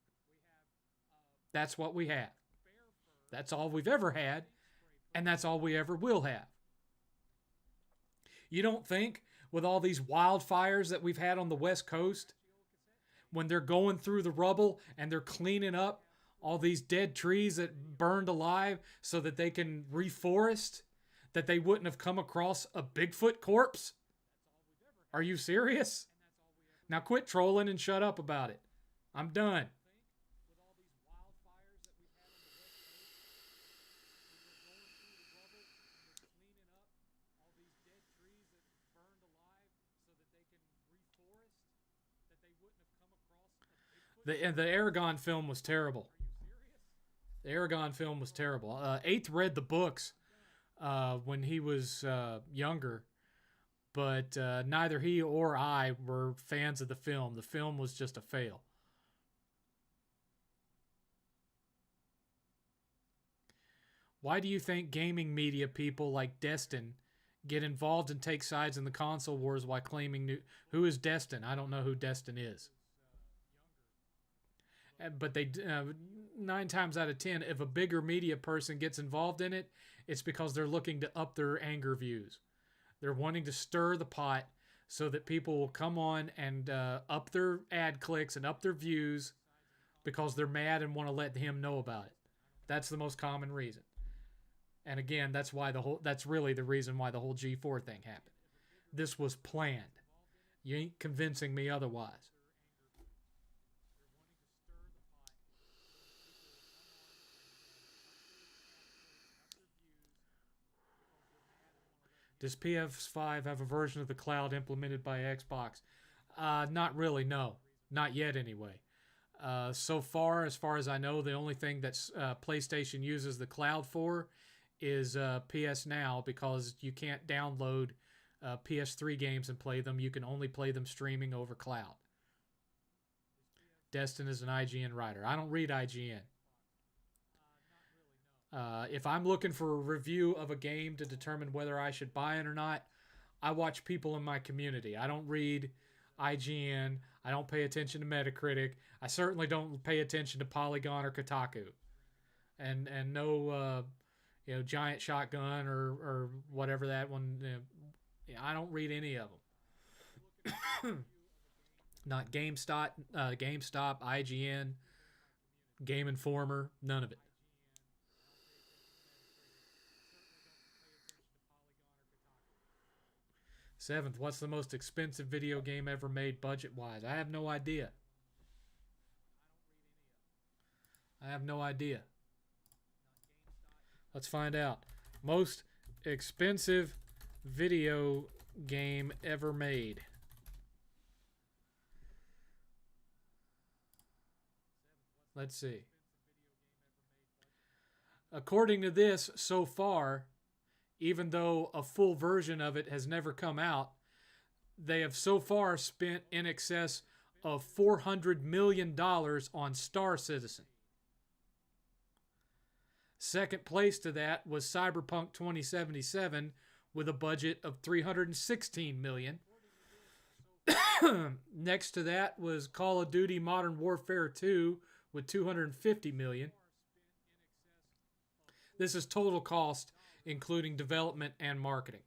That's what we have. That's all we've ever had, and that's all we ever will have. You don't think, with all these wildfires that we've had on the West Coast, when they're going through the rubble and they're cleaning up all these dead trees that burned alive so that they can reforest, that they wouldn't have come across a Bigfoot corpse? Are you serious? Now quit trolling and shut up about it. I'm done. The Aragon film was terrible. The Aragon film was terrible. Eighth read the books when he was younger, but neither he or I were fans of the film. The film was just a fail. Why do you think gaming media people like Destin get involved and take sides in the console wars while claiming new... Who is Destin? I don't know who Destin is. But they 9 times out of 10, if a bigger media person gets involved in it, it's because they're looking to up their anger views. They're wanting to stir the pot so that people will come on and up their ad clicks and up their views because they're mad and want to let him know about it. That's the most common reason. And again, that's really the reason why the whole G4 thing happened. This was planned. You ain't convincing me otherwise. Does PS5 have a version of the cloud implemented by Xbox? Not really, no. Not yet, anyway. So far as I know, the only thing that PlayStation uses the cloud for is PS Now, because you can't download PS3 games and play them. You can only play them streaming over cloud. Destin is an IGN writer. I don't read IGN. If I'm looking for a review of a game to determine whether I should buy it or not, I watch people in my community. I don't read IGN. I don't pay attention to Metacritic. I certainly don't pay attention to Polygon or Kotaku. And no Giant Shotgun or whatever that one. I don't read any of them. Not GameStop, IGN, Game Informer, none of it. Seventh, what's the most expensive video game ever made budget-wise? I have no idea. Let's find out. Most expensive video game ever made. Let's see. According to this, so far, even though a full version of it has never come out, they have so far spent in excess of $400 million on Star Citizen. Second place to that was Cyberpunk 2077 with a budget of $316 million. Next to that was Call of Duty Modern Warfare 2 with $250 million. This is total cost, including development and marketing.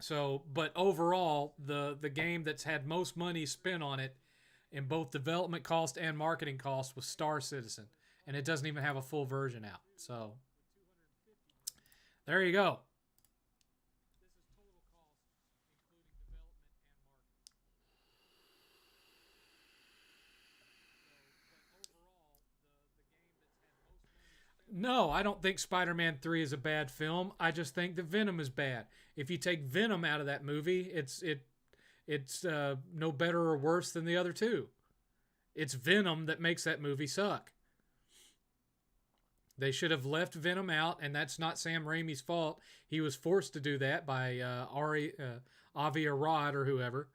So, but overall, the game that's had most money spent on it in both development cost and marketing cost was Star Citizen. And it doesn't even have a full version out. So, there you go. No, I don't think Spider-Man 3 is a bad film. I just think that Venom is bad. If you take Venom out of that movie, it's no better or worse than the other two. It's Venom that makes that movie suck. They should have left Venom out, and that's not Sam Raimi's fault. He was forced to do that by Avi Arad or whoever.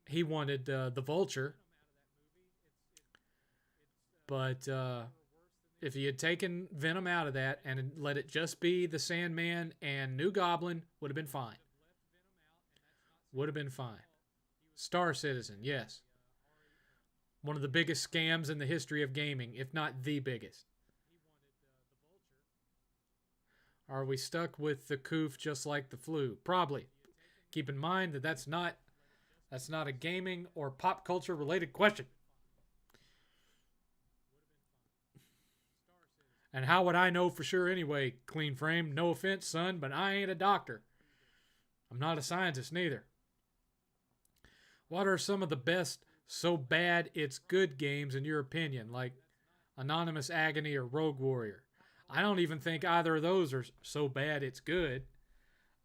He wanted the Vulture. But if you had taken Venom out of that and let it just be the Sandman and New Goblin, would have been fine. Would have been fine. Star Citizen, yes. One of the biggest scams in the history of gaming, if not the biggest. Are we stuck with the coof just like the flu? Probably. Keep in mind that that's not a gaming or pop culture related question. And how would I know for sure anyway, Clean Frame? No offense, son, but I ain't a doctor. I'm not a scientist neither. What are some of the best so bad it's good games in your opinion, like Anonymous Agony or Rogue Warrior? I don't even think either of those are so bad it's good.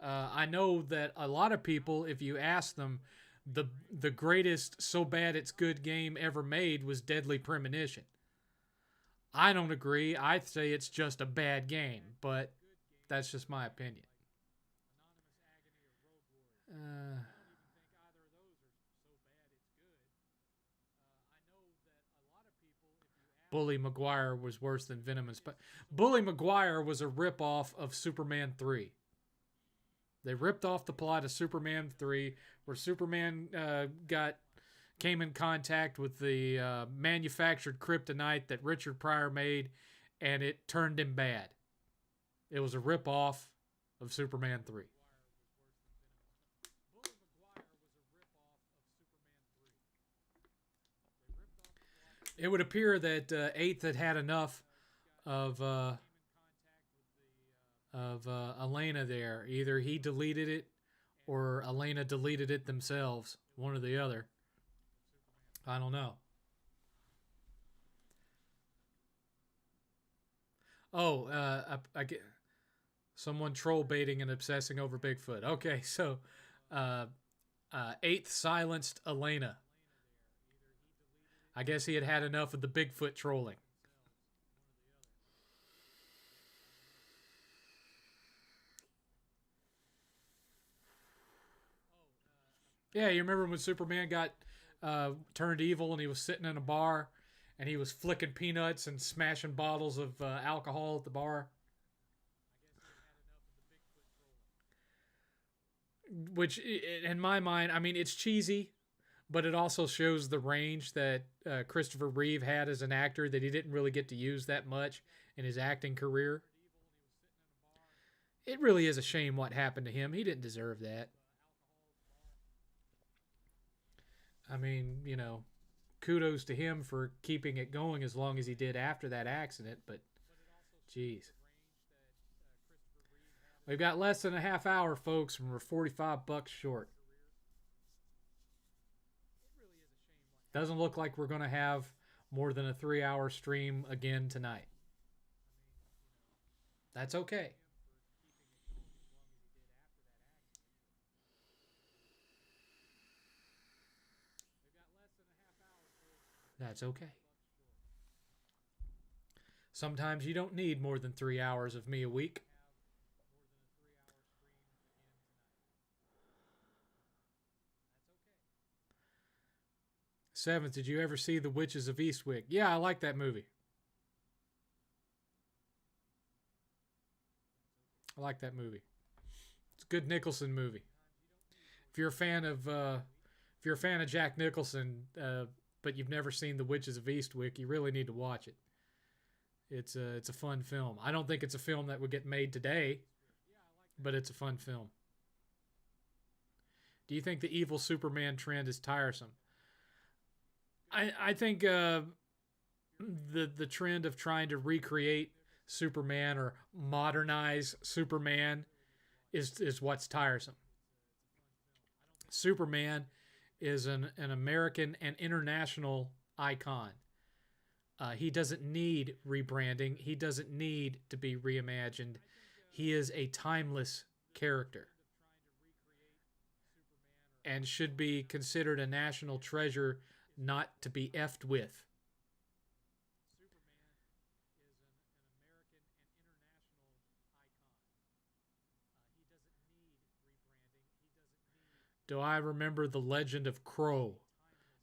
I know that a lot of people, if you ask them, the greatest so bad it's good game ever made was Deadly Premonition. I don't agree. I'd say it's just a bad game, but that's just my opinion. Bully Maguire was worse than Venomous, but Bully Maguire was a ripoff of Superman 3. They ripped off the plot of Superman 3, where Superman came in contact with the manufactured kryptonite that Richard Pryor made, and it turned him bad. It was a ripoff of Superman 3. It would appear that 8th had enough of Elena there. Either he deleted it or Elena deleted it themselves. One or the other. I don't know. Oh, I get someone troll baiting and obsessing over Bigfoot. Okay, so 8th silenced Elena. I guess he had enough of the Bigfoot trolling. Yeah, you remember when Superman got turned evil and he was sitting in a bar and he was flicking peanuts and smashing bottles of alcohol at the bar? Which, in my mind, I mean, it's cheesy, but it also shows the range that Christopher Reeve had as an actor that he didn't really get to use that much in his acting career. It really is a shame what happened to him. He didn't deserve that. I mean, kudos to him for keeping it going as long as he did after that accident, but geez. We've got less than a half hour, folks, and we're $45 short. Doesn't look like we're going to have more than a 3-hour stream again tonight. That's okay. That's okay. Sometimes you don't need more than 3 hours of me a week. Seventh, did you ever see The Witches of Eastwick? Yeah, I like that movie. I like that movie. It's a good Nicholson movie. If you're a fan of Jack Nicholson, but you've never seen The Witches of Eastwick, you really need to watch it. It's a fun film. I don't think it's a film that would get made today, but it's a fun film. Do you think the evil Superman trend is tiresome? I think the trend of trying to recreate Superman or modernize Superman is what's tiresome. Superman is an American and international icon. He doesn't need rebranding. He doesn't need to be reimagined. He is a timeless character and should be considered a national treasure, not to be effed with. Do I remember The Legend of Crow?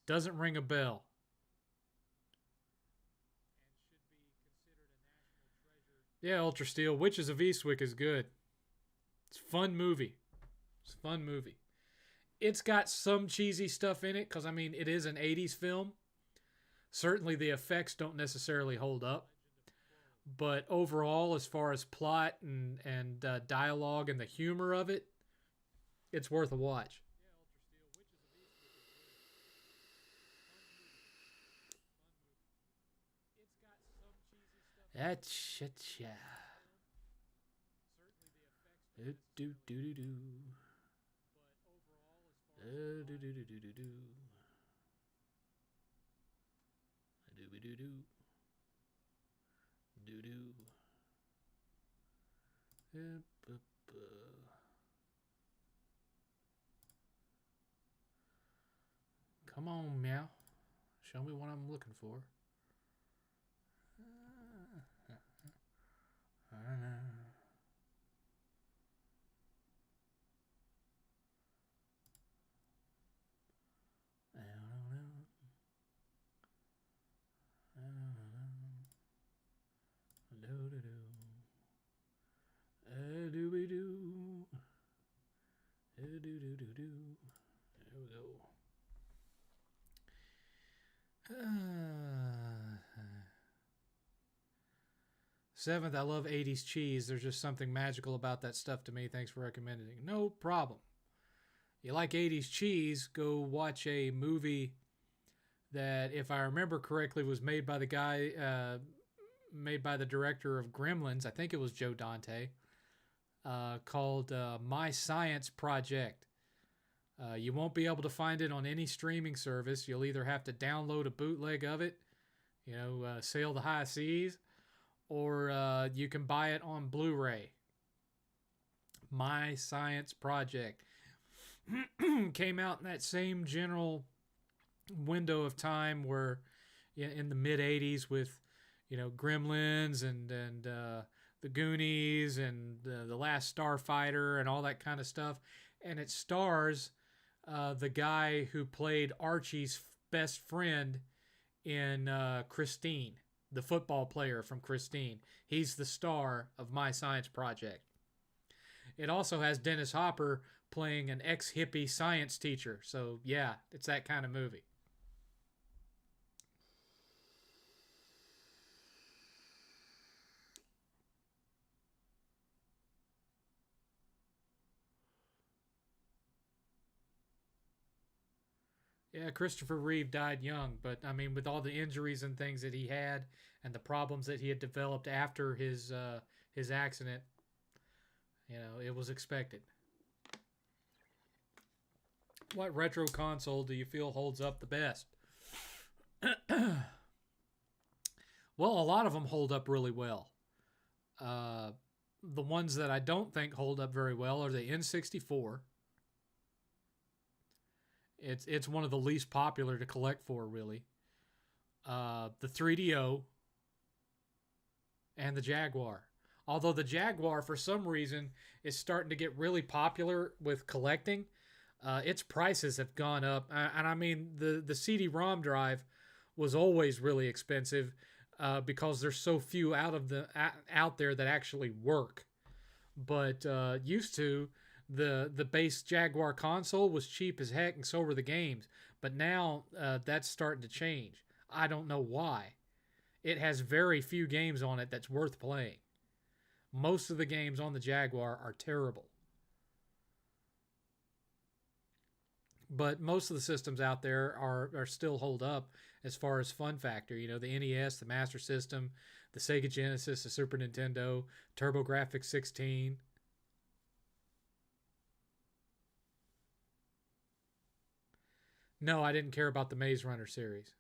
Doesn't ring a bell. Yeah, Ultra Steel. Witches of Eastwick is good. It's a fun movie. It's a fun movie. It's got some cheesy stuff in it because, I mean, it is an 80s film. Certainly the effects don't necessarily hold up. But overall, as far as plot and dialogue and the humor of it, it's worth a watch. Cha-cha-cha. Do do do do. Do do do do do do. Do do do. Do do. Come on, meow. Show me what I'm looking for. There we go. Seventh, I love 80s cheese. There's just something magical about that stuff to me. Thanks for recommending it. No problem. You like 80s cheese, go watch a movie that, if I remember correctly, was made by the guy, made by the director of Gremlins. I think it was Joe Dante, called My Science Project. You won't be able to find it on any streaming service. You'll either have to download a bootleg of it, sail the high seas, or you can buy it on Blu-ray. My Science Project came out in that same general window of time where, in the mid 80s, with Gremlins and the Goonies and the Last Starfighter and all that kind of stuff, and it stars the guy who played Archie's best friend in Christine, the football player from Christine. He's the star of My Science Project. It also has Dennis Hopper playing an ex-hippie science teacher. So, yeah, it's that kind of movie. Yeah, Christopher Reeve died young, but I mean, with all the injuries and things that he had, and the problems that he had developed after his accident, it was expected. What retro console do you feel holds up the best? Well, a lot of them hold up really well. The ones that I don't think hold up very well are the N64. It's one of the least popular to collect for, really. The 3DO and the Jaguar. Although the Jaguar, for some reason, is starting to get really popular with collecting. Its prices have gone up. And I mean, the CD-ROM drive was always really expensive because there's so few out there that actually work. But used to, the base Jaguar console was cheap as heck, and so were the games. But now that's starting to change. I don't know why. It has very few games on it that's worth playing. Most of the games on the Jaguar are terrible. But most of the systems out there are still hold up as far as fun factor. The NES, the Master System, the Sega Genesis, the Super Nintendo, TurboGrafx 16. No, I didn't care about the Maze Runner series.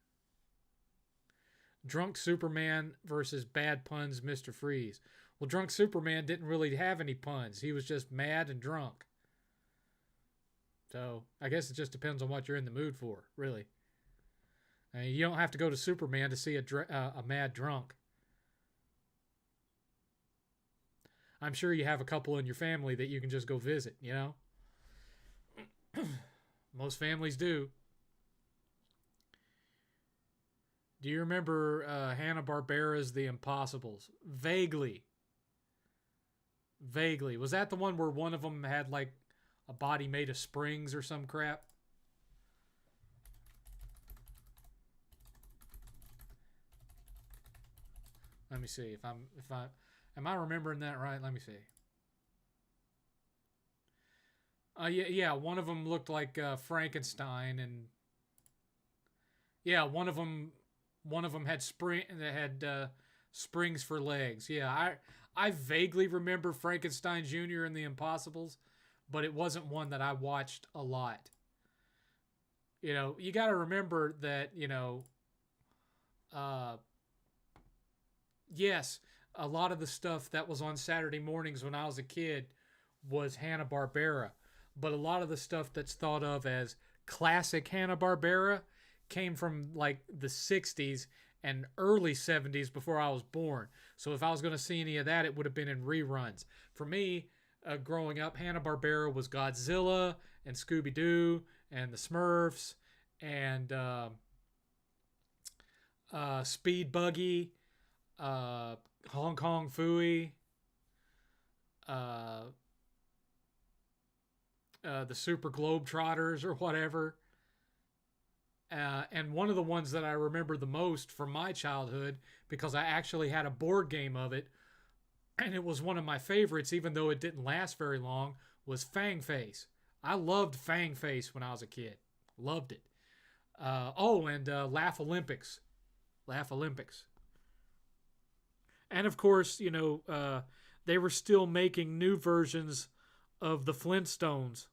Drunk Superman versus Bad Puns Mr. Freeze. Well, Drunk Superman didn't really have any puns. He was just mad and drunk. So, I guess it just depends on what you're in the mood for, really. I mean, you don't have to go to Superman to see a mad drunk. I'm sure you have a couple in your family that you can just go visit, Most families do. Do you remember Hanna-Barbera's The Impossibles? Vaguely. Was that the one where one of them had like a body made of springs or some crap? Let me see am I remembering that right? Let me see. Yeah. One of them looked like Frankenstein, and yeah, one of them had springs for legs. Yeah, I vaguely remember Frankenstein Jr. and the Impossibles, but it wasn't one that I watched a lot. You got to remember that, uh, yes, a lot of the stuff that was on Saturday mornings when I was a kid was Hanna-Barbera, but a lot of the stuff that's thought of as classic Hanna-Barbera came from like the 60s and early 70s before I was born. So if I was going to see any of that, it would have been in reruns. For me, growing up, Hanna-Barbera was Godzilla and Scooby-Doo and the Smurfs and Speed Buggy, Hong Kong Phooey, uh, the Super Globetrotters or whatever. And one of the ones that I remember the most from my childhood, because I actually had a board game of it, and it was one of my favorites, even though it didn't last very long, was Fang Face. I loved Fang Face when I was a kid. Loved it. And Laugh Olympics. Laugh Olympics. And of course, they were still making new versions of the Flintstones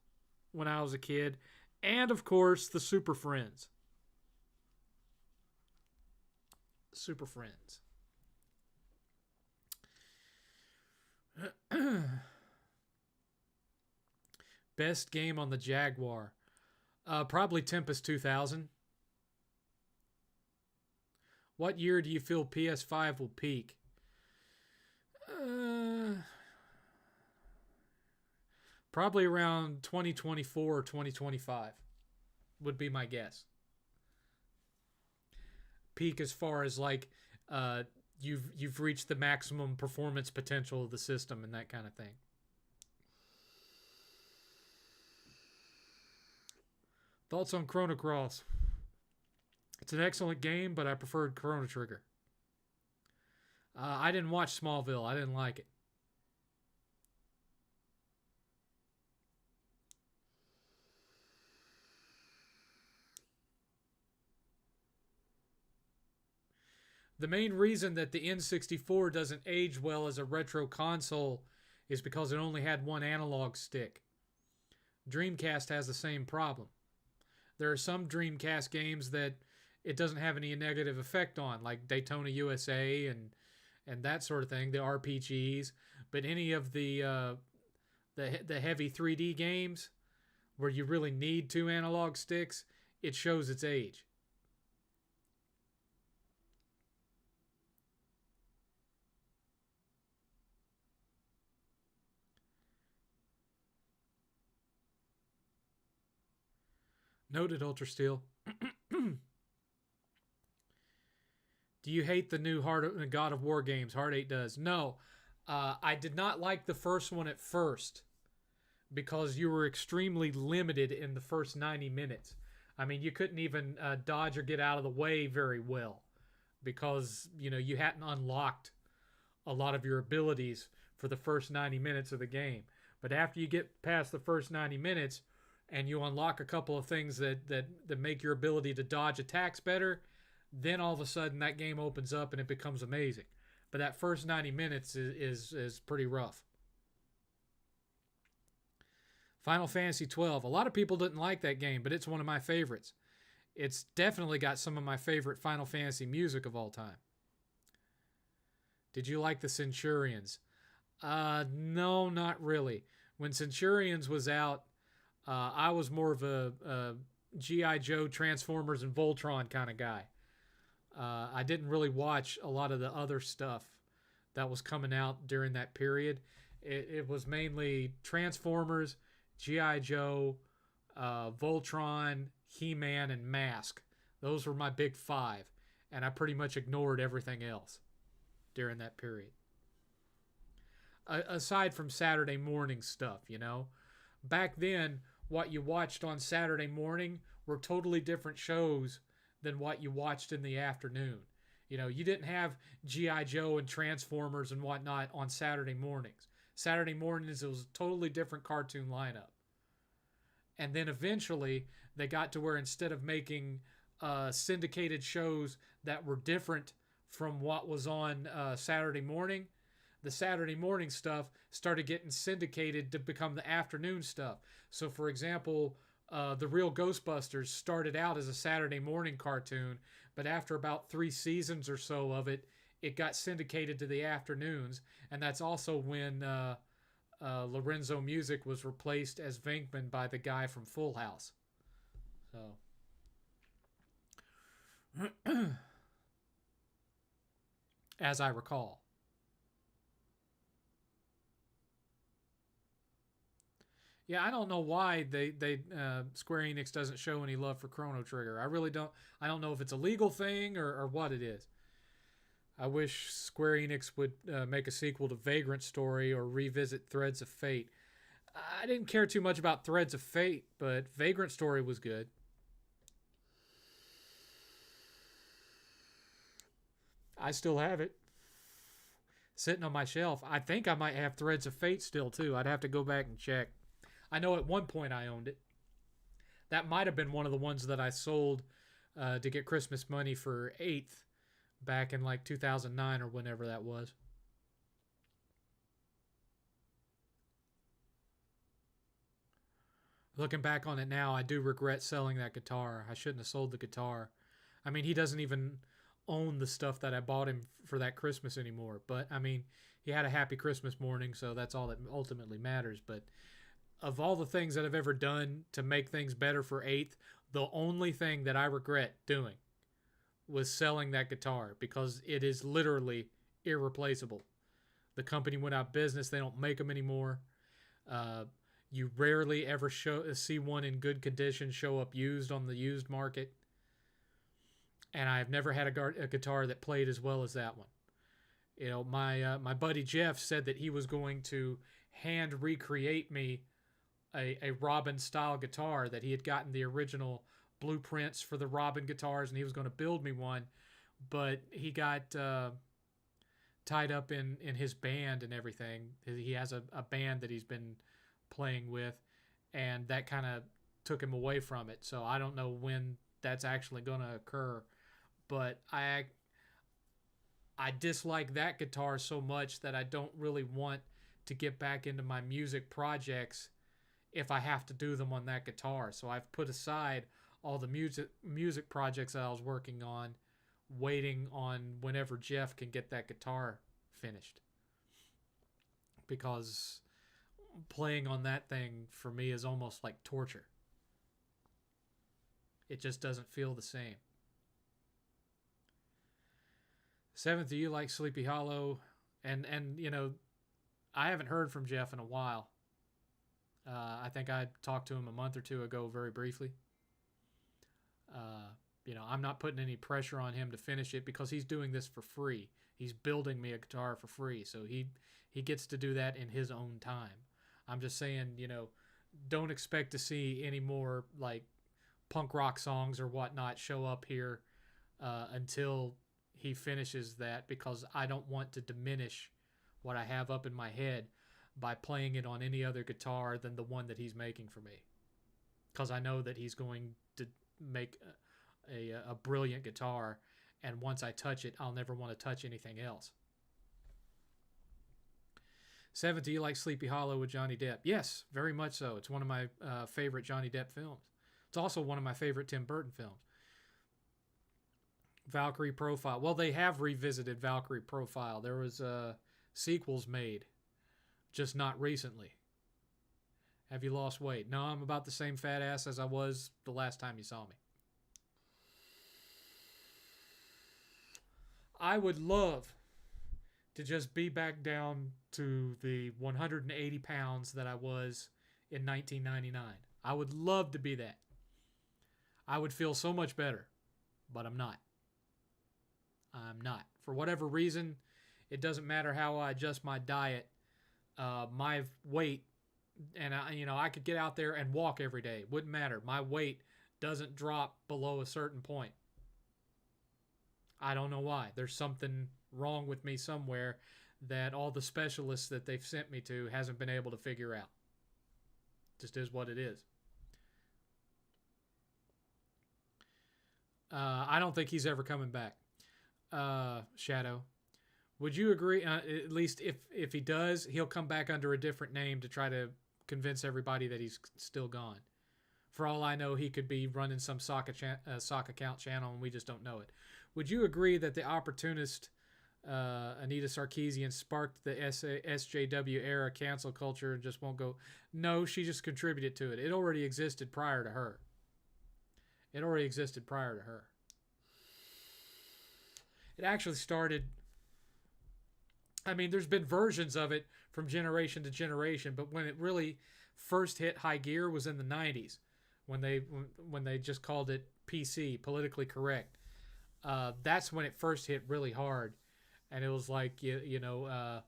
when I was a kid. And of course, the Super Friends. Super Friends. Best game on the Jaguar. Probably Tempest 2000. What year do you feel PS5 will peak? Probably around 2024 or 2025 would be my guess. Peak as far as like you've reached the maximum performance potential of the system and that kind of thing. Thoughts on Chrono Cross? It's an excellent game, but I preferred Chrono Trigger. I didn't watch Smallville. I didn't like it. The main reason that the N64 doesn't age well as a retro console is because it only had one analog stick. Dreamcast has the same problem. There are some Dreamcast games that it doesn't have any negative effect on, like Daytona USA and that sort of thing, the RPGs. But any of the heavy 3D games where you really need two analog sticks, it shows its age. Noted, Ultra Steel. Do you hate the new God of War games? Heart 8 does. No. I did not like the first one at first because you were extremely limited in the first 90 minutes. I mean, you couldn't even dodge or get out of the way very well because, you hadn't unlocked a lot of your abilities for the first 90 minutes of the game. But after you get past the first 90 minutes and you unlock a couple of things that make your ability to dodge attacks better, then all of a sudden that game opens up and it becomes amazing. But that first 90 minutes is pretty rough. Final Fantasy 12. A lot of people didn't like that game, but it's one of my favorites. It's definitely got some of my favorite Final Fantasy music of all time. Did you like the Centurions? No, not really. When Centurions was out, I was more of a G.I. Joe, Transformers, and Voltron kind of guy. I didn't really watch a lot of the other stuff that was coming out during that period. It was mainly Transformers, G.I. Joe, Voltron, He-Man, and Mask. Those were my big five, and I pretty much ignored everything else during that period. Aside from Saturday morning stuff, Back then, what you watched on Saturday morning were totally different shows than what you watched in the afternoon. You didn't have G.I. Joe and Transformers and whatnot on Saturday mornings. Saturday mornings, it was a totally different cartoon lineup. And then eventually they got to where instead of making syndicated shows that were different from what was on Saturday morning, the Saturday morning stuff started getting syndicated to become the afternoon stuff. So, for example, The Real Ghostbusters started out as a Saturday morning cartoon, but after about 3 seasons or so of it, it got syndicated to the afternoons. And that's also when Lorenzo Music was replaced as Venkman by the guy from Full House. So, as I recall. Yeah, I don't know why they Square Enix doesn't show any love for Chrono Trigger. I really don't. I don't know if it's a legal thing or what it is. I wish Square Enix would make a sequel to Vagrant Story or revisit Threads of Fate. I didn't care too much about Threads of Fate, but Vagrant Story was good. I still have it sitting on my shelf. I think I might have Threads of Fate still too. I'd have to go back and check. I know at one point I owned it. That might have been one of the ones that I sold to get Christmas money for 8th back in like 2009 or whenever that was. Looking back on it now, I do regret selling that guitar. I shouldn't have sold the guitar. I mean, he doesn't even own the stuff that I bought him for that Christmas anymore. But, I mean, he had a happy Christmas morning, so that's all that ultimately matters. But of all the things that I've ever done to make things better for 8th, the only thing that I regret doing was selling that guitar because it is literally irreplaceable. The company went out of business. They don't make them anymore. You rarely ever see one in good condition show up used on the used market. And I've never had a guitar that played as well as that one. You know, my buddy Jeff said that he was going to hand recreate me a Robin style guitar, that he had gotten the original blueprints for the Robin guitars and he was going to build me one, but he got tied up in his band and everything. He has a band that he's been playing with, and that kind of took him away from it. So I don't know when that's actually going to occur, but I dislike that guitar so much that I don't really want to get back into my music projects if I have to do them on that guitar. So I've put aside all the music projects that I was working on, waiting on whenever Jeff can get that guitar finished. Because playing on that thing for me is almost like torture. It just doesn't feel the same. 7th, do you like Sleepy Hollow? And you know, I haven't heard from Jeff in a while. I think I talked to him a month or two ago very briefly. You know, I'm not putting any pressure on him to finish it because he's doing this for free. He's building me a guitar for free, so he gets to do that in his own time. I'm just saying, you know, don't expect to see any more like punk rock songs or whatnot show up here until he finishes that, because I don't want to diminish what I have up in my head by playing it on any other guitar than the one that he's making for me, because I know that he's going to make a brilliant guitar, and once I touch it, I'll never want to touch anything else. 7th, do you like Sleepy Hollow with Johnny Depp? Yes, very much so. It's one of my favorite Johnny Depp films. It's also one of my favorite Tim Burton films. Valkyrie Profile. Well, they have revisited Valkyrie Profile. There was sequels made, just not recently. Have you lost weight? No, I'm about the same fat ass as I was the last time you saw me. I would love to just be back down to the 180 pounds that I was in 1999. I would love to be that. I would feel so much better, but I'm not. I'm not. For whatever reason, it doesn't matter how I adjust my diet, my weight, and I could get out there and walk every day. Wouldn't matter. My weight doesn't drop below a certain point. I don't know why. There's something wrong with me somewhere that all the specialists that they've sent me to hasn't been able to figure out. Just is what it is. I don't think he's ever coming back. Shadow. Would you agree? At least if he does, he'll come back under a different name to try to convince everybody that he's still gone. For all I know, he could be running some sock account channel, and we just don't know it. Would you agree that the opportunist Anita Sarkeesian sparked the SJW era cancel culture and just won't go? No, she just contributed to it. It already existed prior to her. It actually started. I mean, there's been versions of it from generation to generation, but when it really first hit high gear was in the 90s, when they just called it PC, politically correct. That's when it first hit really hard, and it was like that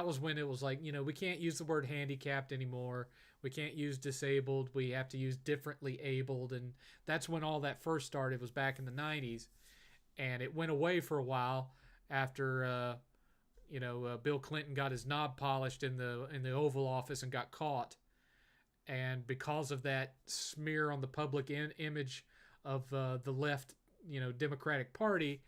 was when it was like, we can't use the word handicapped anymore. We can't use disabled. We have to use differently abled, and that's when all that first started. Was back in the 90s, and it went away for a while after Bill Clinton got his knob polished in the Oval Office and got caught, and because of that smear on the public image of the left, Democratic Party,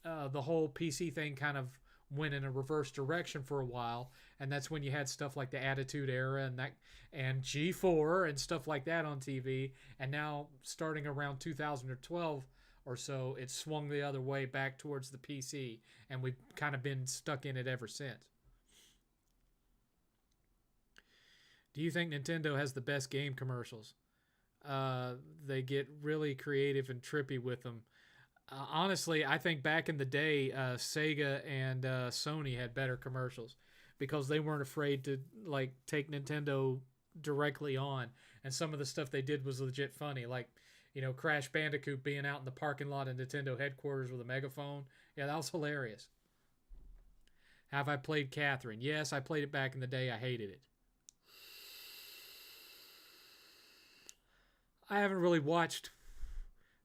the whole PC thing kind of went in a reverse direction for a while, and that's when you had stuff like the Attitude Era and G4 and stuff like that on TV, and now starting around 2012 or so, it swung the other way back towards the PC, and we've kind of been stuck in it ever since. Do you think Nintendo has the best game commercials? They get really creative and trippy with them. Honestly, I think back in the day, Sega and Sony had better commercials because they weren't afraid to take Nintendo directly on, and some of the stuff they did was legit funny, like Crash Bandicoot being out in the parking lot of Nintendo headquarters with a megaphone. Yeah, that was hilarious. Have I played Catherine? Yes, I played it back in the day. I hated it. I haven't really watched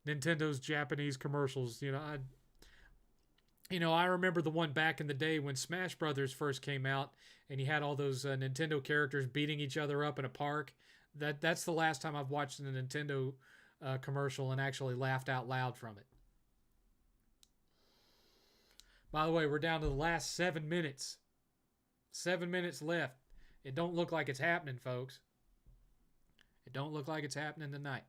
Nintendo's Japanese commercials. I remember the one back in the day when Smash Brothers first came out, and you had all those Nintendo characters beating each other up in a park. That's the last time I've watched a Nintendo commercial and actually laughed out loud from it. By the way, we're down to the last 7 minutes. 7 minutes left. It don't look like it's happening, folks. It don't look like it's happening tonight.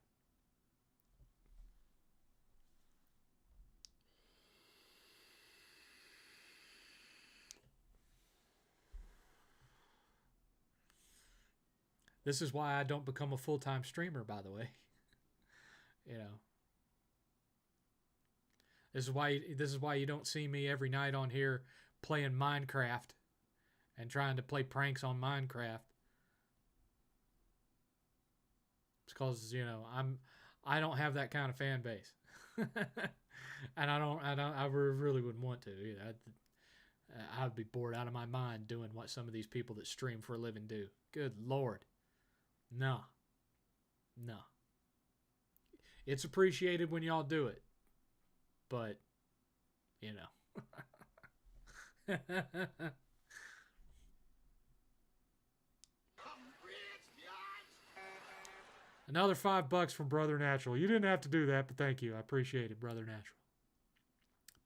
This is why I don't become a full-time streamer, by the way. This is why you don't see me every night on here playing Minecraft and trying to play pranks on Minecraft. It's because I don't have that kind of fan base, and I really wouldn't want to either. I'd be bored out of my mind doing what some of these people that stream for a living do. Good Lord, no. It's appreciated when y'all do it, but Another $5 from Brother Natural. You didn't have to do that, but thank you. I appreciate it, Brother Natural.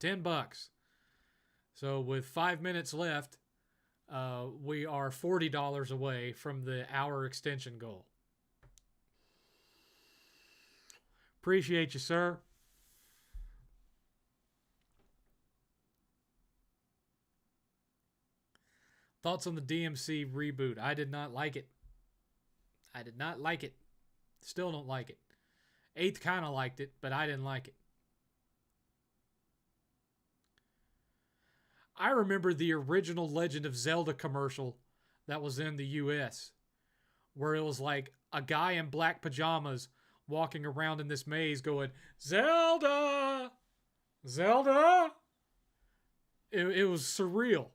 $10. So with 5 minutes left, we are $40 away from the hour extension goal. Appreciate you, sir. Thoughts on the DMC reboot? I did not like it. Still don't like it. 8th kind of liked it, but I didn't like it. I remember the original Legend of Zelda commercial that was in the US, where it was like a guy in black pajamas walking around in this maze going, Zelda! Zelda! It was surreal.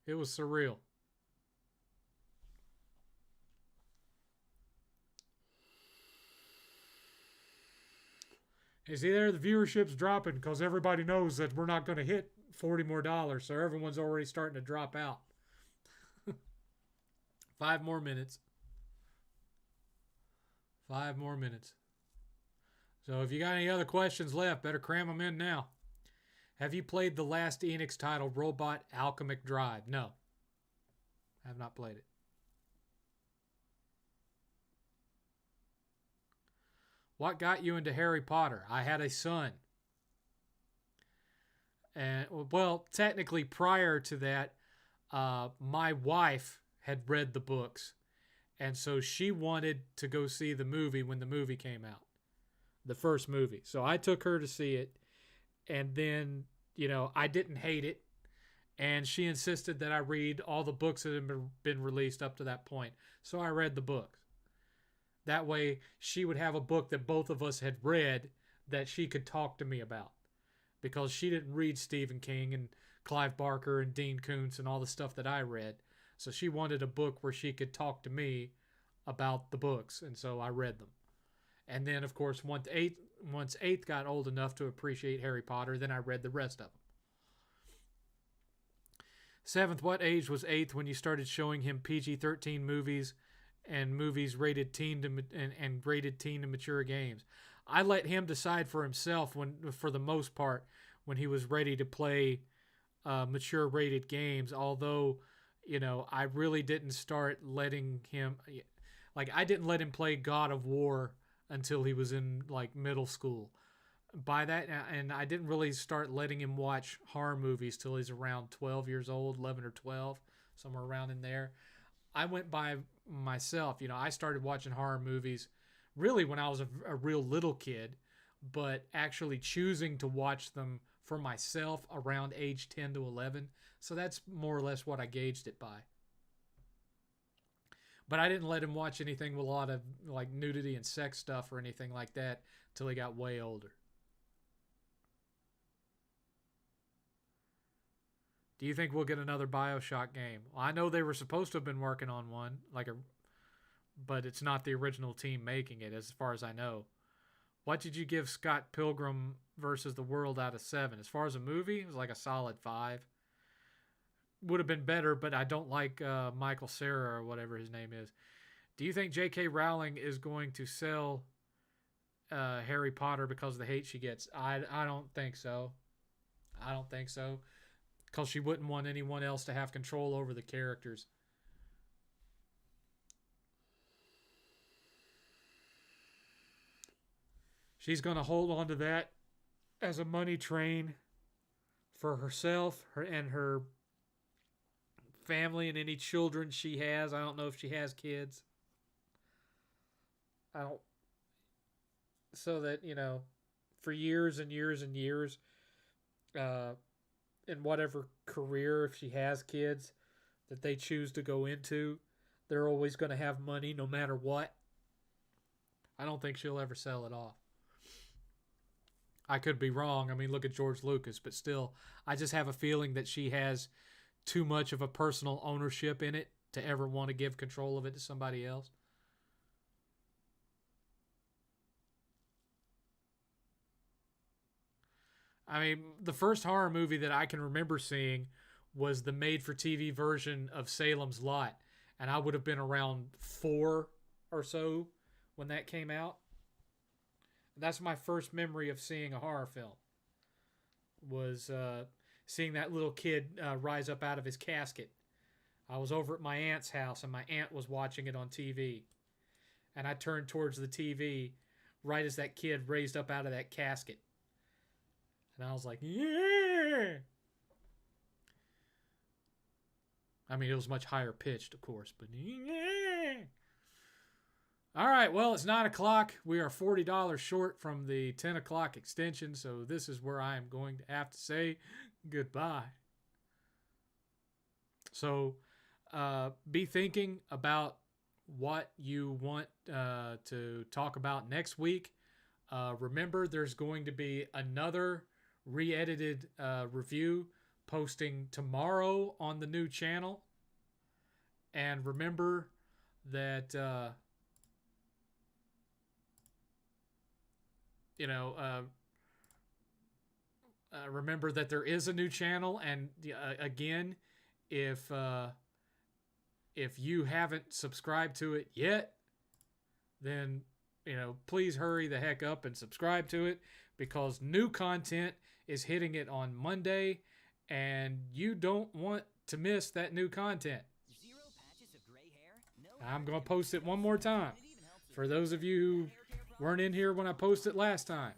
It was surreal. You see there, the viewership's dropping because everybody knows that we're not going to hit $40 more, so everyone's already starting to drop out. 5 more minutes. 5 more minutes. So if you got any other questions left, better cram them in now. Have you played the last Enix title, Robot Alchemic Drive? No. I have not played it. What got you into Harry Potter? I had a son. And, well, technically prior to that, my wife had read the books. And so she wanted to go see the movie when the movie came out. The first movie. So I took her to see it. And then, I didn't hate it. And she insisted that I read all the books that had been released up to that point. So I read the books. That way, she would have a book that both of us had read that she could talk to me about. Because she didn't read Stephen King and Clive Barker and Dean Koontz and all the stuff that I read. So she wanted a book where she could talk to me about the books. And so I read them. And then, of course, once Eighth got old enough to appreciate Harry Potter, then I read the rest of them. 7th, what age was Eighth when you started showing him PG-13 movies and movies rated teen to rated teen to mature games? I let him decide for himself for the most part, when he was ready to play mature rated games. Although, I really didn't start letting him, I didn't let him play God of War until he was in middle school. By that, and I didn't really start letting him watch horror movies till he's around 12 years old, 11 or 12, somewhere around in there. I went by myself. I started watching horror movies really when I was a real little kid, but actually choosing to watch them for myself around age 10 to 11. So that's more or less what I gauged it by. But I didn't let him watch anything with a lot of nudity and sex stuff or anything like that till he got way older. Do you think we'll get another BioShock game? Well, I know they were supposed to have been working on one, but it's not the original team making it, as far as I know. What did you give Scott Pilgrim versus the World out of 7? As far as a movie, it was a solid 5. Would have been better, but I don't like Michael Cera or whatever his name is. Do you think J.K. Rowling is going to sell Harry Potter because of the hate she gets? I don't think so. I don't think so. Because she wouldn't want anyone else to have control over the characters. She's going to hold on to that as a money train for herself and her family and any children she has. I don't know if she has kids. So that, for years and years and years, in whatever career, if she has kids that they choose to go into, they're always going to have money no matter what. I don't think she'll ever sell it off. I could be wrong. I mean, look at George Lucas, but still, I just have a feeling that she has too much of a personal ownership in it to ever want to give control of it to somebody else. I mean, the first horror movie that I can remember seeing was the made-for-TV version of Salem's Lot. And I would have been around 4 or so when that came out. That's my first memory of seeing a horror film. Was seeing that little kid rise up out of his casket. I was over at my aunt's house, and my aunt was watching it on TV. And I turned towards the TV right as that kid raised up out of that casket. And I was like, yeah! I mean, it was much higher pitched, of course, but yeah! All right, well, it's 9 o'clock. We are $40 short from the 10 o'clock extension, so this is where I am going to have to say goodbye. So be thinking about what you want to talk about next week. Remember, there's going to be another re-edited review posting tomorrow on the new channel. And remember that remember that there is a new channel, and again, if you haven't subscribed to it yet, then please hurry the heck up and subscribe to it, because new content is hitting it on Monday, and you don't want to miss that new content. I'm going to post it one more time for those of you who weren't in here when I posted last time.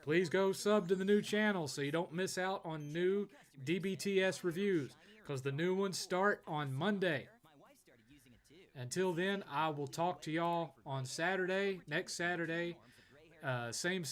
Please go sub to the new channel so you don't miss out on new DBTS reviews, because the new ones start on Monday. Until then, I will talk to y'all on Saturday, next Saturday, same